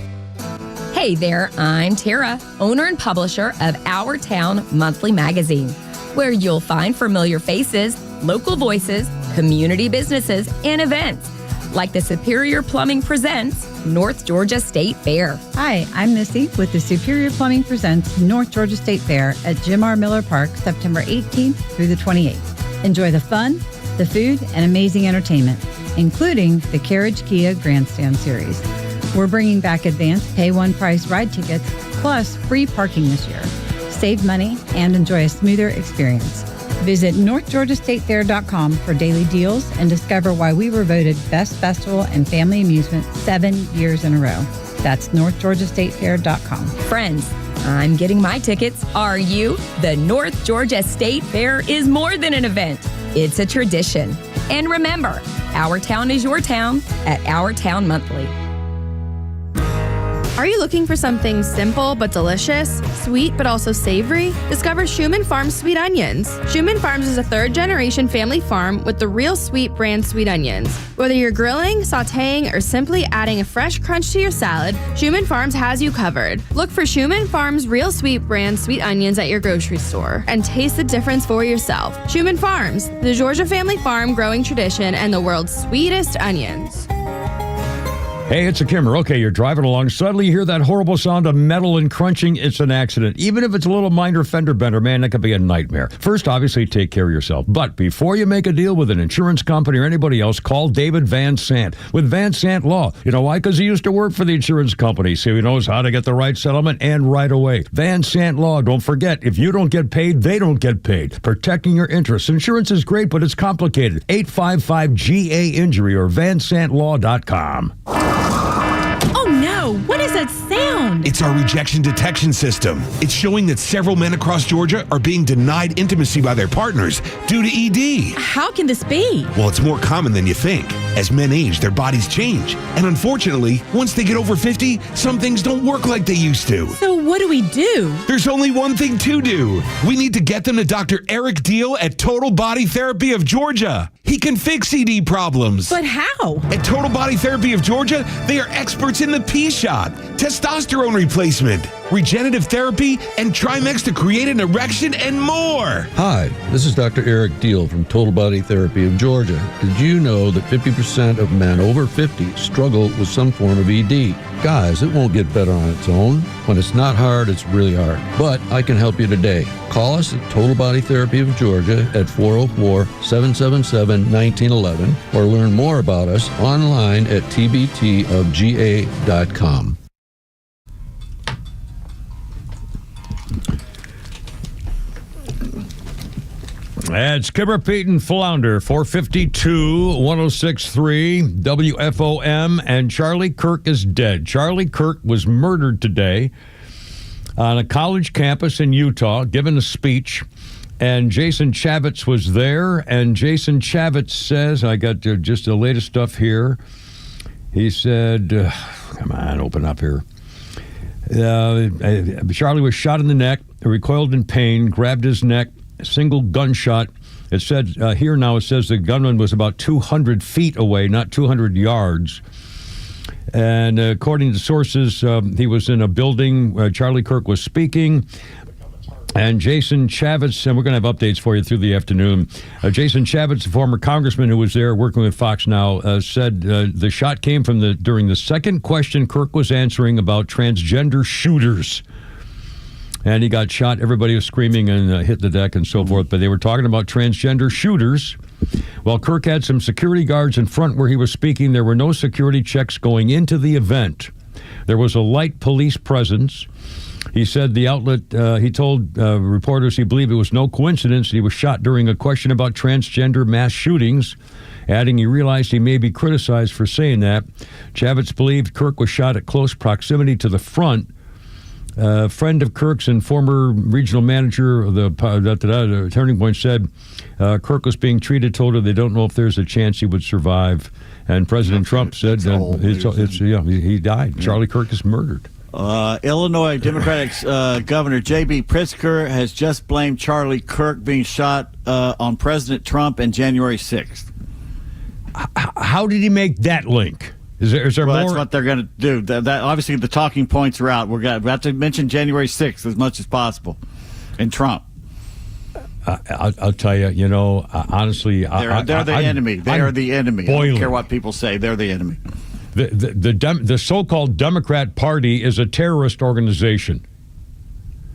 Hey there, I'm Tara, owner and publisher of Our Town Monthly Magazine, where you'll find familiar faces, local voices, community businesses, and events, like the Superior Plumbing Presents North Georgia State Fair. Hi, I'm Missy with the Superior Plumbing Presents North Georgia State Fair at Jim R. Miller Park, September 18th through the 28th. Enjoy the fun, the food, and amazing entertainment, including the Carriage Kia Grandstand Series. We're bringing back advanced pay one price ride tickets plus free parking this year. Save money and enjoy a smoother experience. Visit NorthGeorgiaStateFair.com for daily deals and discover why we were voted Best Festival and Family Amusement 7 years in a row. That's NorthGeorgiaStateFair.com. Friends, I'm getting my tickets. Are you? The North Georgia State Fair is more than an event. It's a tradition. And remember, our town is your town at Our Town Monthly. Are you looking for something simple but delicious, sweet but also savory? Discover Schumann Farms Sweet Onions. Schumann Farms is a third-generation family farm with the Real Sweet brand sweet onions. Whether you're grilling, sautéing, or simply adding a fresh crunch to your salad, Schumann Farms has you covered. Look for Schumann Farms Real Sweet brand sweet onions at your grocery store and taste the difference for yourself. Schumann Farms, the Georgia family farm growing tradition and the world's sweetest onions. Hey, it's a Kimmer. Okay, you're driving along. Suddenly you hear that horrible sound of metal and crunching. It's an accident. Even if it's a little minor fender bender, man, that could be a nightmare. First, obviously, take care of yourself. But before you make a deal with an insurance company or anybody else, call David Van Sant with Van Sant Law. You know why? Because he used to work for the insurance company, so he knows how to get the right settlement and right away. Van Sant Law. Don't forget, if you don't get paid, they don't get paid. Protecting your interests. Insurance is great, but it's complicated. 855-GA-INJURY or vansantlaw.com. Oh no, what is that sound? It's our rejection detection system. It's showing that several men across Georgia are being denied intimacy by their partners due to ED. How can this be? Well, it's more common than you think. As men age, their bodies change. And unfortunately, once they get over 50, some things don't work like they used to. So what do we do? There's only one thing to do. We need to get them to Dr. Eric Deal at Total Body Therapy of Georgia. He can fix ED problems. But how? At Total Body Therapy of Georgia, they are experts in the P-shot, testosterone replacement, regenerative therapy, and Trimex to create an erection and more. Hi, this is Dr. Eric Deal from Total Body Therapy of Georgia. Did you know that 50% of men over 50 struggle with some form of ED? Guys, it won't get better on its own. When it's not hard, it's really hard. But I can help you today. Call us at Total Body Therapy of Georgia at 404-777-1911 or learn more about us online at tbtofga.com. It's Kipper, Pete, and Flounder, 452, 106.3, WFOM, and Charlie Kirk is dead. Charlie Kirk was murdered today on a college campus in Utah, giving a speech, and Jason Chavitz was there, and Jason Chavitz says, I got just the latest stuff here, he said, come on, open up here. Charlie was shot in the neck, recoiled in pain, grabbed his neck, a single gunshot. It said here now, it says the gunman was about 200 feet away, not 200 yards. And according to sources, he was in a building. Charlie Kirk was speaking. And Jason Chavitz, and we're going to have updates for you through the afternoon. Jason Chavitz, a former congressman who was there working with Fox Now, said the shot came from during the second question Kirk was answering about transgender shooters. And he got shot. Everybody was screaming and hit the deck and so forth. But they were talking about transgender shooters. While Kirk had some security guards in front where he was speaking, there were no security checks going into the event. There was a light police presence. He said the outlet, he told reporters he believed it was no coincidence he was shot during a question about transgender mass shootings, adding he realized he may be criticized for saying that. Chavitz believed Kirk was shot at close proximity to the front. A friend of Kirk's and former regional manager of the Turning Point said Kirk was being treated, told her they don't know if there's a chance he would survive. And President Trump said he died. Yeah. Charlie Kirk is murdered. Illinois Democratic Governor J.B. Pritzker has just blamed Charlie Kirk being shot on President Trump on January 6th. How did he make that link? Is there more? That's what they're going to do. That obviously the talking points are out. We have to mention January 6th as much as possible, and Trump. I'll tell you, honestly, they're the enemy. They are the enemy. Boiling. I don't care what people say. They're the enemy. The so-called Democrat Party is a terrorist organization.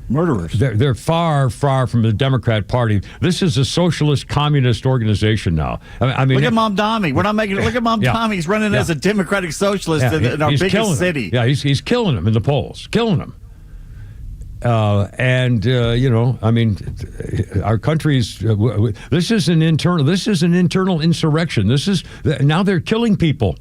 Murderers. They're far, far from the Democrat Party. This is a socialist communist organization now. I mean, look at Mom Tommy. We're not making it. Look at Mom Tommy. He's running as a Democratic socialist in our biggest city. Yeah, he's killing them in the polls. Killing them. Our country's. This is an internal insurrection. Now they're killing people.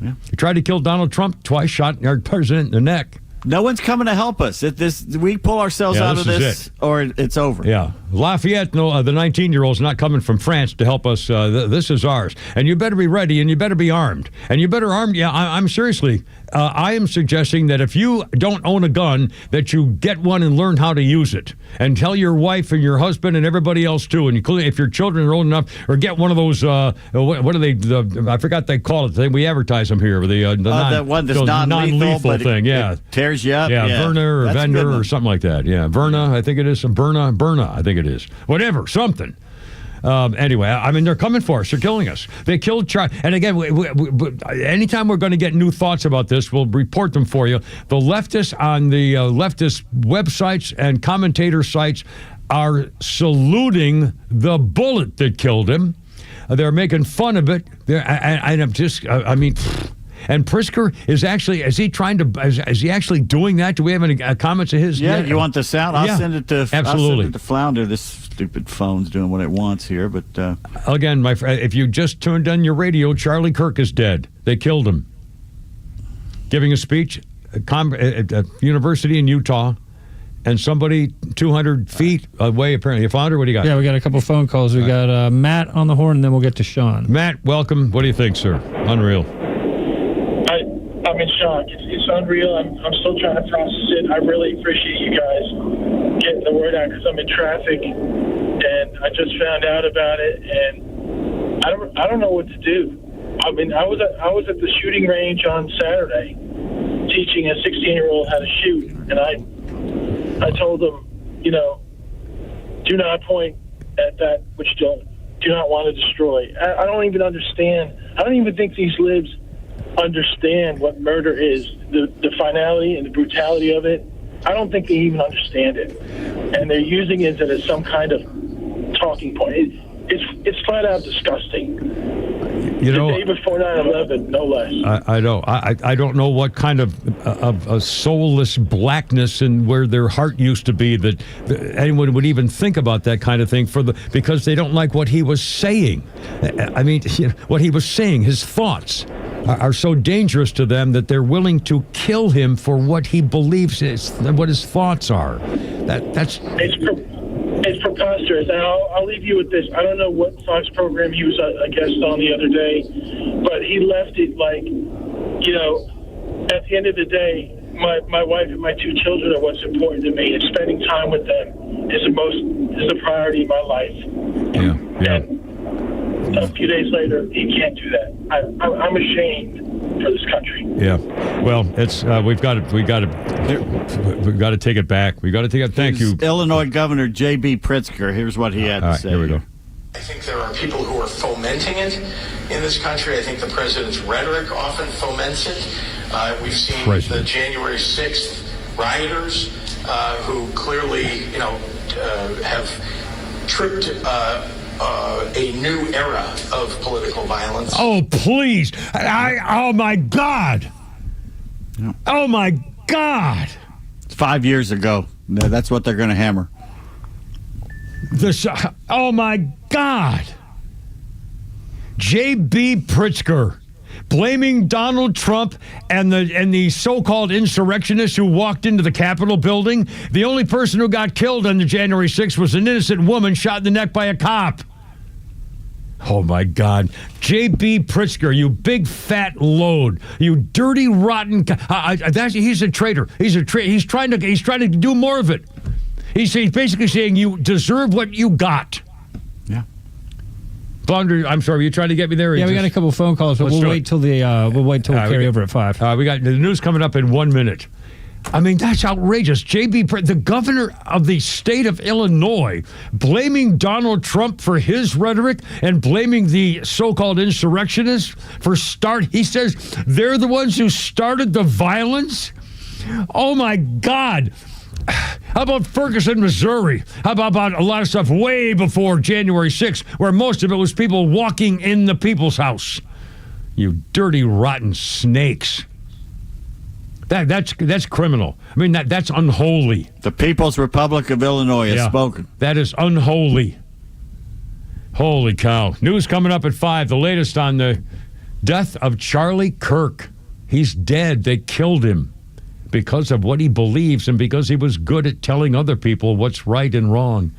Yeah. They tried to kill Donald Trump twice, shot our president in the neck. No one's coming to help us. We pull ourselves out of this, or it's over. Yeah. Lafayette, the 19-year-old's not coming from France to help us. This is ours. And you better be ready, and you better be armed. And you better arm. Yeah, I'm seriously. I am suggesting that if you don't own a gun, that you get one and learn how to use it. And tell your wife and your husband and everybody else, too. And including if your children are old enough, or get one of those, what are they, I forgot they call it. We advertise them here. That one that's non-lethal thing, yeah. It tears you up. Yeah, Verna or Vendor or something like that. Yeah, Verna, I think it is. Berna, I think it is. Whatever, something. Anyway, I mean, they're coming for us. They're killing us. They killed Charlie. And again, anytime we're going to get new thoughts about this, we'll report them for you. The leftists on the leftist websites and commentator sites are saluting the bullet that killed him. They're making fun of it. And Pritzker is he actually doing that? Do we have any comments of his? Yeah, you want this out? I'll send it to absolutely. I'll send it to Flounder. This stupid phone's doing what it wants here, but again, my friend, if you just turned on your radio, Charlie Kirk is dead. They killed him. giving a speech at a university in Utah, and somebody 200 feet away, apparently. You found her? What do you got? Yeah, we got a couple phone calls. We got Matt on the horn, and then we'll get to Sean. Matt, welcome. What do you think, sir? Unreal. I'm in shock. It's unreal. I'm still trying to process it. I really appreciate you guys getting the word out because I'm in traffic, and I just found out about it, and I don't know what to do. I mean, I was at the shooting range on Saturday, teaching a 16-year-old how to shoot, and I told them, do not point at that which do not want to destroy. I don't even understand. I don't even think these libs understand what murder is, the finality and the brutality of it. I don't think they even understand it, and they're using it as some kind of talking point. It's flat out disgusting. The day before 9/11, no less. I know. I don't know what kind of a soulless blackness and where their heart used to be that anyone would even think about that kind of thing because they don't like what he was saying. I mean, what he was saying, his thoughts are so dangerous to them that they're willing to kill him for what he believes what his thoughts are. It's preposterous. And I'll leave you with this. I don't know what Fox program he was a guest on the other day, but he left it like, at the end of the day, my wife and my 2 children are what's important to me, and spending time with them is the priority of my life. Yeah. And a few days later, he can't do that. I'm ashamed for this country. Yeah. Well, it's we've got to take it back. We've got to take it. Thank you, Illinois Governor J.B. Pritzker. Here's what he had to say. Here we go. I think there are people who are fomenting it in this country. I think the president's rhetoric often foments it. We've seen the January 6th rioters who clearly, have tripped a new era of political violence. Oh, please. Oh, my God. Oh, my God. It's 5 years ago. That's what they're going to hammer. Oh, my God. J.B. Pritzker blaming Donald Trump and the so-called insurrectionists who walked into the Capitol building. The only person who got killed on the January 6th was an innocent woman shot in the neck by a cop. Oh, my God. J.B. Pritzker, you big fat load. You dirty, rotten... he's a traitor. He's trying to do more of it. He's basically saying you deserve what you got. Yeah. Blunder, I'm sorry, were you trying to get me there? Yeah, we got a couple of phone calls, but we'll wait till we carry over at 5. We got the news coming up in 1 minute. I mean, that's outrageous. the governor of the state of Illinois, blaming Donald Trump for his rhetoric and blaming the so-called insurrectionists he says they're the ones who started the violence. Oh, my God. How about Ferguson, Missouri? How about a lot of stuff way before January 6th, where most of it was people walking in the people's house? You dirty, rotten snakes. That's criminal. I mean, that's unholy. The People's Republic of Illinois has spoken. That is unholy. Holy cow. News coming up at 5. The latest on the death of Charlie Kirk. He's dead. They killed him because of what he believes and because he was good at telling other people what's right and wrong.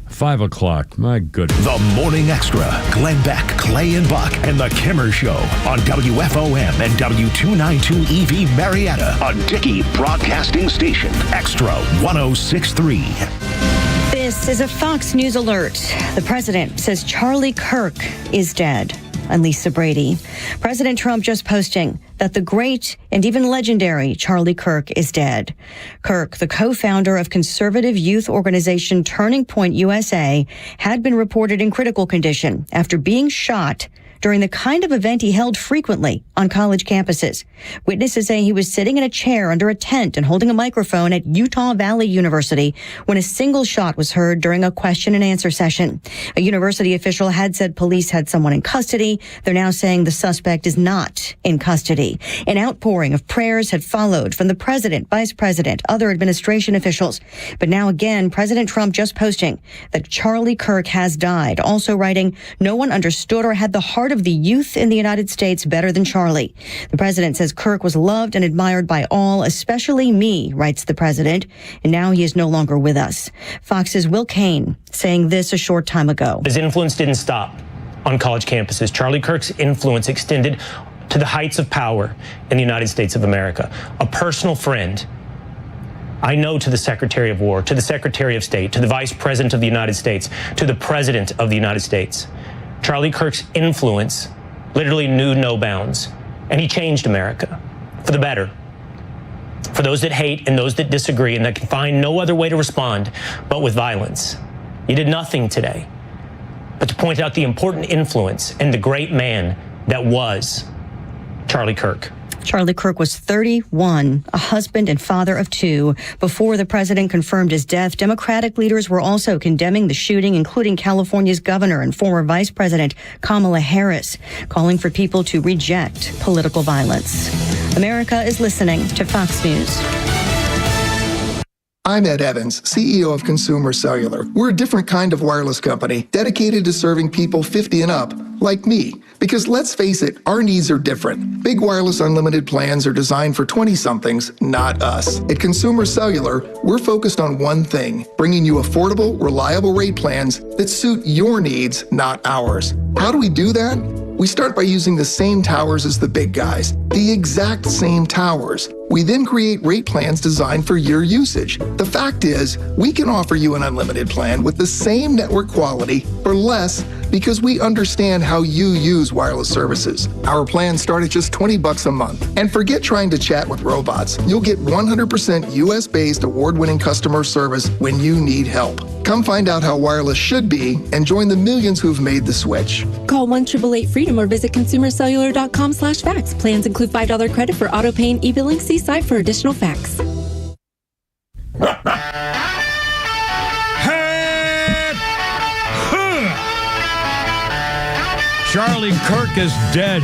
5 o'clock. My goodness. The Morning Extra. Glenn Beck, Clay and Buck, and The Kimmer Show on WFOM and W292 EV Marietta, a Dickey Broadcasting Station. Extra 1063. This is a Fox News alert. The president says Charlie Kirk is dead. I'm Lisa Brady. President Trump just posting that the great and even legendary Charlie Kirk is dead. Kirk, the co-founder of conservative youth organization Turning Point USA, had been reported in critical condition after being shot during the kind of event he held frequently on college campuses. Witnesses say he was sitting in a chair under a tent and holding a microphone at Utah Valley University when a single shot was heard during a question and answer session. A university official had said police had someone in custody. They're now saying the suspect is not in custody. An outpouring of prayers had followed from the president, vice president, other administration officials. But now again, President Trump just posting that Charlie Kirk has died, also writing, "No one understood or had the heart part of the youth in the United States better than Charlie. The president says Kirk was loved and admired by all, especially me, writes the president, and now he is no longer with us. Fox's Will Cain saying this a short time ago. His influence didn't stop on college campuses. Charlie Kirk's influence extended to the heights of power in the United States of America. A personal friend, I know, to the Secretary of War, to the Secretary of State, to the Vice President of the United States, to the President of the United States. Charlie Kirk's influence literally knew no bounds, and he changed America for the better. For those that hate and those that disagree and that can find no other way to respond but with violence. You did nothing today but to point out the important influence and the great man that was Charlie Kirk. Charlie Kirk was 31, a husband and father of 2. Before the president confirmed his death, Democratic leaders were also condemning the shooting, including California's governor and former Vice President Kamala Harris, calling for people to reject political violence. America is listening to Fox News. I'm Ed Evans, CEO of Consumer Cellular. We're a different kind of wireless company dedicated to serving people 50 and up, like me. Because let's face it, our needs are different. Big wireless unlimited plans are designed for 20-somethings, not us. At Consumer Cellular, we're focused on one thing, bringing you affordable, reliable rate plans that suit your needs, not ours. How do we do that? We start by using the same towers as the big guys, the exact same towers. We then create rate plans designed for your usage. The fact is, we can offer you an unlimited plan with the same network quality for less because we understand how you use wireless services. Our plans start at just $20 a month. And forget trying to chat with robots. You'll get 100% US-based award-winning customer service when you need help. Come find out how wireless should be and join the millions who've made the switch. Call 1-888-FREEDOM or visit consumercellular.com/facts. Plans include $5 credit for auto pay and e-billing. See site for additional facts. Charlie Kirk is dead.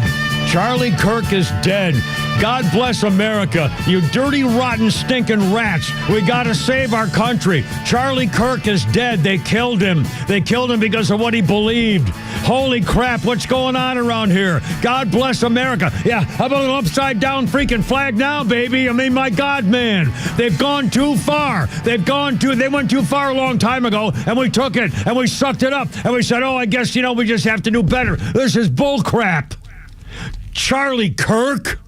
Charlie Kirk is dead. God bless America. You dirty, rotten, stinking rats. We got to save our country. Charlie Kirk is dead. They killed him. They killed him because of what he believed. Holy crap, what's going on around here? God bless America. Yeah, how about an upside-down freaking flag now, baby? I mean, my God, man. They've gone too far. They went too far a long time ago, and we took it, and we sucked it up, and we said, oh, I guess, we just have to do better. This is bull crap. Charlie Kirk?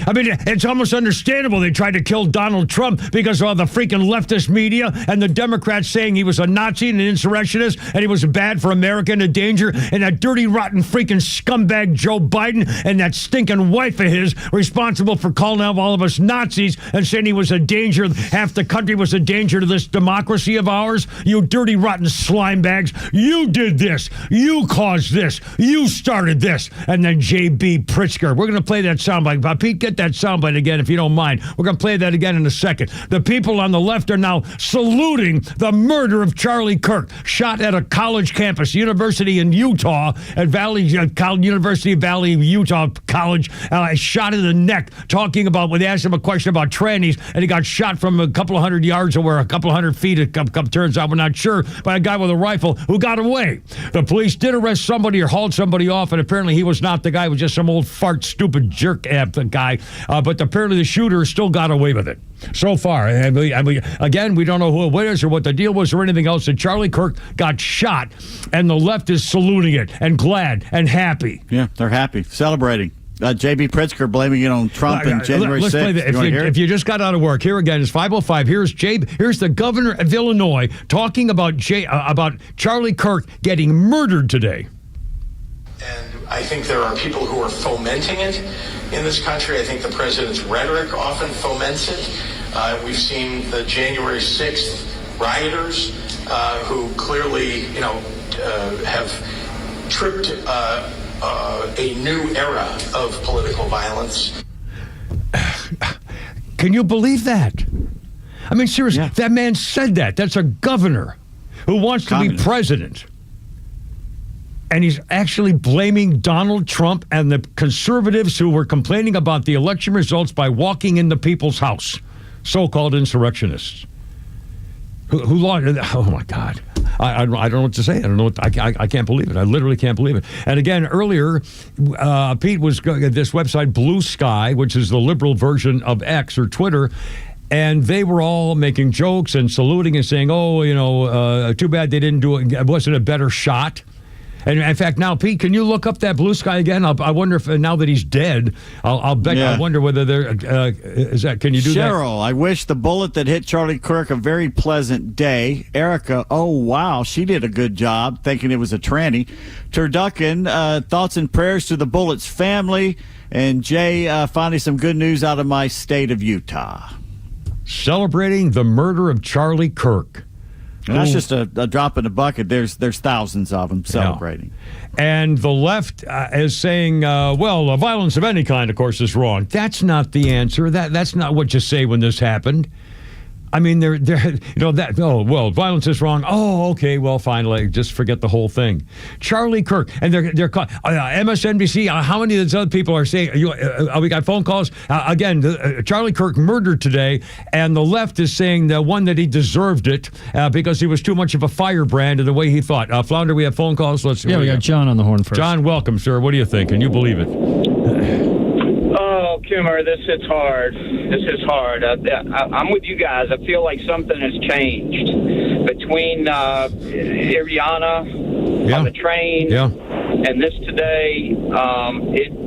I mean, it's almost understandable they tried to kill Donald Trump because of all the freaking leftist media and the Democrats saying he was a Nazi and an insurrectionist and he was bad for America and a danger, and that dirty, rotten, freaking scumbag Joe Biden and that stinking wife of his responsible for calling out all of us Nazis and saying he was a danger, half the country was a danger to this democracy of ours. You dirty, rotten slime bags. You did this. You caused this. You started this. And then J.B. Pritzker. We're going to play that soundbite. Pete, get that soundbite again if you don't mind. We're going to play that again in a second. The people on the left are now saluting the murder of Charlie Kirk, shot at a college campus, university in Utah, at University of Valley, Utah College, shot in the neck, talking about, when they asked him a question about trannies, and he got shot from a couple of hundred yards or a couple of 100 feet, it turns out, we're not sure, by a guy with a rifle who got away. The police did arrest somebody or hauled somebody off, and apparently he was not the guy, he was just some old fart, stupid jerk guy. But apparently the shooter still got away with it so far. And again, we don't know who it was or what the deal was or anything else. And Charlie Kirk got shot, and the left is saluting it and glad and happy. Yeah, they're happy, celebrating. J.B. Pritzker blaming it on Trump and January 6th. Let's play that. If you just got out of work, here again is 5:05. Here's the governor of Illinois talking about Charlie Kirk getting murdered today. And I think there are people who are fomenting it in this country. I think the president's rhetoric often foments it. We've seen the January 6th rioters who clearly, have tripped a new era of political violence. Can you believe that? I mean, seriously, that man said that. That's a governor who wants to be president. And he's actually blaming Donald Trump and the conservatives who were complaining about the election results by walking into people's house, so-called insurrectionists. Who lost? Oh, my God. I don't know what to say. I don't know. I can't believe it. I literally can't believe it. And again, earlier, Pete was going at this website, Blue Sky, which is the liberal version of X or Twitter. And they were all making jokes and saluting and saying, too bad they didn't do it. Wasn't a better shot. And in fact, now, Pete, can you look up that Blue Sky again? I wonder if now that he's dead, I'll bet. Yeah. I wonder whether there is that. Can you do that? Cheryl, I wish the bullet that hit Charlie Kirk a very pleasant day. Erica, oh wow, she did a good job, thinking it was a tranny. Turducken, thoughts and prayers to the bullet's family. And Jay, finally some good news out of my state of Utah. Celebrating the murder of Charlie Kirk. And that's just a drop in the bucket. There's thousands of them celebrating. Yeah. And the left is saying, violence of any kind, of course, is wrong. That's not the answer. That's not what you say when this happened. I mean, violence is wrong. Oh, okay, well, finally, just forget the whole thing. Charlie Kirk, and they're called MSNBC. How many of these other people are saying? We got phone calls again. Charlie Kirk murdered today, and the left is saying the one that he deserved it because he was too much of a firebrand in the way he thought. Flounder, we have phone calls. Let's. Yeah, we got John on the horn first. John, welcome, sir. What do you think? Can you believe it? Oh, Kimmer, this is hard. I'm with you guys. I feel like something has changed between Ariana on the train and this today.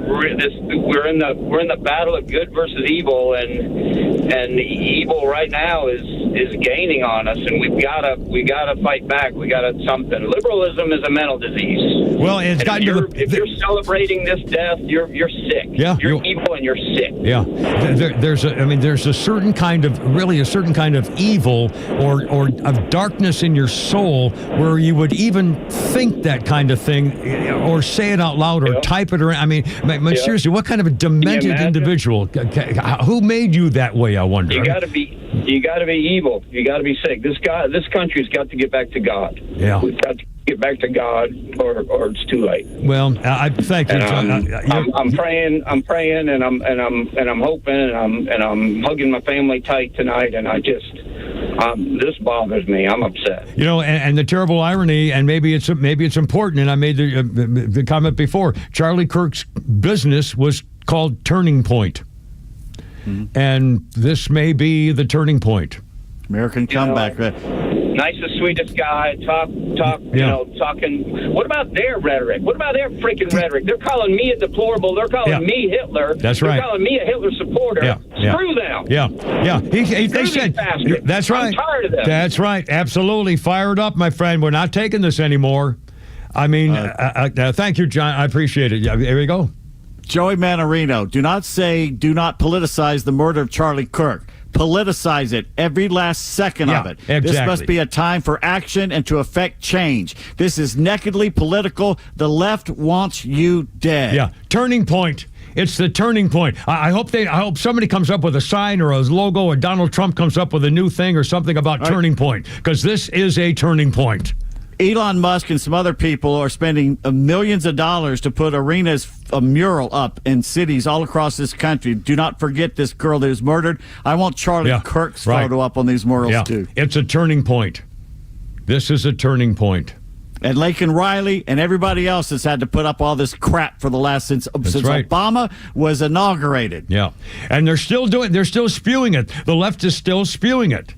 We're in the battle of good versus evil, and evil right now is gaining on us, and we gotta fight back. We gotta something. Liberalism is a mental disease. Well, it's gotten if you're celebrating this death, you're sick. Yeah, you're evil and you're sick. Yeah, there's a certain kind of evil or of darkness in your soul where you would even think that kind of thing or say it out loud or type it around. I mean, seriously, what kind of a demented individual? Who made you that way? I wonder. You got to be evil. You got to be sick. This country's got to get back to God. Yeah, we've got to get back to God, or it's too late. Well, I thank you. I'm praying, and I'm hoping, and I'm hugging my family tight tonight, and this bothers me. I'm upset. And the terrible irony, and maybe it's important. And I made the comment before. Charlie Kirk's business was called Turning Point, and this may be the turning point. American comeback. Nicest, sweetest guy. Talking. What about their rhetoric? What about their freaking rhetoric? They're calling me a deplorable. They're calling me Hitler. That's right. They're calling me a Hitler supporter. Screw them. Yeah. They said. That's right. I'm tired of them. That's right. Absolutely. Fired up, my friend. We're not taking this anymore. I mean, thank you, John. I appreciate it. Yeah, there you go. Joey Manarino, do not politicize the murder of Charlie Kirk. Politicize it, every last second of it. Exactly. This must be a time for action and to effect change. This is nakedly political. The left wants you dead. Yeah, turning point. It's the turning point. I hope somebody comes up with a sign or a logo, or Donald Trump comes up with a new thing or something about turning point, because this is a turning point. Elon Musk and some other people are spending millions of dollars to put arenas, a mural up in cities all across this country. Do not forget this girl that was murdered. I want Charlie Kirk's photo up on these murals too. It's a turning point. This is a turning point. And Laken Riley and everybody else has had to put up all this crap for the last since Obama was inaugurated. Yeah, and they're still spewing it. The left is still spewing it.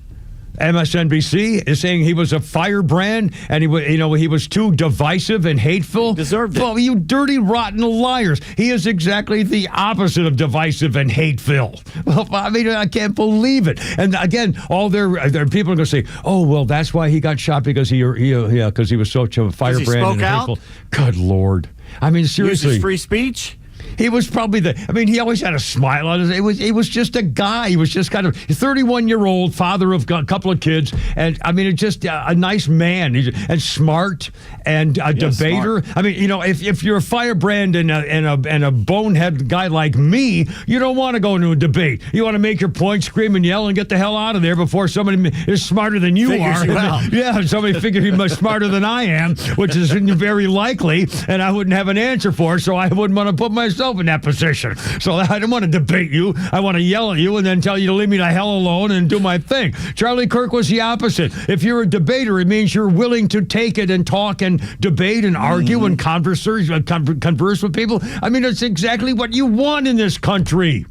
MSNBC is saying he was a firebrand and he was too divisive and hateful. Deserved it. Well, you dirty, rotten liars. He is exactly the opposite of divisive and hateful. Well, I mean, I can't believe it. And again, all their people are going to say, "Oh, well, that's why he got shot because he was such a firebrand and hateful." Out? Good Lord! I mean, seriously, uses free speech. He was probably he always had a smile on his. He was just a guy. He was just kind of a 31-year-old father of a couple of kids, and I mean, just a nice man and smart and a debater. Smart. I mean, if you're a firebrand and a bonehead guy like me, you don't want to go into a debate. You want to make your point, scream and yell, and get the hell out of there before somebody is smarter than you figures are. You out. Yeah, somebody figures he's much smarter than I am, which is very likely, and I wouldn't have an answer for it, so I wouldn't want to put myself myself in that position. So I don't want to debate you. I want to yell at you and then tell you to leave me the hell alone and do my thing. Charlie Kirk was the opposite. If you're a debater, it means you're willing to take it and talk and debate and argue and converse with people. I mean, it's exactly what you want in this country.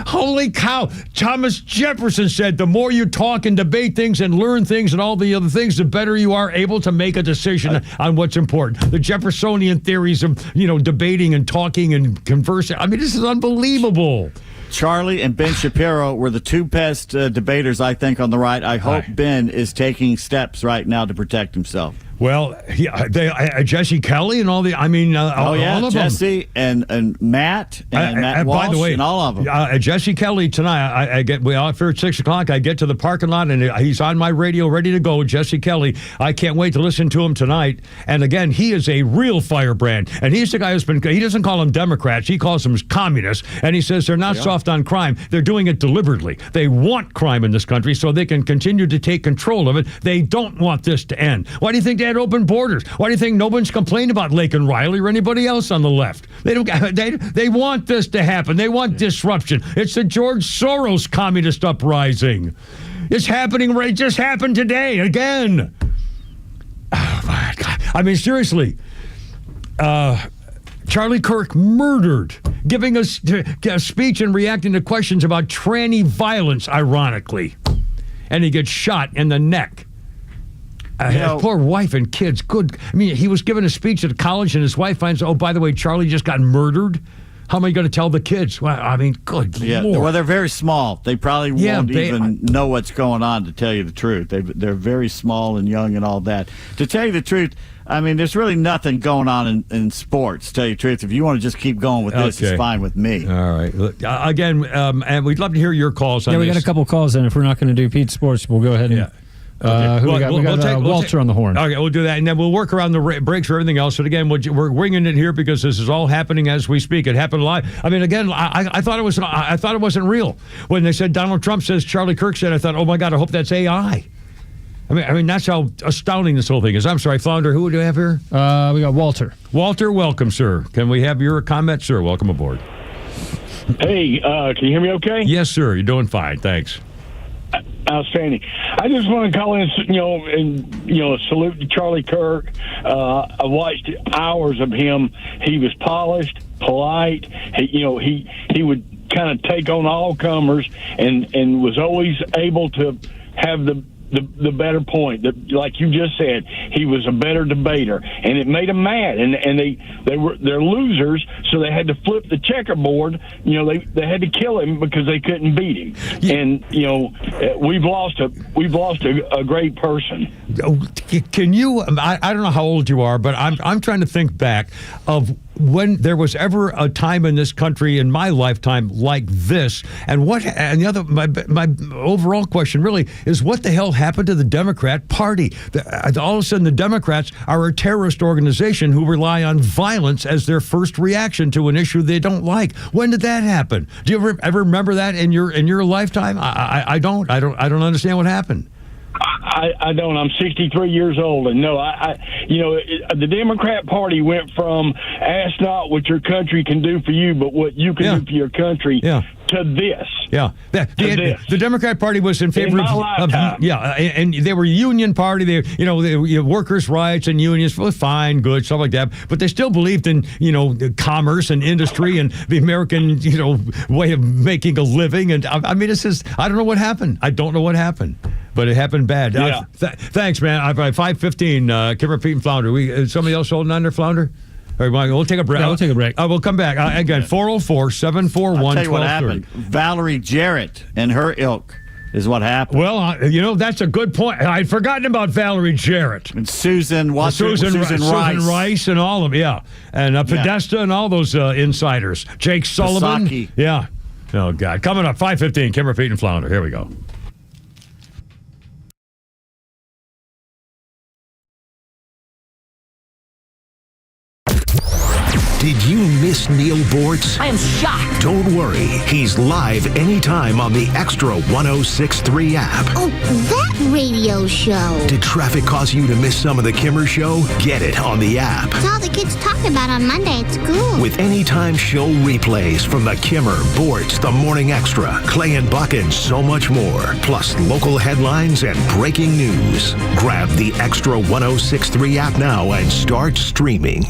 Holy cow. Thomas Jefferson said the more you talk and debate things and learn things and all the other things, the better you are able to make a decision on what's important. The Jeffersonian theories of, debating and talking and conversing. I mean, this is unbelievable. Charlie and Ben Shapiro were the two best debaters, I think, on the right. I hope Ben is taking steps right now to protect himself. Well, Jesse Kelly and all the, all of Jesse them. and Matt and Matt Walsh, by the way, and all of them. Jesse Kelly tonight, we after 6 o'clock, I get to the parking lot and he's on my radio ready to go. Jesse Kelly, I can't wait to listen to him tonight. And again, he is a real firebrand. And he's the guy he doesn't call them Democrats, he calls them communists. And he says they're not soft on crime. They're doing it deliberately. They want crime in this country so they can continue to take control of it. They don't want this to end. Why do you think they had open borders? Why do you think no one's complained about Laken Riley or anybody else on the left? They want this to happen. They want disruption. It's the George Soros communist uprising. It's happening. It just happened today again. Oh my God! I mean, seriously. Charlie Kirk murdered, giving a speech and reacting to questions about tranny violence, ironically. And he gets shot in the neck. His poor wife and kids. He was giving a speech at college and his wife finds, oh, by the way, Charlie just got murdered. How am I going to tell the kids? Well, good Lord. Well, they're very small. They probably won't even know what's going on, to tell you the truth. They're very small and young and all that. To tell you the truth, there's really nothing going on in sports, to tell you the truth. If you want to just keep going with this, it's fine with me. All right. Again, and we'd love to hear your calls on this. Yeah, we got a couple calls, and if we're not going to do Pete Sports, we'll go ahead and... Okay. We got Walter on the horn. Okay, we'll do that, and then we'll work around the breaks for everything else. But again, we're winging it here because this is all happening as we speak. It happened live. Again, I thought it was. I thought it wasn't real when they said Donald Trump says Charlie Kirk said. I thought, oh my God, I hope that's AI. I mean that's how astounding this whole thing is. I'm sorry, Flounder. Who do we have here? We got Walter. Walter, welcome, sir. Can we have your comment, sir? Welcome aboard. Hey, can you hear me? Okay. Yes, sir. You're doing fine. Thanks. Outstanding. I just want to call in, salute to Charlie Kirk. I watched hours of him. He was polished, polite. He would kind of take on all comers and was always able to have the better point. Like you just said, he was a better debater, and it made them mad. And they're losers, so they had to flip the checkerboard. They had to kill him because they couldn't beat him. Yeah. And we've lost a great person. Can you? I don't know how old you are, but I'm trying to think back of when there was ever a time in this country in my lifetime like this, and my overall question really is, what the hell happened to the Democrat Party? All of a sudden, the Democrats are a terrorist organization who rely on violence as their first reaction to an issue they don't like. When did that happen? Do you ever remember that in your lifetime? I don't understand what happened. I don't. I'm 63 years old, and no, the Democrat Party went from ask not what your country can do for you, but what you can do for your country. Yeah. To this. Yeah. The Democrat Party was in favor of and they were a union party. They workers' rights and unions, well, fine, good, stuff like that. But they still believed in, commerce and industry and the American, way of making a living. And I don't know what happened. I don't know what happened. But it happened bad. Yeah. Thanks, man. 5:15, Kimmer, Pete, and Flounder. Somebody else holding on there, Flounder? All right, we'll take a break. Yeah, we'll take a break. We'll come back. Again, 404-741-1230. I'll tell you what happened. Valerie Jarrett and her ilk is what happened. Well, that's a good point. I'd forgotten about Valerie Jarrett. And Susan Rice. And all of them, yeah. And Podesta and all those insiders. Jake Sullivan. Psaki. Yeah. Oh, God. Coming up, 5:15, Kimmer, Pete, and Flounder. Here we go. Did you miss Neil Bortz? I am shocked. Don't worry. He's live anytime on the Extra 106.3 app. Oh, that radio show. Did traffic cause you to miss some of the Kimmer Show? Get it on the app. It's all the kids talk about on Monday at school. With anytime show replays from the Kimmer, Bortz, The Morning Extra, Clay and Buck, and so much more. Plus local headlines and breaking news. Grab the Extra 106.3 app now and start streaming.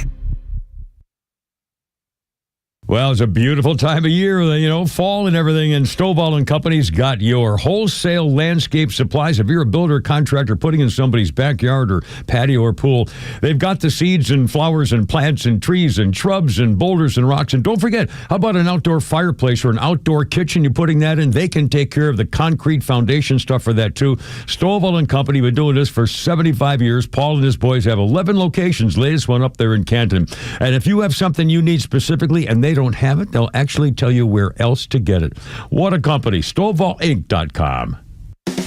Well, it's a beautiful time of year, fall and everything, and Stovall & Company's got your wholesale landscape supplies. If you're a builder or contractor putting in somebody's backyard or patio or pool, they've got the seeds and flowers and plants and trees and shrubs and boulders and rocks. And don't forget, how about an outdoor fireplace or an outdoor kitchen? You're putting that in, they can take care of the concrete foundation stuff for that too. Stovall & Company, been doing this for 75 years. Paul and his boys have 11 locations, latest one up there in Canton. And if you have something you need specifically and they don't have it, they'll actually tell you where else to get it. What a company. StovallInc.com.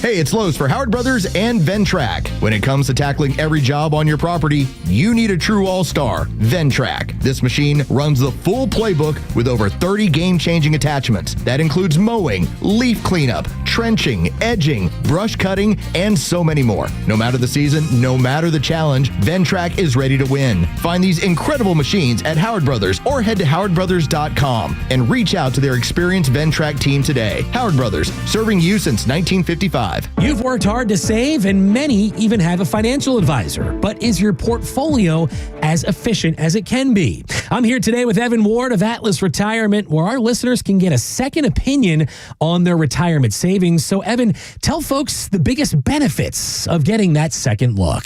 Hey, it's Lowe's for Howard Brothers and Ventrac. When it comes to tackling every job on your property, you need a true all-star, Ventrac. This machine runs the full playbook with over 30 game-changing attachments. That includes mowing, leaf cleanup, trenching, edging, brush cutting, and so many more. No matter the season, no matter the challenge, Ventrac is ready to win. Find these incredible machines at Howard Brothers or head to howardbrothers.com and reach out to their experienced Ventrac team today. Howard Brothers, serving you since 1955. You've worked hard to save, and many even have a financial advisor. But is your portfolio as efficient as it can be? I'm here today with Evan Ward of Atlas Retirement, where our listeners can get a second opinion on their retirement savings. So, Evan, tell folks the biggest benefits of getting that second look.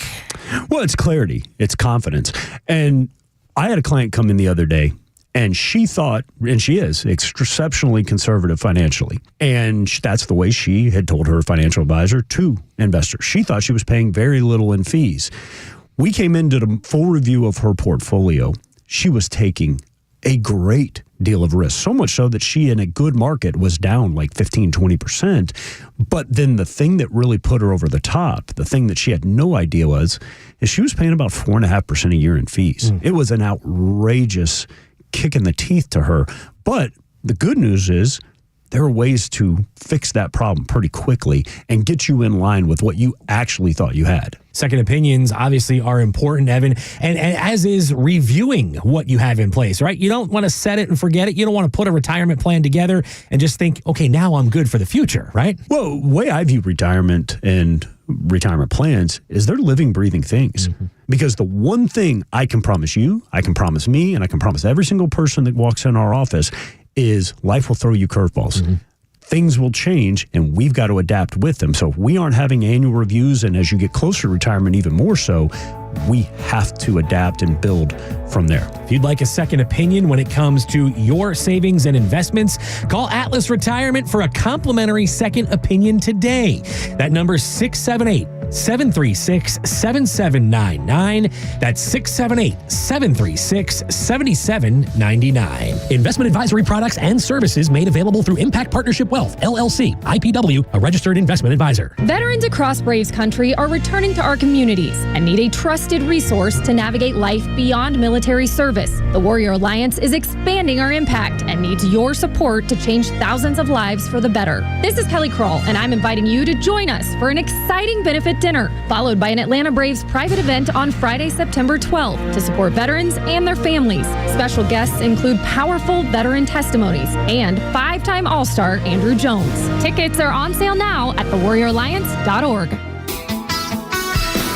Well, it's clarity. It's confidence. And I had a client come in the other day, and she thought, and she is, exceptionally conservative financially. And that's the way she had told her financial advisor to investors. She thought she was paying very little in fees. We came into the full review of her portfolio. She was taking a great deal of risk, so much so that she, in a good market, was down like 15, 20%. But then the thing that really put her over the top, the thing that she had no idea is she was paying about 4.5% a year in fees. It was an outrageous kick in the teeth to her. But the good news is there are ways to fix that problem pretty quickly and get you in line with what you actually thought you had. Second opinions obviously are important, Evan, and as is reviewing what you have in place, right? You don't want to set it and forget it. You don't want to put a retirement plan together and just think, okay, now I'm good for the future, right? Well, the way I view retirement and retirement plans is they're living, breathing things. Because the one thing I can promise you, I can promise me, and I can promise every single person that walks in our office is life will throw you curveballs. Things will change, and we've got to adapt with them. So if we aren't having annual reviews, and as you get closer to retirement even more so, we have to adapt and build from there. If you'd like a second opinion when it comes to your savings and investments, call Atlas Retirement for a complimentary second opinion today. That number is 678-736-7799. That's 678-736-7799. Investment advisory products and services made available through Impact Partnership Wealth, LLC, IPW, a registered investment advisor. Veterans across Braves country are returning to our communities and need a trusted resource to navigate life beyond military service. The Warrior Alliance is expanding our impact and needs your support to change thousands of lives for the better. This is Kelly Kroll, and I'm inviting you to join us for an exciting benefit dinner, followed by an Atlanta Braves private event on Friday, September 12th to support veterans and their families. Special guests include powerful veteran testimonies and five-time All-Star Andrew Jones. Tickets are on sale now at thewarrioralliance.org.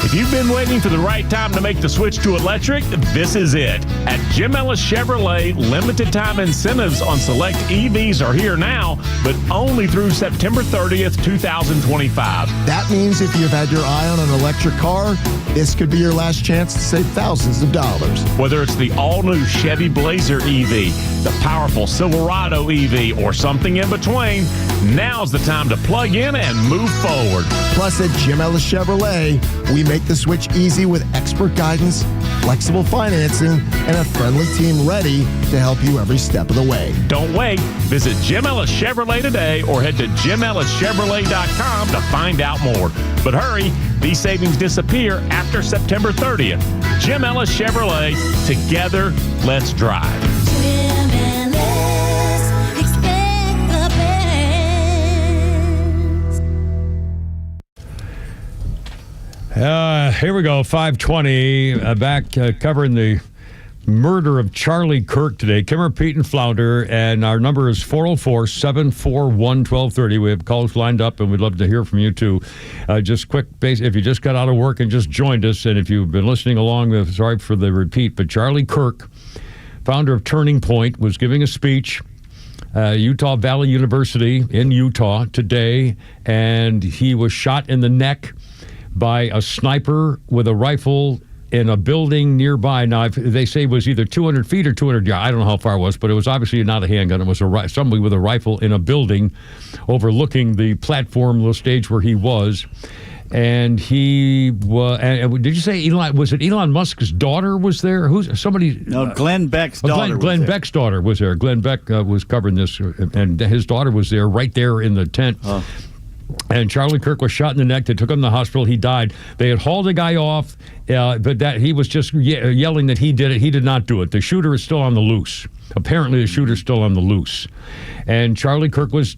If you've been waiting for the right time to make the switch to electric, this is it. At Jim Ellis Chevrolet, limited time incentives on select EVs are here now, but only through September 30th, 2025. That means if you've had your eye on an electric car, this could be your last chance to save thousands of dollars. Whether it's the all-new Chevy Blazer EV, the powerful Silverado EV, or something in between, Now's the time to plug in and move forward. Plus, at Jim Ellis Chevrolet, we make the switch easy with expert guidance, flexible financing, and a friendly team ready to help you every step of the way. Don't wait. Visit Jim Ellis Chevrolet today or head to JimEllisChevrolet.com to find out more. But hurry, these savings disappear after September 30th. Jim Ellis Chevrolet. Together, let's drive. Jim Ellis, expect the best. Here we go, 5:20. Back covering the murder of Charlie Kirk today. Kimmer, Pete, and Flounder, and our number is 404-741-1230. We have calls lined up, and we'd love to hear from you, too. Just quick base, if you just got out of work and just joined us, and if you've been listening along, sorry for the repeat, but Charlie Kirk, founder of Turning Point, was giving a speech Utah Valley University in Utah today, and he was shot in the neck by a sniper with a rifle in a building nearby. Now, they say it was either 200 feet or 200 yards. I don't know how far it was, but it was obviously not a handgun. It was somebody with a rifle in a building overlooking the platform, the stage where he was. And he was. Did you say Elon? Was it Elon Musk's daughter was there? Who's somebody? No, Glenn Beck's daughter. Glenn Beck's daughter was there. Glenn Beck was covering this, and his daughter was there, right there in the tent. Oh. And Charlie Kirk was shot in the neck. They took him to the hospital. He died. They had hauled the guy off, but that he was just yelling that he did it. He did not do it. The shooter is still on the loose. Apparently, the shooter's still on the loose. And Charlie Kirk was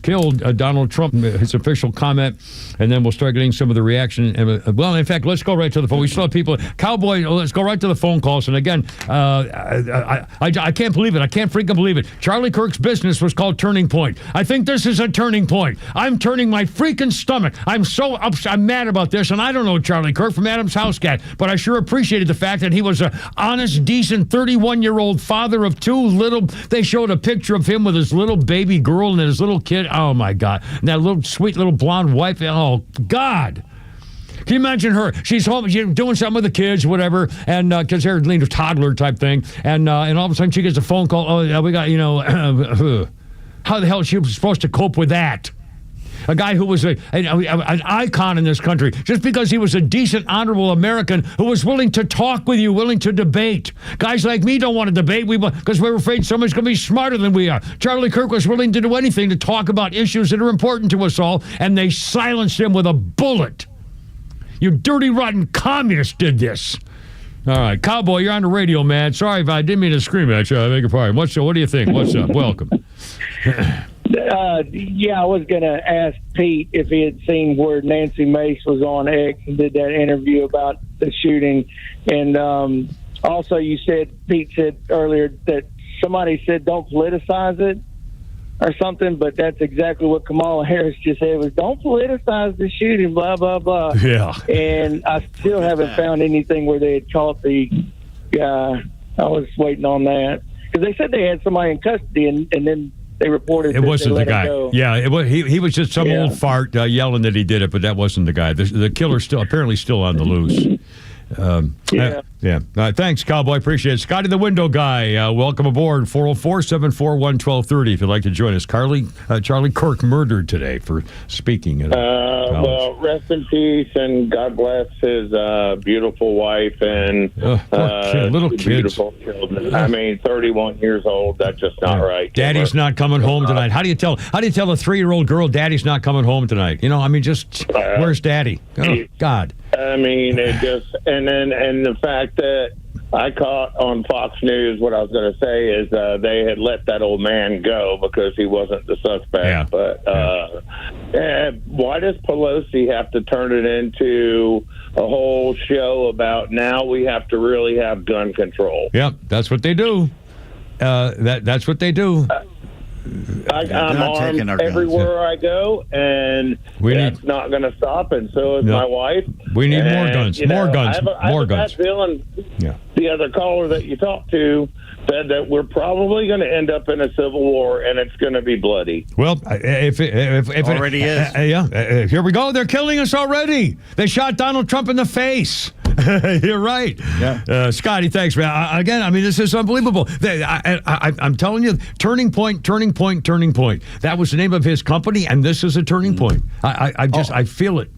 killed. Donald Trump, his official comment, and then we'll start getting some of the reaction. Well, in fact, let's go right to the phone. We still have people. Cowboy, let's go right to the phone calls. And again, I can't believe it. I can't freaking believe it. Charlie Kirk's business was called Turning Point. I think this is a turning point. I'm turning my freaking stomach. I'm so upset. I'm mad about this, and I don't know Charlie Kirk from Adam's House Cat, but I sure appreciated the fact that he was an honest, decent 31-year-old father of two little. They showed a picture of him with his little baby girl and his little kid. Oh my God! And that little sweet little blonde wife. Oh God! Can you imagine her? She's home, she's doing something with the kids, whatever, and because they're a toddler type thing, and all of a sudden she gets a phone call. Oh, we got how the hell is she supposed to cope with that? A guy who was an icon in this country, just because he was a decent, honorable American who was willing to talk with you, willing to debate. Guys like me don't want to debate because we're afraid somebody's going to be smarter than we are. Charlie Kirk was willing to do anything to talk about issues that are important to us all, and they silenced him with a bullet. You dirty, rotten communist did this. All right, Cowboy, you're on the radio, man. Sorry if I didn't mean to scream at you. I beg your pardon. What do you think? What's up? Welcome. I was going to ask Pete if he had seen where Nancy Mace was on X and did that interview about the shooting. And also Pete said earlier that somebody said don't politicize it or something, but that's exactly what Kamala Harris just said was don't politicize the shooting, blah, blah, blah. Yeah. And I still haven't found anything where they had caught the guy. I was waiting on that. Because they said they had somebody in custody, and then they reported it wasn't the guy. Yeah, he was just some old fart yelling that he did it, but that wasn't the guy. The killer's apparently still on the loose. Thanks, Cowboy. Appreciate it. Scotty the Window Guy, welcome aboard. 404-741-1230 if you'd like to join us. Charlie Kirk murdered today for speaking at well, rest in peace, and God bless his beautiful wife and little kids. Beautiful children. I mean, 31 years old. That's just not right. Daddy's not coming home tonight. How do you tell a 3-year-old girl Daddy's not coming home tonight? Where's Daddy? Oh, God. I mean, it just and the fact that I caught on Fox News, what I was going to say is they had let that old man go because he wasn't the suspect. Yeah. But why does Pelosi have to turn it into a whole show about now we have to really have gun control? Yep, that's what they do. That's what they do. I'm armed everywhere I go, and that's not going to stop, and so is my wife. We need more guns. More guns. I have a bad feeling the other caller that you talked to said that we're probably going to end up in a civil war, and it's going to be bloody. Well, if it already is. Here we go. They're killing us already. They shot Donald Trump in the face. You're right. Yeah. Scotty, thanks, man. Again, I mean, this is unbelievable. I'm telling you, turning point. That was the name of his company, and this is a turning point. I feel it.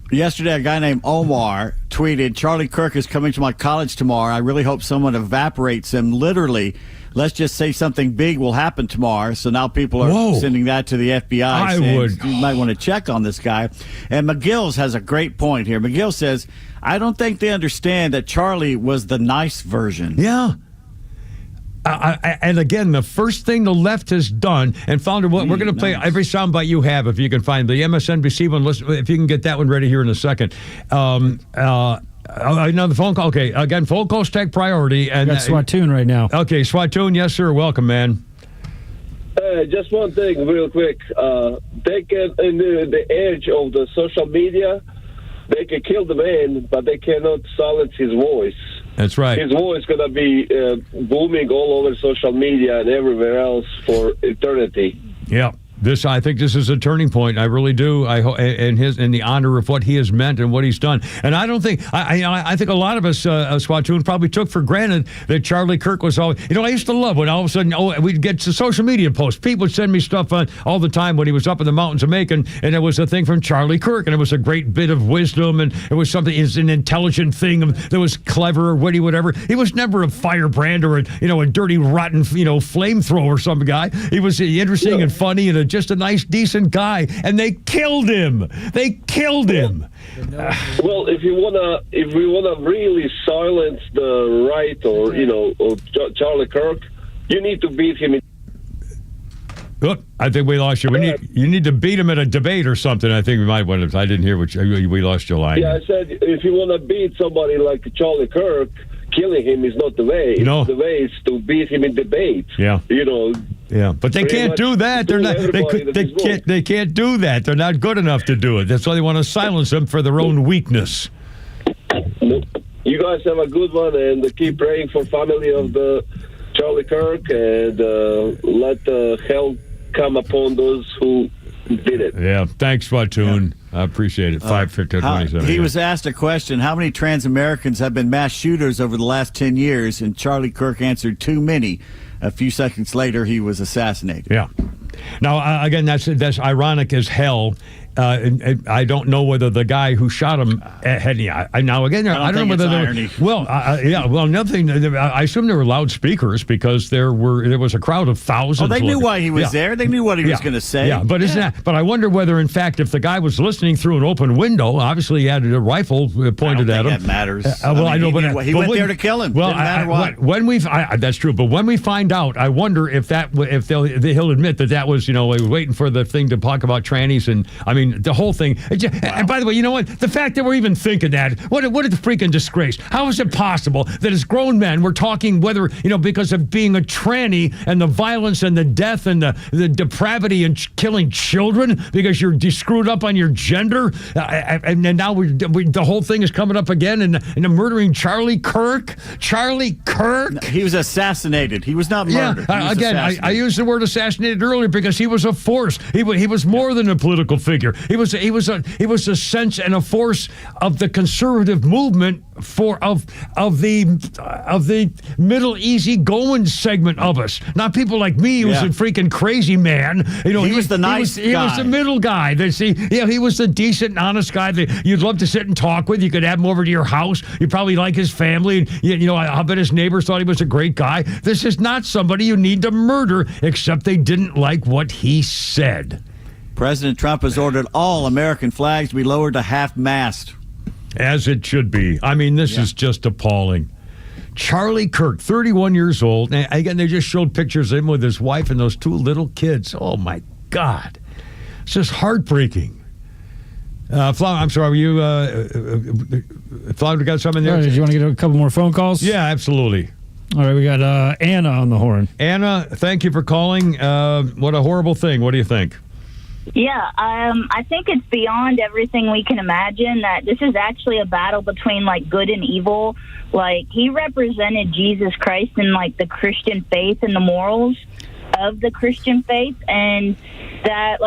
Yesterday, a guy named Omar tweeted, Charlie Kirk is coming to my college tomorrow. I really hope someone evaporates him. Literally, let's just say something big will happen tomorrow. So now people are sending that to the FBI. You might want to check on this guy. And McGill's has a great point here. McGill says, I don't think they understand that Charlie was the nice version. Yeah. And again, the first thing the left has done, and Founder, we're going to play every soundbite you have if you can find the MSNBC one. Listen, if you can get that one ready here in a second. Another phone call. Okay, again, phone calls take priority. And got Swatoon right now. Okay, Swatoon, yes, sir. Welcome, man. Just one thing, real quick. They get in the edge of the social media. They can kill the man, but they cannot silence his voice. That's right. His voice is going to be booming all over social media and everywhere else for eternity. Yeah. I think this is a turning point. I really do. I hope, in the honor of what he has meant and what he's done. And I don't think I think a lot of us, Swatoon, probably took for granted that Charlie Kirk was always. I used to love when all of a sudden we'd get to social media posts. People would send me stuff all the time when he was up in the mountains of Macon, and it was a thing from Charlie Kirk, and it was a great bit of wisdom, and it was something. It's an intelligent thing that was clever or witty, whatever. He was never a firebrand or a dirty, rotten, flamethrower. Some guy. He was interesting and funny and just a nice, decent guy, and they killed him. Well, if we wanna really silence the right or Charlie Kirk, you need to beat him. Look, I think we lost you. You need to beat him at a debate or something. I think we might want to. I didn't hear we lost your line. Yeah, I said if you want to beat somebody like Charlie Kirk, killing him is not the way. No. The way is to beat him in debate. Yeah. Yeah, but they can't do that. They're not. They can't do that. They're not good enough to do it. That's why they want to silence them for their own weakness. You guys have a good one, and keep praying for family of the Charlie Kirk, and let hell come upon those who did it. Yeah, thanks, Swatoon. I appreciate it. 5-15-27. He was asked a question, how many trans Americans have been mass shooters over the last 10 years? And Charlie Kirk answered, too many. A few seconds later, he was assassinated. Yeah. Now, again, that's ironic as hell. I don't know whether the guy who shot him had any. Now again, I don't know whether irony. Another thing. I assume there were loudspeakers because there was a crowd of thousands. Oh, they knew why he was there. They knew what he was going to say. Yeah, but isn't that? But I wonder whether, in fact, if the guy was listening through an open window, obviously he had a rifle pointed at him. That matters. I know, but he went there to kill him. Well, didn't matter what. When that's true. But when we find out, I wonder if he'll admit that was waiting for the thing to talk about trannies, and I mean the whole thing. And by the way, you know what? The fact that we're even thinking that, what a freaking disgrace. How is it possible that as grown men we're talking whether because of being a tranny and the violence and the death and the depravity and killing children because you're screwed up on your gender, and now the whole thing is coming up again and murdering Charlie Kirk. He was assassinated. He was not murdered. Yeah, again, I used the word assassinated earlier because he was a force. He was more than a political figure. He was a sense and a force of the conservative movement of the middle easy going segment of us. Not people like me who's a freaking crazy man. He was the nice guy. He was the middle guy. He was the decent and honest guy that you'd love to sit and talk with. You could have him over to your house. You probably like his family. And, I bet his neighbors thought he was a great guy. This is not somebody you need to murder, except they didn't like what he said. President Trump has ordered all American flags to be lowered to half-mast. As it should be. I mean, this is just appalling. Charlie Kirk, 31 years old. And again, they just showed pictures of him with his wife and those two little kids. Oh, my God. It's just heartbreaking. I'm sorry, you got something there? Right, did you want to get a couple more phone calls? Yeah, absolutely. All right, we got Anna on the horn. Anna, thank you for calling. What a horrible thing. What do you think? Yeah, I think it's beyond everything we can imagine that this is actually a battle between, good and evil. He represented Jesus Christ and, the Christian faith and the morals of the Christian faith. And that,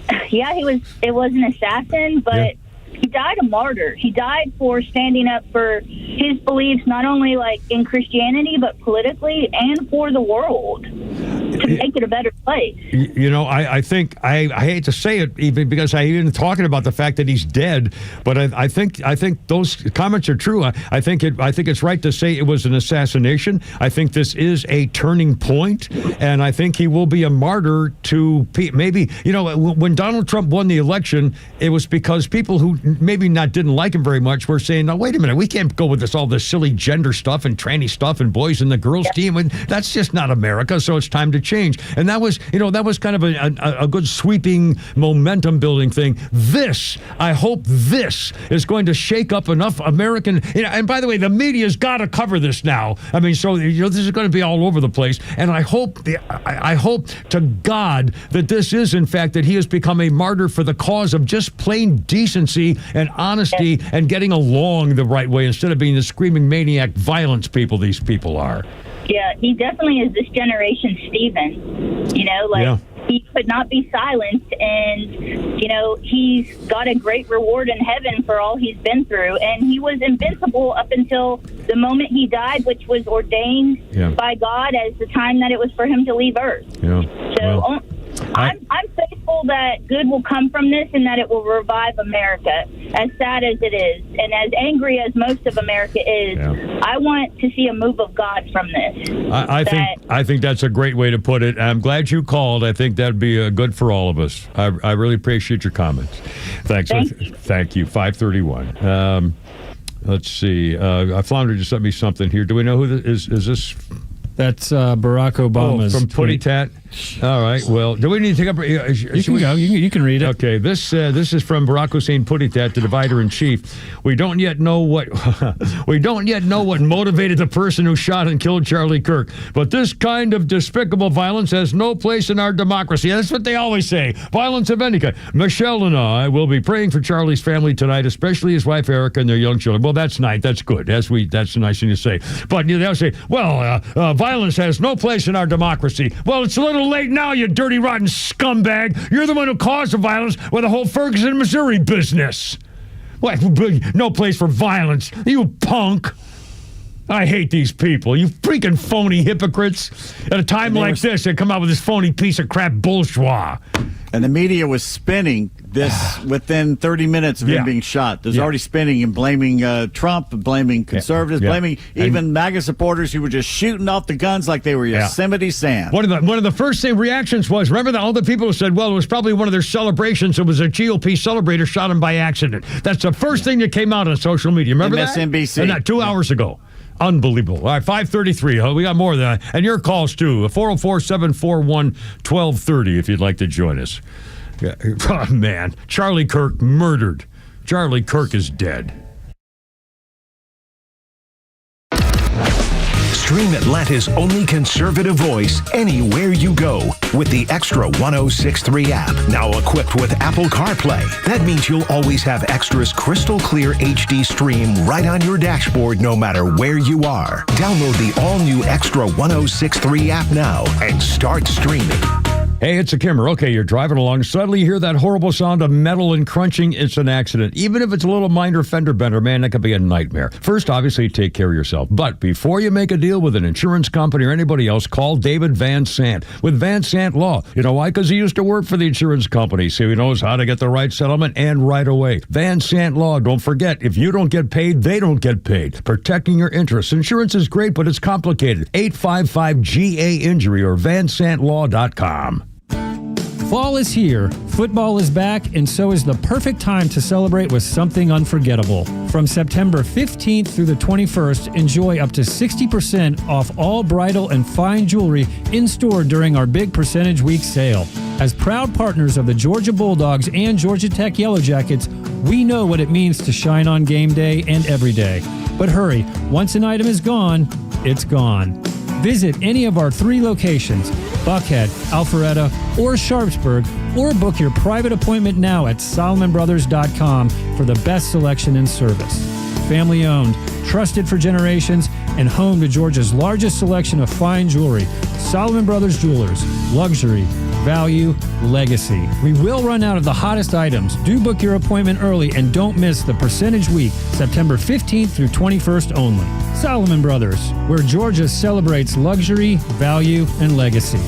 it was an assassin, but he died a martyr. He died for standing up for his beliefs, not only like in Christianity, but politically and for the world, to make it a better place. You know, I think I hate to say it, even because I even talking about the fact that he's dead, but I think those comments are true. I think it's right to say it was an assassination. I think this is a turning point, and I think he will be a martyr to maybe. You know, when Donald Trump won the election, it was because people who maybe didn't like him very much were saying, "No, wait a minute, we can't go with all this silly gender stuff and tranny stuff and boys and the girls team, and that's just not America. So it's time to change." And that was kind of a good sweeping momentum building thing. I hope this is going to shake up enough American. And by the way, the media's got to cover this now. I mean, so this is going to be all over the place. And I hope to God that this is in fact that he has become a martyr for the cause of just plain decency and honesty and getting along the right way instead of being the screaming maniac violence people these people are. Yeah, he definitely is this generation Stephen. He could not be silenced, and he's got a great reward in heaven for all he's been through, and he was invincible up until the moment he died, which was ordained by God as the time that it was for him to leave Earth. I'm faithful that good will come from this and that it will revive America, as sad as it is and as angry as most of America is. I want to see a move of God from this. I think that's a great way to put it. I'm glad you called. I think that'd be good for all of us. I really appreciate your comments. Thanks. Thank you. 531. Let's see. Flounder just sent me something here. Do we know who is this? That's Barack Obama's from Putty Tat. All right. Well, do we need to take up? You can go. You can read it. Okay. This is from Barack Hussein Putty Tat, the divider in chief. We don't yet know what motivated the person who shot and killed Charlie Kirk, but this kind of despicable violence has no place in our democracy. That's what they always say. Violence of any kind. Michelle and I will be praying for Charlie's family tonight, especially his wife Erica and their young children. Well, that's nice. That's good. That's a nice thing to say. But they'll say, well, violence has no place in our democracy. Well, it's a little late now, you dirty, rotten scumbag. You're the one who caused the violence with the whole Ferguson, Missouri business. What? No place for violence. You punk. I hate these people. You freaking phony hypocrites. At a time like this, they come out with this phony piece of crap bourgeois. And the media was spinning this within 30 minutes of him being shot. There's already spinning and blaming Trump, blaming conservatives, blaming even MAGA supporters who were just shooting off the guns like they were Yosemite Sam. One of the first reactions was, remember all the people who said, well, it was probably one of their celebrations. It was a GOP celebrator shot him by accident. That's the first thing that came out on social media. Remember that? MSNBC. And 2 hours ago. Unbelievable. All right, 5:33. We got more than that. And your calls, too. 404-741-1230 if you'd like to join us. Oh, man. Charlie Kirk murdered. Charlie Kirk is dead. Stream Atlanta's only conservative voice anywhere you go with the Extra 106.3 app. Now equipped with Apple CarPlay. That means you'll always have Extra's crystal clear HD stream right on your dashboard no matter where you are. Download the all-new Extra 106.3 app now and start streaming. Hey, it's a Kimmer. Okay, you're driving along. Suddenly you hear that horrible sound of metal and crunching. It's an accident. Even if it's a little minor fender bender, man, that could be a nightmare. First, obviously, take care of yourself. But before you make a deal with an insurance company or anybody else, call David Van Sant with Van Sant Law. You know why? Because he used to work for the insurance company, so he knows how to get the right settlement and right away. Van Sant Law. Don't forget, if you don't get paid, they don't get paid. Protecting your interests. Insurance is great, but it's complicated. 855-GA-INJURY or vansantlaw.com. Fall is here, football is back, and so is the perfect time to celebrate with something unforgettable. From September 15th through the 21st, enjoy up to 60% off all bridal and fine jewelry in store during our big Percentage Week sale. As proud partners of the Georgia Bulldogs and Georgia Tech Yellow Jackets, we know what it means to shine on game day and every day. But hurry, once an item is gone, it's gone. Visit any of our 3 locations, Buckhead, Alpharetta, or Sharpsburg, or book your private appointment now at SolomonBrothers.com for the best selection and service. Family owned, trusted for generations, and home to Georgia's largest selection of fine jewelry. Solomon Brothers Jewelers. Luxury value, legacy. We will run out of the hottest items. Do book your appointment early and don't miss the Percentage Week, September 15th through 21st only. Solomon Brothers, where Georgia celebrates luxury, value, and legacy.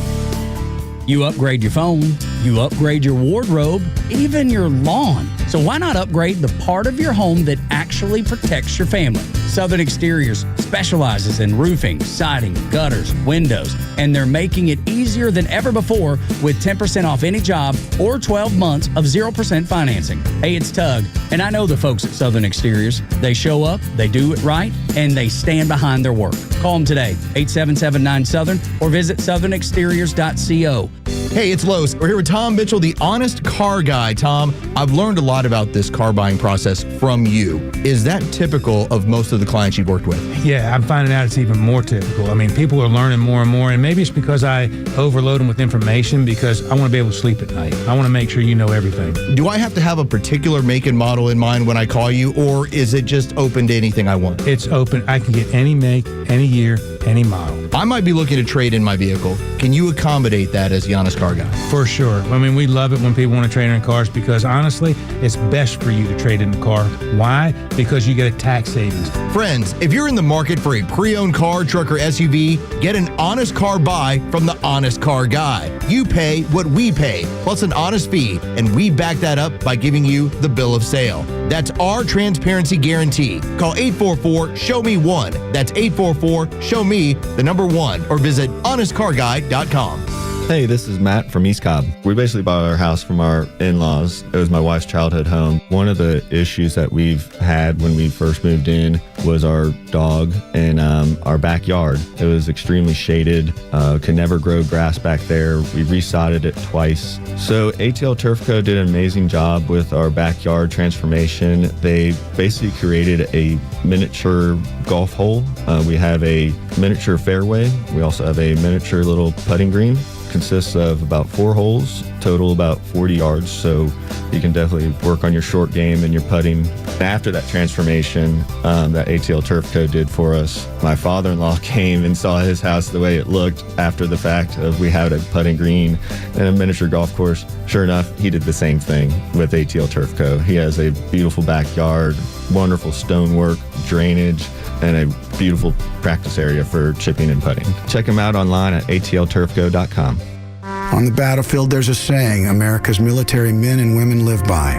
You upgrade your phone, you upgrade your wardrobe, even your lawn. So why not upgrade the part of your home that actually protects your family? Southern Exteriors specializes in roofing, siding, gutters, windows, and they're making it easier than ever before with 10% off any job or 12 months of 0% financing. Hey, it's Tug, and I know the folks at Southern Exteriors. They show up, they do it right, and they stand behind their work. Call them today, 877-9-SOUTHERN, or visit southernexteriors.co. Hey, it's Los. We're here with Tom Mitchell, the honest car guy. Tom, I've learned a lot about this car buying process from you. Is that typical of most of the clients you've worked with? Yeah, I'm finding out it's even more typical. I mean, people are learning more and more, and maybe it's because I overload them with information because I want to be able to sleep at night. I want to make sure you know everything. Do I have to have a particular make and model in mind when I call you, or is it just open to anything I want? It's open. I can get any make, any year, any model. I might be looking to trade in my vehicle. Can you accommodate that as the honest car guy? For sure. I mean, we love it when people want to trade in cars because honestly, it's best for you to trade in the car. Why? Because you get a tax savings. Friends, if you're in the market for a pre-owned car, truck, or SUV, get an honest car buy from the honest car guy. You pay what we pay, plus an honest fee, and we back that up by giving you the bill of sale. That's our transparency guarantee. Call 844-SHOW-ME-1. That's 844-SHOW-ME, the number 1, or visit honestcarguy.com. Hey, this is Matt from East Cobb. We basically bought our house from our in-laws. It was my wife's childhood home. One of the issues that we've had when we first moved in was our dog in our backyard. It was extremely shaded, could never grow grass back there. We resodded it twice. So ATL Turf Co. did an amazing job with our backyard transformation. They basically created a miniature golf hole. We have a miniature fairway. We also have a miniature little putting green. Consists of about 4 holes, total about 40 yards, so you can definitely work on your short game and your putting. After that transformation that ATL Turf Co. did for us, my father-in-law came and saw his house the way it looked after the fact of we had a putting green and a miniature golf course. Sure enough, he did the same thing with ATL Turf Co. He has a beautiful backyard, wonderful stonework, drainage, and a beautiful practice area for chipping and putting. Check him out online at atlturfco.com. On the battlefield, there's a saying America's military men and women live by.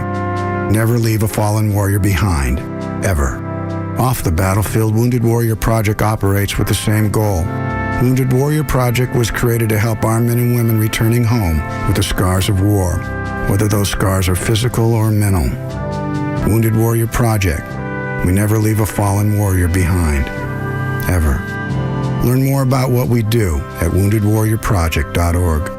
Never leave a fallen warrior behind, ever. Off the battlefield, Wounded Warrior Project operates with the same goal. Wounded Warrior Project was created to help our men and women returning home with the scars of war, whether those scars are physical or mental. Wounded Warrior Project. We never leave a fallen warrior behind, ever. Learn more about what we do at woundedwarriorproject.org.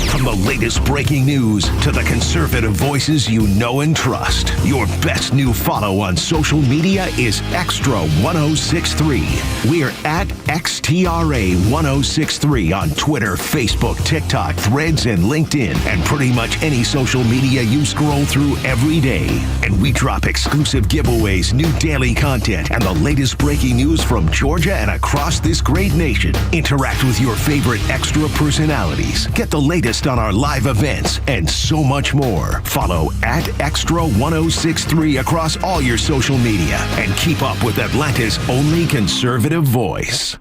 From the latest breaking news to the conservative voices you know and trust, your best new follow on social media is Extra 1063. We're at XTRA 1063 on Twitter, Facebook, TikTok, Threads, and LinkedIn, and pretty much any social media you scroll through every day. And we drop exclusive giveaways, new daily content, and the latest breaking news from Georgia and across this great nation. Interact with your favorite Extra personalities. Get the latest on our live events and so much more. Follow at Extra 1063 across all your social media and keep up with Atlanta's only conservative voice.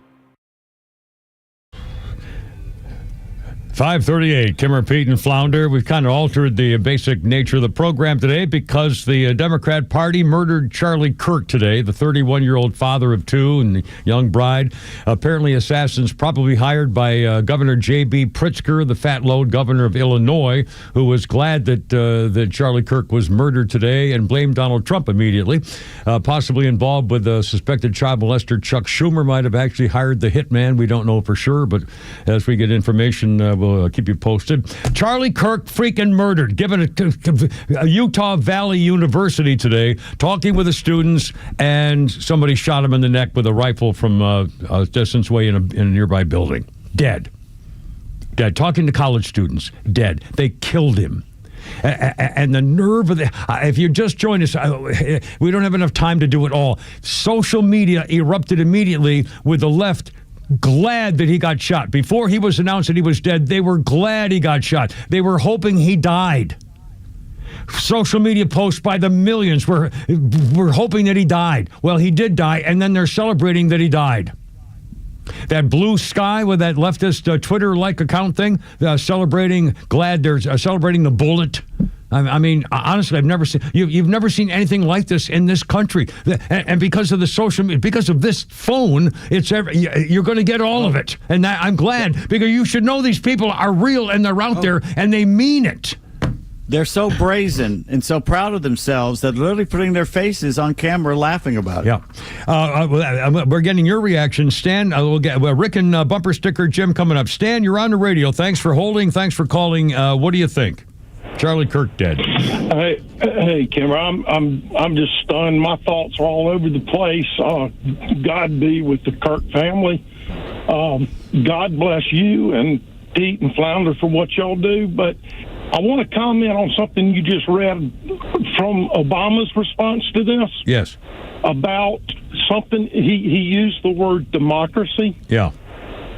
538, Kimmer, Pete, and Flounder. We've kind of altered the basic nature of the program today because the Democrat Party murdered Charlie Kirk today, the 31-year-old father of 2 and the young bride. Apparently, assassins probably hired by Governor J.B. Pritzker, the fat-load governor of Illinois, who was glad that Charlie Kirk was murdered today and blamed Donald Trump immediately. Possibly involved with the suspected child molester Chuck Schumer might have actually hired the hitman. We don't know for sure, but as we get information, we'll keep you posted. Charlie Kirk freaking murdered, given a Utah Valley University today, talking with the students, and somebody shot him in the neck with a rifle from a distance away in a nearby building. Dead. Talking to college students. Dead. They killed him. And the nerve of the... if you just joined us, we don't have enough time to do it all. Social media erupted immediately with the left glad that he got shot. Before he was announced that he was dead, they were glad he got shot. They were hoping he died. Social media posts by the millions were hoping that he died. Well, he did die, and then they're celebrating that he died. That blue sky with that leftist Twitter-like account thing, celebrating the bullet. I mean, honestly, I've never seen you've never seen anything like this in this country. And because of the social media, because of this phone, you're going to get all of it. And I'm glad, because you should know these people are real and they're out there and they mean it. They're so brazen and so proud of themselves that they're literally putting their faces on camera laughing about it. Yeah. We're getting your reaction. Stan, we'll get Rick and Bumper Sticker Jim coming up. Stan, you're on the radio. Thanks for holding. Thanks for calling. What do you think? Charlie Kirk dead. Hey, Kim, I'm just stunned. My thoughts are all over the place. God be with the Kirk family. God bless you and Pete and Flounder for what y'all do. But I want to comment on something you just read from Obama's response to this. Yes. About something, he used the word democracy. Yeah.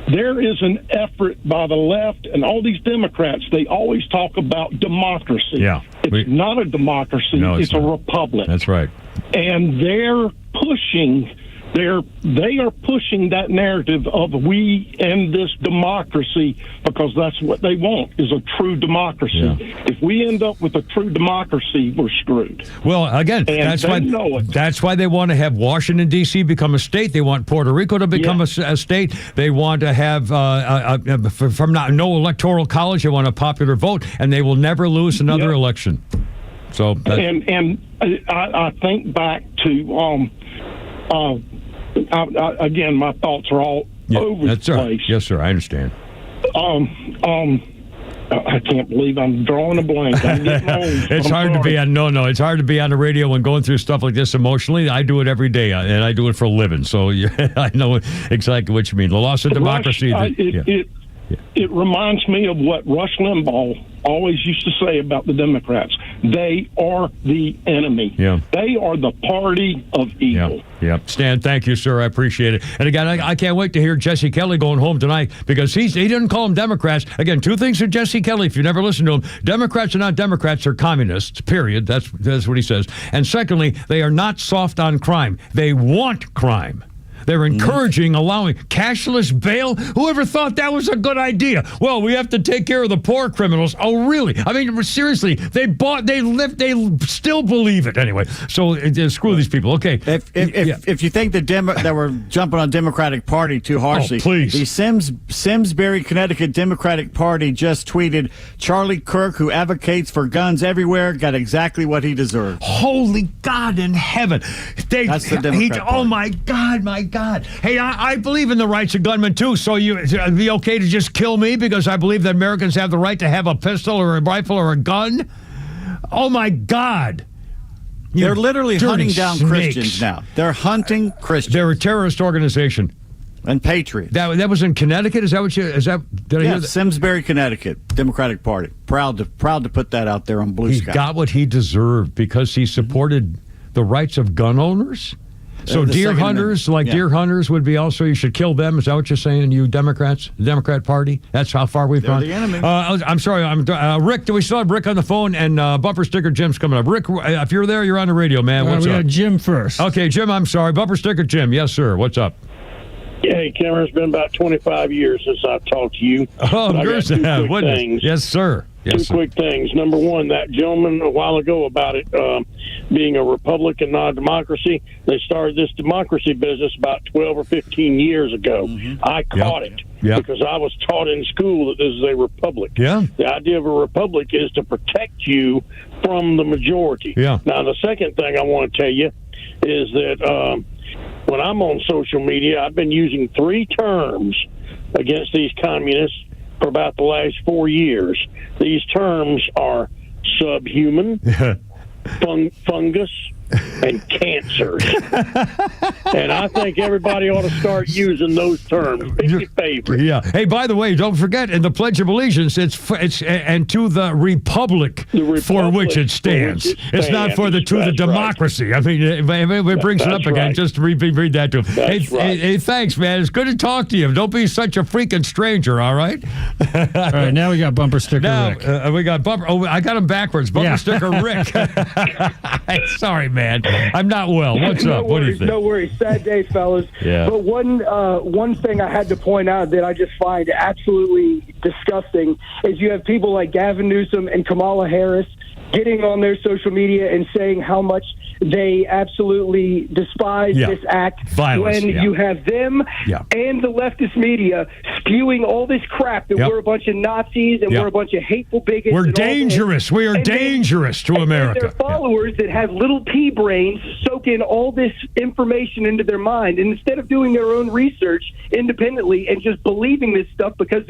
There is an effort by the left and all these Democrats. They always talk about democracy. Yeah. It's not a democracy. No, it's a republic. That's right. And they're pushing. They are pushing that narrative of we and this democracy because that's what they want, is a true democracy. Yeah. If we end up with a true democracy, we're screwed. Well, again, And that's they why know it. that's why they want to have Washington, D.C. become a state. They want Puerto Rico to become a state. They want to have no electoral college. They want a popular vote, and they will never lose another election. So, and I think back to again, my thoughts are all over the place. Yes, sir. I understand. I can't believe I'm drawing a blank. I'm getting old. It's hard to be on. It's hard to be on the radio when going through stuff like this emotionally. I do it every day, and I do it for a living. So I know exactly what you mean. The loss of democracy. It reminds me of what Rush Limbaugh always used to say about the Democrats. They are the enemy. Yeah. They are the party of evil. Yeah. Stan, thank you, sir. I appreciate it. And again, I can't wait to hear Jesse Kelly going home tonight, because he didn't call them Democrats. Again, two things for Jesse Kelly, if you never listened to him. Democrats are not Democrats, they're communists, period. That's what he says. And secondly, they are not soft on crime. They want crime. They're encouraging, allowing cashless bail. Whoever thought that was a good idea? Well, we have to take care of the poor criminals. Oh, really? I mean, seriously, they still believe it anyway. So screw these people. Okay. If you think that we're jumping on Democratic Party too harshly, please. The Simsbury, Connecticut Democratic Party just tweeted, Charlie Kirk, who advocates for guns everywhere, got exactly what he deserved. Holy God in heaven. That's the Democrat Party. Oh, my God. Hey, I believe in the rights of gunmen, too, so it'd be okay to just kill me because I believe that Americans have the right to have a pistol or a rifle or a gun? Oh, my God. They're literally hunting dirty down snakes. Christians now. They're hunting Christians. They're a terrorist organization. And patriots. That was in Connecticut? Did I hear that? Simsbury, Connecticut, Democratic Party. Proud to put that out there on Blue Sky. He got what he deserved because he supported the rights of gun owners? So deer hunters, deer hunters would be also, you should kill them. Is that what you're saying, you Democrats, the Democrat Party? That's how far we've gone. They're the enemy. I'm sorry, Rick, do we still have Rick on the phone? And Bumper Sticker Jim's coming up. Rick, if you're there, you're on the radio, man. What's we up? got Jim first. Okay, Jim, I'm sorry. Bumper Sticker Jim, yes, sir. What's up? Hey, Cameron, it's been about 25 years since I've talked to you. Oh, yours have. Yes, sir. Two quick things. Number one, that gentleman a while ago about it being a republic and not a democracy, they started this democracy business about 12 or 15 years ago. I caught it because I was taught in school that this is a republic. Yeah. The idea of a republic is to protect you from the majority. Yeah. Now, the second thing I want to tell you is that when I'm on social media, I've been using 3 terms against these communists for about the last 4 years. These terms are subhuman, fungus, and cancers. And I think everybody ought to start using those terms. Pick your favorite. Yeah. Hey, by the way, don't forget in the Pledge of Allegiance, it's and to the republic for which it stands. It's not for the democracy. I mean, it brings it up again. Just to read that to him. Hey, thanks, man. It's good to talk to you. Don't be such a freaking stranger. All right. All right. Now we got bumper sticker Rick. We got bumper. Oh, I got him backwards. Bumper sticker Rick. Sorry, man. I'm not well. What's up? What do you think? No worries. Sad day, fellas. Yeah. But one thing I had to point out that I just find absolutely disgusting is you have people like Gavin Newsom and Kamala Harris getting on their social media and saying how much they absolutely despise this act. Violence, when you have them and the leftist media spewing all this crap that we're a bunch of Nazis and we're a bunch of hateful bigots. We're and all dangerous. this. We are And dangerous to America. Their followers that have little pea brains soak in all this information into their mind, and instead of doing their own research independently and just believing this stuff because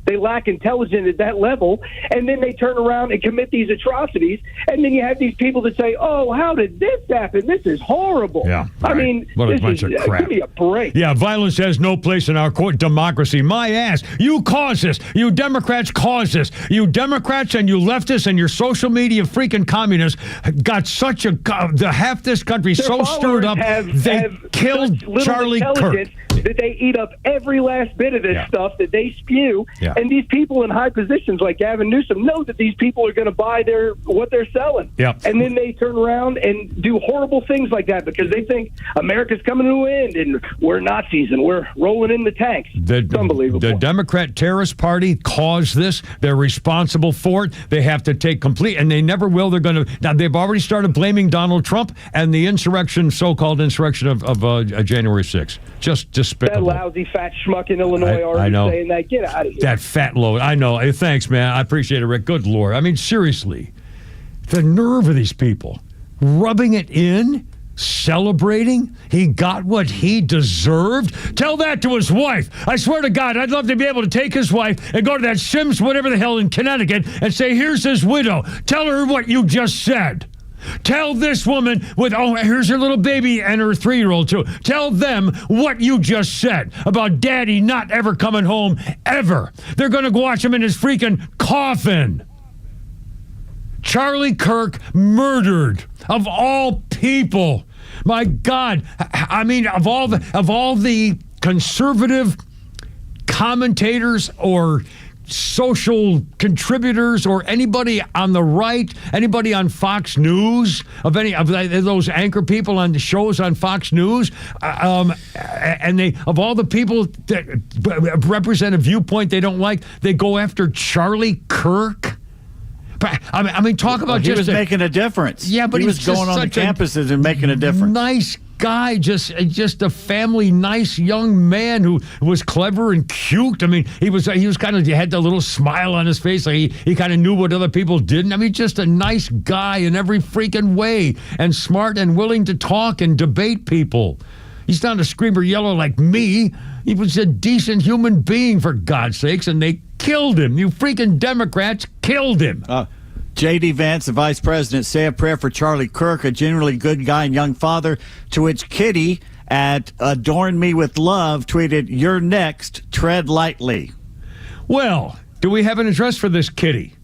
they lack intelligence at that level, and then they turn around and commit these atrocities, and then you have these people that say, "Oh, how did this happen? This is horrible." Yeah, I mean, what a this bunch is, of crap. Give me a break. Yeah, violence has no place in our democracy. My ass. You caused this. You Democrats caused this. You Democrats and you leftists and your social media freaking communists got such half this country Their so stirred up, they killed such little Charlie Kirk. intelligence that they eat up every last bit of this stuff that they spew. Yeah. And these people in high positions like Gavin Newsom know that these people are going to buy what they're selling. Yeah. And then they turn around and do horrible things like that because they think America's coming to an end and we're Nazis and we're rolling in the tanks. It's unbelievable. The Democrat Terrorist Party caused this. They're responsible for it. They have to take complete, and they never will. They're going to. Now, they've already started blaming Donald Trump and the insurrection, so-called insurrection of January 6th. Just despicable. That lousy fat schmuck in Illinois I already know. saying that. Get out of here. That fat load. I know. Hey, thanks, man. I appreciate it, Rick. Good Lord. I mean, seriously. The nerve of these people. Rubbing it in. Celebrating. He got what he deserved. Tell that to his wife. I swear to God, I'd love to be able to take his wife and go to that Sims, whatever the hell, in Connecticut and say, here's his widow. Tell her what you just said. Tell this woman here's her little baby and her 3-year-old too. Tell them what you just said about daddy not ever coming home ever. They're going to watch him in his freaking coffin. Charlie Kirk murdered, of all people. My God, I mean, of all the conservative commentators or social contributors or anybody on the right, anybody on Fox News, of any of those anchor people on the shows on Fox News, and of all the people that represent a viewpoint they don't like, they go after Charlie Kirk. I mean, talk about he was making a difference. Yeah, but he was going on the campuses and making a difference. Nice guy, just a family, nice young man who was clever and cute. I mean, he was kind of, he had that little smile on his face, like he kind of knew what other people didn't. I mean, just a nice guy in every freaking way, and smart and willing to talk and debate people. He's not a screamer yellow like me. He was a decent human being, for God's sakes, and they killed him. You freaking Democrats killed him. J.D. Vance, the vice president, say a prayer for Charlie Kirk, a genuinely good guy and young father, to which Kitty at Adorn Me With Love tweeted, "You're next, tread lightly." Well, do we have an address for this Kitty?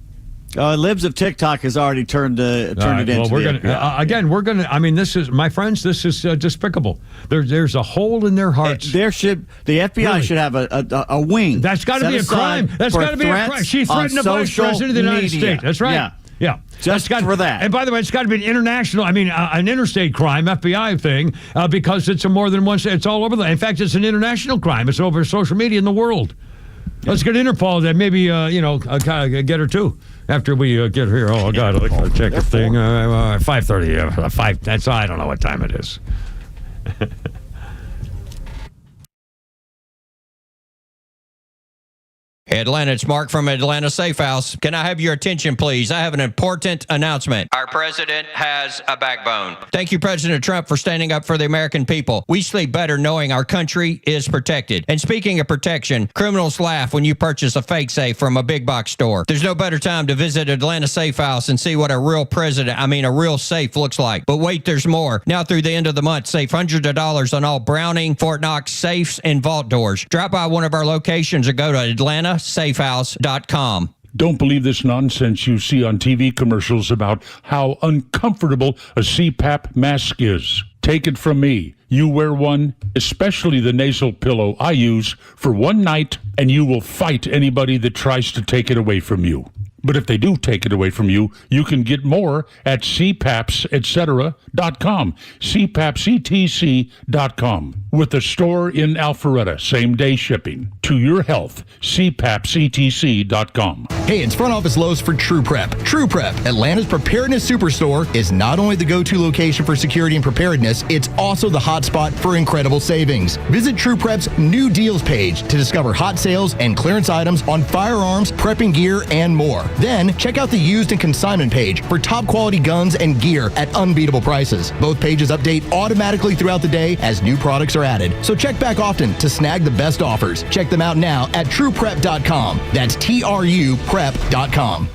Libs of TikTok has already turned it into. Well, we're gonna. I mean, this is, my friends. This is despicable. There's a hole in their hearts. The FBI should have a wing. That's got to be a crime. That's got to be a crime. She threatened the vice president of the United States. That's right. Yeah. Just for that. And by the way, it's got to be an international, an interstate crime, FBI thing, because it's a more than one. It's all over. In fact, it's an international crime. It's over social media in the world. Let's get Interpol that maybe, get her too. After we get here. Oh, God, I'll check the thing. 5:30. 5. That's, I don't know what time it is. Atlanta, it's Mark from Atlanta Safe House. Can I have your attention, please? I have an important announcement. Our president has a backbone. Thank you, President Trump, for standing up for the American people. We sleep better knowing our country is protected. And speaking of protection, criminals laugh when you purchase a fake safe from a big box store. There's no better time to visit Atlanta Safe House and see what a real safe looks like. But wait, there's more. Now through the end of the month, save hundreds of dollars on all Browning, Fort Knox safes and vault doors. Drop by one of our locations or go to AtlantaSafehouse.com. Don't believe this nonsense you see on TV commercials about how uncomfortable a CPAP mask is. Take it from me. You wear one, especially the nasal pillow I use, for one night, and you will fight anybody that tries to take it away from you. But if they do take it away from you, you can get more at cpapsetcetera.com, cpapsetc.com, with a store in Alpharetta, same-day shipping. To your health, cpapsetc.com. Hey, it's Front Office Lowe's for True Prep. True Prep, Atlanta's preparedness superstore, is not only the go-to location for security and preparedness, it's also the hotspot for incredible savings. Visit True Prep's new deals page to discover hot sales and clearance items on firearms, prepping gear, and more. Then, check out the used and consignment page for top quality guns and gear at unbeatable prices. Both pages update automatically throughout the day as new products are added. So check back often to snag the best offers. Check them out now at trueprep.com. That's TRUprep.com.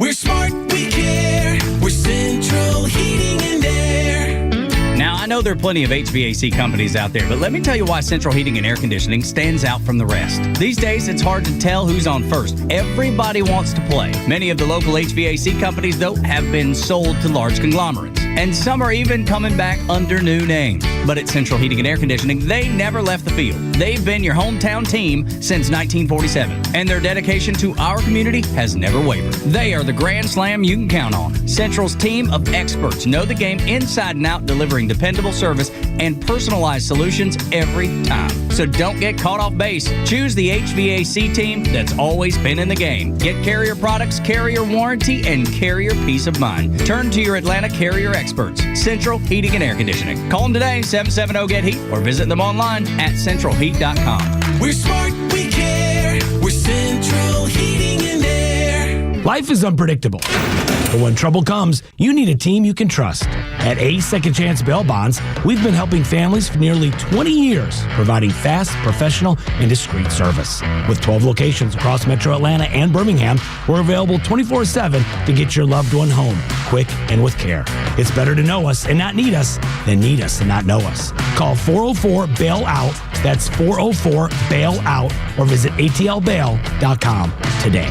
We're smart, we care. We're Central Heating and Air. Now, I know there are plenty of HVAC companies out there, but let me tell you why Central Heating and Air Conditioning stands out from the rest. These days, it's hard to tell who's on first. Everybody wants to play. Many of the local HVAC companies, though, have been sold to large conglomerates. And some are even coming back under new names. But at Central Heating and Air Conditioning, they never left the field. They've been your hometown team since 1947. And their dedication to our community has never wavered. They are the grand slam you can count on. Central's team of experts know the game inside and out, delivering dependable service and personalized solutions every time. So don't get caught off base. Choose the HVAC team that's always been in the game. Get Carrier products, Carrier warranty, and Carrier peace of mind. Turn to your Atlanta Carrier experts, Central Heating and Air Conditioning. Call them today, 770-GET-HEAT, or visit them online at centralheat.com. We're smart, we care. We're Central Heating and Air. Life is unpredictable, but when trouble comes, you need a team you can trust. At A Second Chance Bail Bonds, we've been helping families for nearly 20 years, providing fast, professional, and discreet service. With 12 locations across Metro Atlanta and Birmingham, we're available 24/7 to get your loved one home, quick and with care. It's better to know us and not need us than need us and not know us. Call 404-BAIL-OUT, that's 404-BAIL-OUT, or visit atlbail.com today.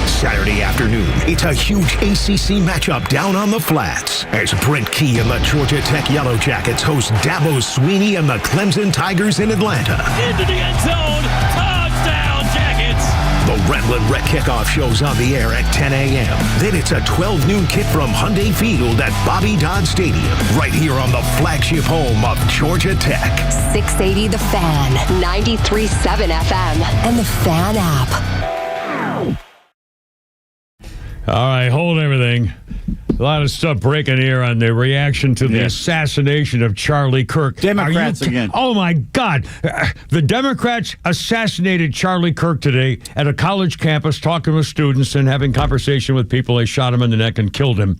Saturday afternoon, it's a huge ACC matchup down on the flats as Brent Key and the Georgia Tech Yellow Jackets host Dabo Sweeney and the Clemson Tigers in Atlanta. Into the end zone. Touchdown, Jackets. The Redland Red Kickoff show's on the air at 10 a.m. Then it's a 12 noon kick from Hyundai Field at Bobby Dodd Stadium, right here on the flagship home of Georgia Tech. 680 The Fan, 93.7 FM, and the Fan app. All right, hold everything. A lot of stuff breaking here on the reaction to the assassination of Charlie Kirk. Democrats again. Oh, my God. The Democrats assassinated Charlie Kirk today at a college campus, talking with students and having conversation with people. They shot him in the neck and killed him.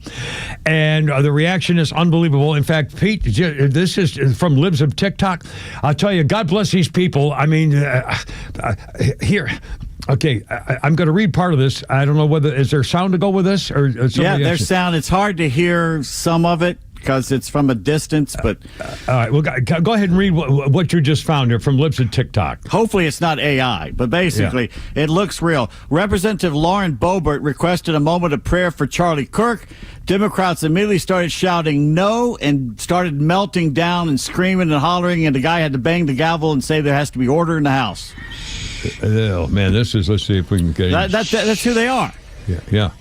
And the reaction is unbelievable. In fact, Pete, this is from Libs of TikTok. I'll tell you, God bless these people. I mean, here... Okay, I'm going to read part of this. I don't know whether, is there sound to go with this? Or yeah, there's sound. It's hard to hear some of it because it's from a distance, but... all right, well, go ahead and read what you just found here from Libs of TikTok. Hopefully it's not AI, but basically, it looks real. Representative Lauren Boebert requested a moment of prayer for Charlie Kirk. Democrats immediately started shouting no and started melting down and screaming and hollering, and the guy had to bang the gavel and say there has to be order in the House. Oh, man, let's see if we can get that's who they are. Yeah.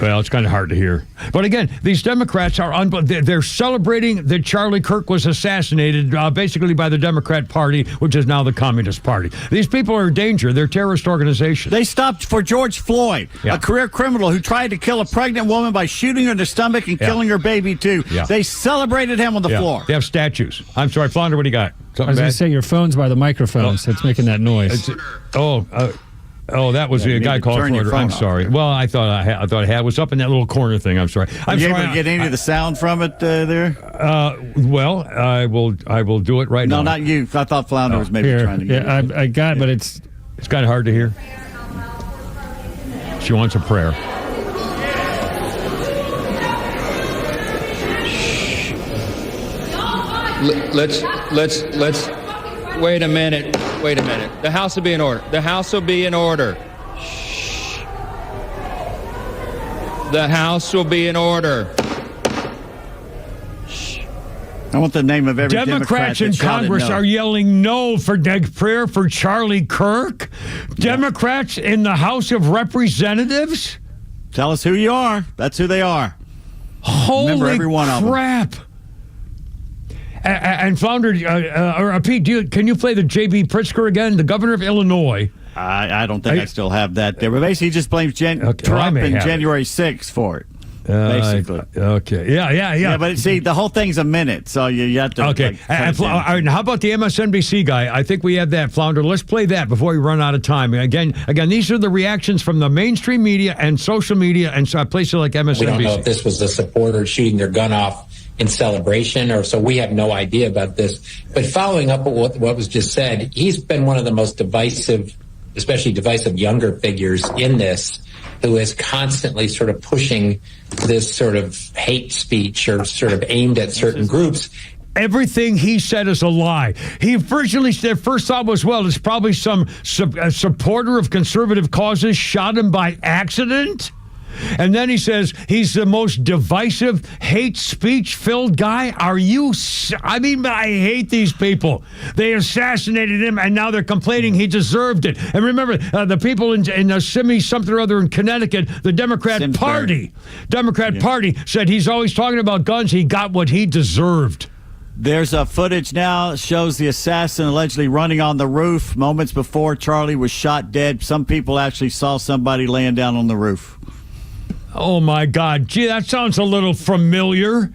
Well, it's kind of hard to hear. But again, these Democrats are they're celebrating that Charlie Kirk was assassinated basically by the Democrat Party, which is now the Communist Party. These people are in danger. They're terrorist organizations. They stopped for George Floyd, a career criminal who tried to kill a pregnant woman by shooting her in the stomach and killing her baby, too. Yeah. They celebrated him on the floor. They have statues. I'm sorry, Flounder, what do you got? I was going to say your phone's by the microphone, so it's making that noise. Oh, that was a guy called Florida. I'm sorry. Well, I thought I had it was up in that little corner thing. I'm sorry. Are you able to get any of the sound from it there? Well, I will do it right now. No, not you. I thought Flounder was maybe trying to get it. I got it, but it's kind of hard to hear. She wants a prayer. Let's wait a minute. The House will be in order. The House will be in order. Shh. The House will be in order. I want the name of every Democrats in Democrat Congress are yelling no for prayer for Charlie Kirk. Democrats in the House of Representatives. Tell us who you are. That's who they are. Holy Remember every one of them. crap! And Flounder, Pete, can you play the J.B. Pritzker again, the governor of Illinois? I don't think I still have that there. But basically, he just blames Trump and January 6th for it. Basically. Okay. Yeah. Yeah, but see, the whole thing's a minute, so you have to. Okay. And how about the MSNBC guy? I think we have that, Flounder. Let's play that before we run out of time. Again, these are the reactions from the mainstream media and social media and places like MSNBC. We don't know if this was a supporter shooting their gun off in celebration, or so we have no idea about this. But following up on what was just said, he's been one of the most divisive, especially divisive younger figures in this, who is constantly sort of pushing this sort of hate speech or sort of aimed at certain groups. Everything he said is a lie. He originally said, first thought was, well, it's probably some supporter of conservative causes shot him by accident. And then he says he's the most divisive, hate speech-filled guy. I hate these people. They assassinated him, and now they're complaining he deserved it. And remember, the people in Simi something or other in Connecticut, the Democrat Party said he's always talking about guns. He got what he deserved. There's footage now shows the assassin allegedly running on the roof moments before Charlie was shot dead. Some people actually saw somebody laying down on the roof. Oh, my God. Gee, that sounds a little familiar.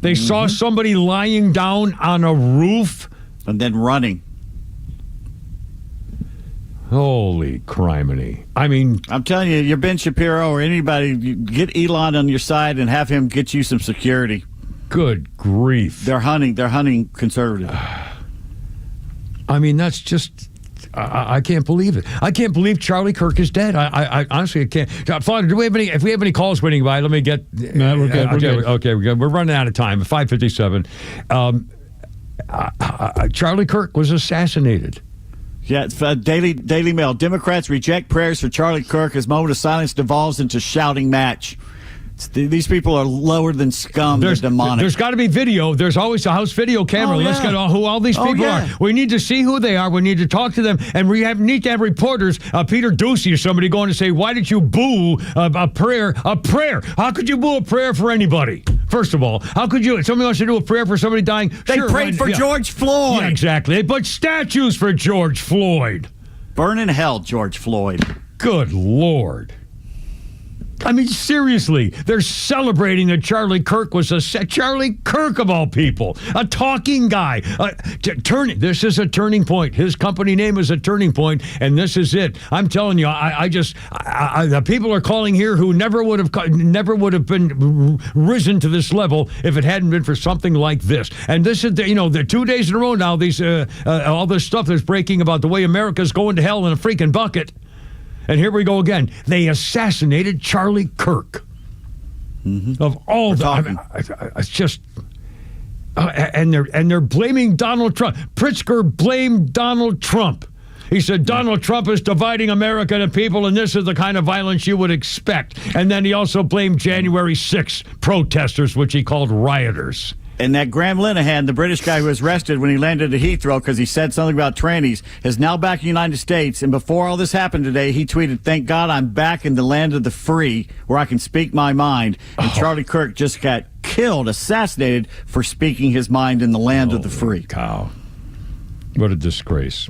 They saw somebody lying down on a roof. And then running. Holy criminy. I mean, I'm telling you, you're Ben Shapiro or anybody, you get Elon on your side and have him get you some security. Good grief. They're hunting conservative. I mean, that's just... I can't believe it. I can't believe Charlie Kirk is dead. I honestly can't. Father, if we have any calls waiting by, let me get... No, we're good. Okay, we're good. We're running out of time. 5:57. Charlie Kirk was assassinated. Yeah, it's Daily Mail. Democrats reject prayers for Charlie Kirk as moment of silence devolves into shouting match. These people are lower than scum. They're demonic. There's got to be video. There's always a house video camera. Let's get who all these people are. We need to see who they are. We need to talk to them. And we need to have reporters, Peter Ducey or somebody going to say, why did you boo a prayer? A prayer. How could you boo a prayer for anybody? First of all, how could you? Somebody wants to do a prayer for somebody dying. They prayed for George Floyd. Yeah, exactly. But statues for George Floyd. Burn in hell, George Floyd. Good Lord. I mean, seriously, they're celebrating that Charlie Kirk was Charlie Kirk of all people, a talking guy. This is a turning point. His company name is a turning point, and this is it. I'm telling you, the people are calling here who never would have been risen to this level if it hadn't been for something like this. And this is, the 2 days in a row now. These all this stuff that's breaking about the way America's going to hell in a freaking bucket. And here we go again. They assassinated Charlie Kirk. Of all the, it's just, and they're blaming Donald Trump. Pritzker blamed Donald Trump. He said Donald Trump is dividing America into people, and this is the kind of violence you would expect. And then he also blamed January 6th protesters, which he called rioters. And that Graham Linehan, the British guy who was arrested when he landed at Heathrow because he said something about trannies, is now back in the United States. And before all this happened today, he tweeted, "Thank God I'm back in the land of the free where I can speak my mind." And Charlie Kirk just got killed, assassinated for speaking his mind in the land of the free. Cow. What a disgrace.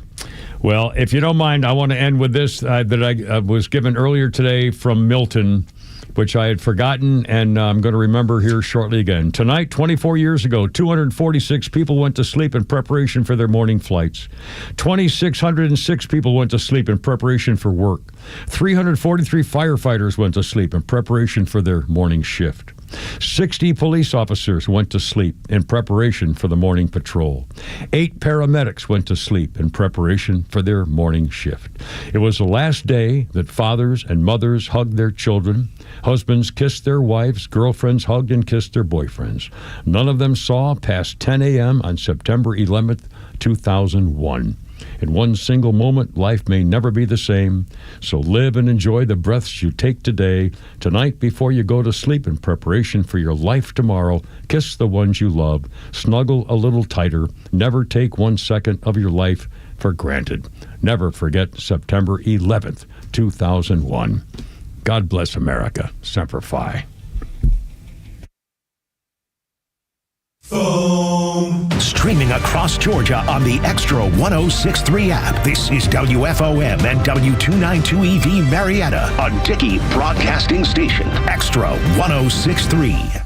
Well, if you don't mind, I want to end with this that I was given earlier today from Milton, which I had forgotten, and I'm going to remember here shortly again. Tonight, 24 years ago, 246 people went to sleep in preparation for their morning flights. 2,606 people went to sleep in preparation for work. 343 firefighters went to sleep in preparation for their morning shift. 60 police officers went to sleep in preparation for the morning patrol. 8 paramedics went to sleep in preparation for their morning shift. It was the last day that fathers and mothers hugged their children. Husbands kissed their wives. Girlfriends hugged and kissed their boyfriends. None of them saw past 10 a.m. on September 11th, 2001. In one single moment, life may never be the same. So live and enjoy the breaths you take today. Tonight, before you go to sleep in preparation for your life tomorrow, kiss the ones you love. Snuggle a little tighter. Never take 1 second of your life for granted. Never forget September 11th, 2001. God bless America. Semper Fi. Streaming across Georgia on the Extra 106.3 app. This is WFOM and W292EV Marietta, a Dickey Broadcasting Station. Extra 106.3.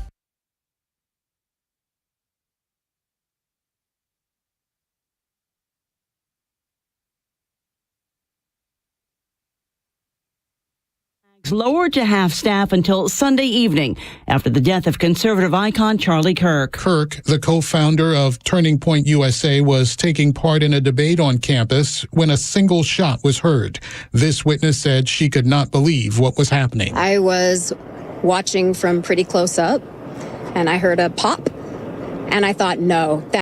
Lowered to half staff until Sunday evening after the death of conservative icon Charlie Kirk. Kirk, the co-founder of Turning Point USA, was taking part in a debate on campus when a single shot was heard. This witness said she could not believe what was happening. I was watching from pretty close up, and I heard a pop, and I thought, no,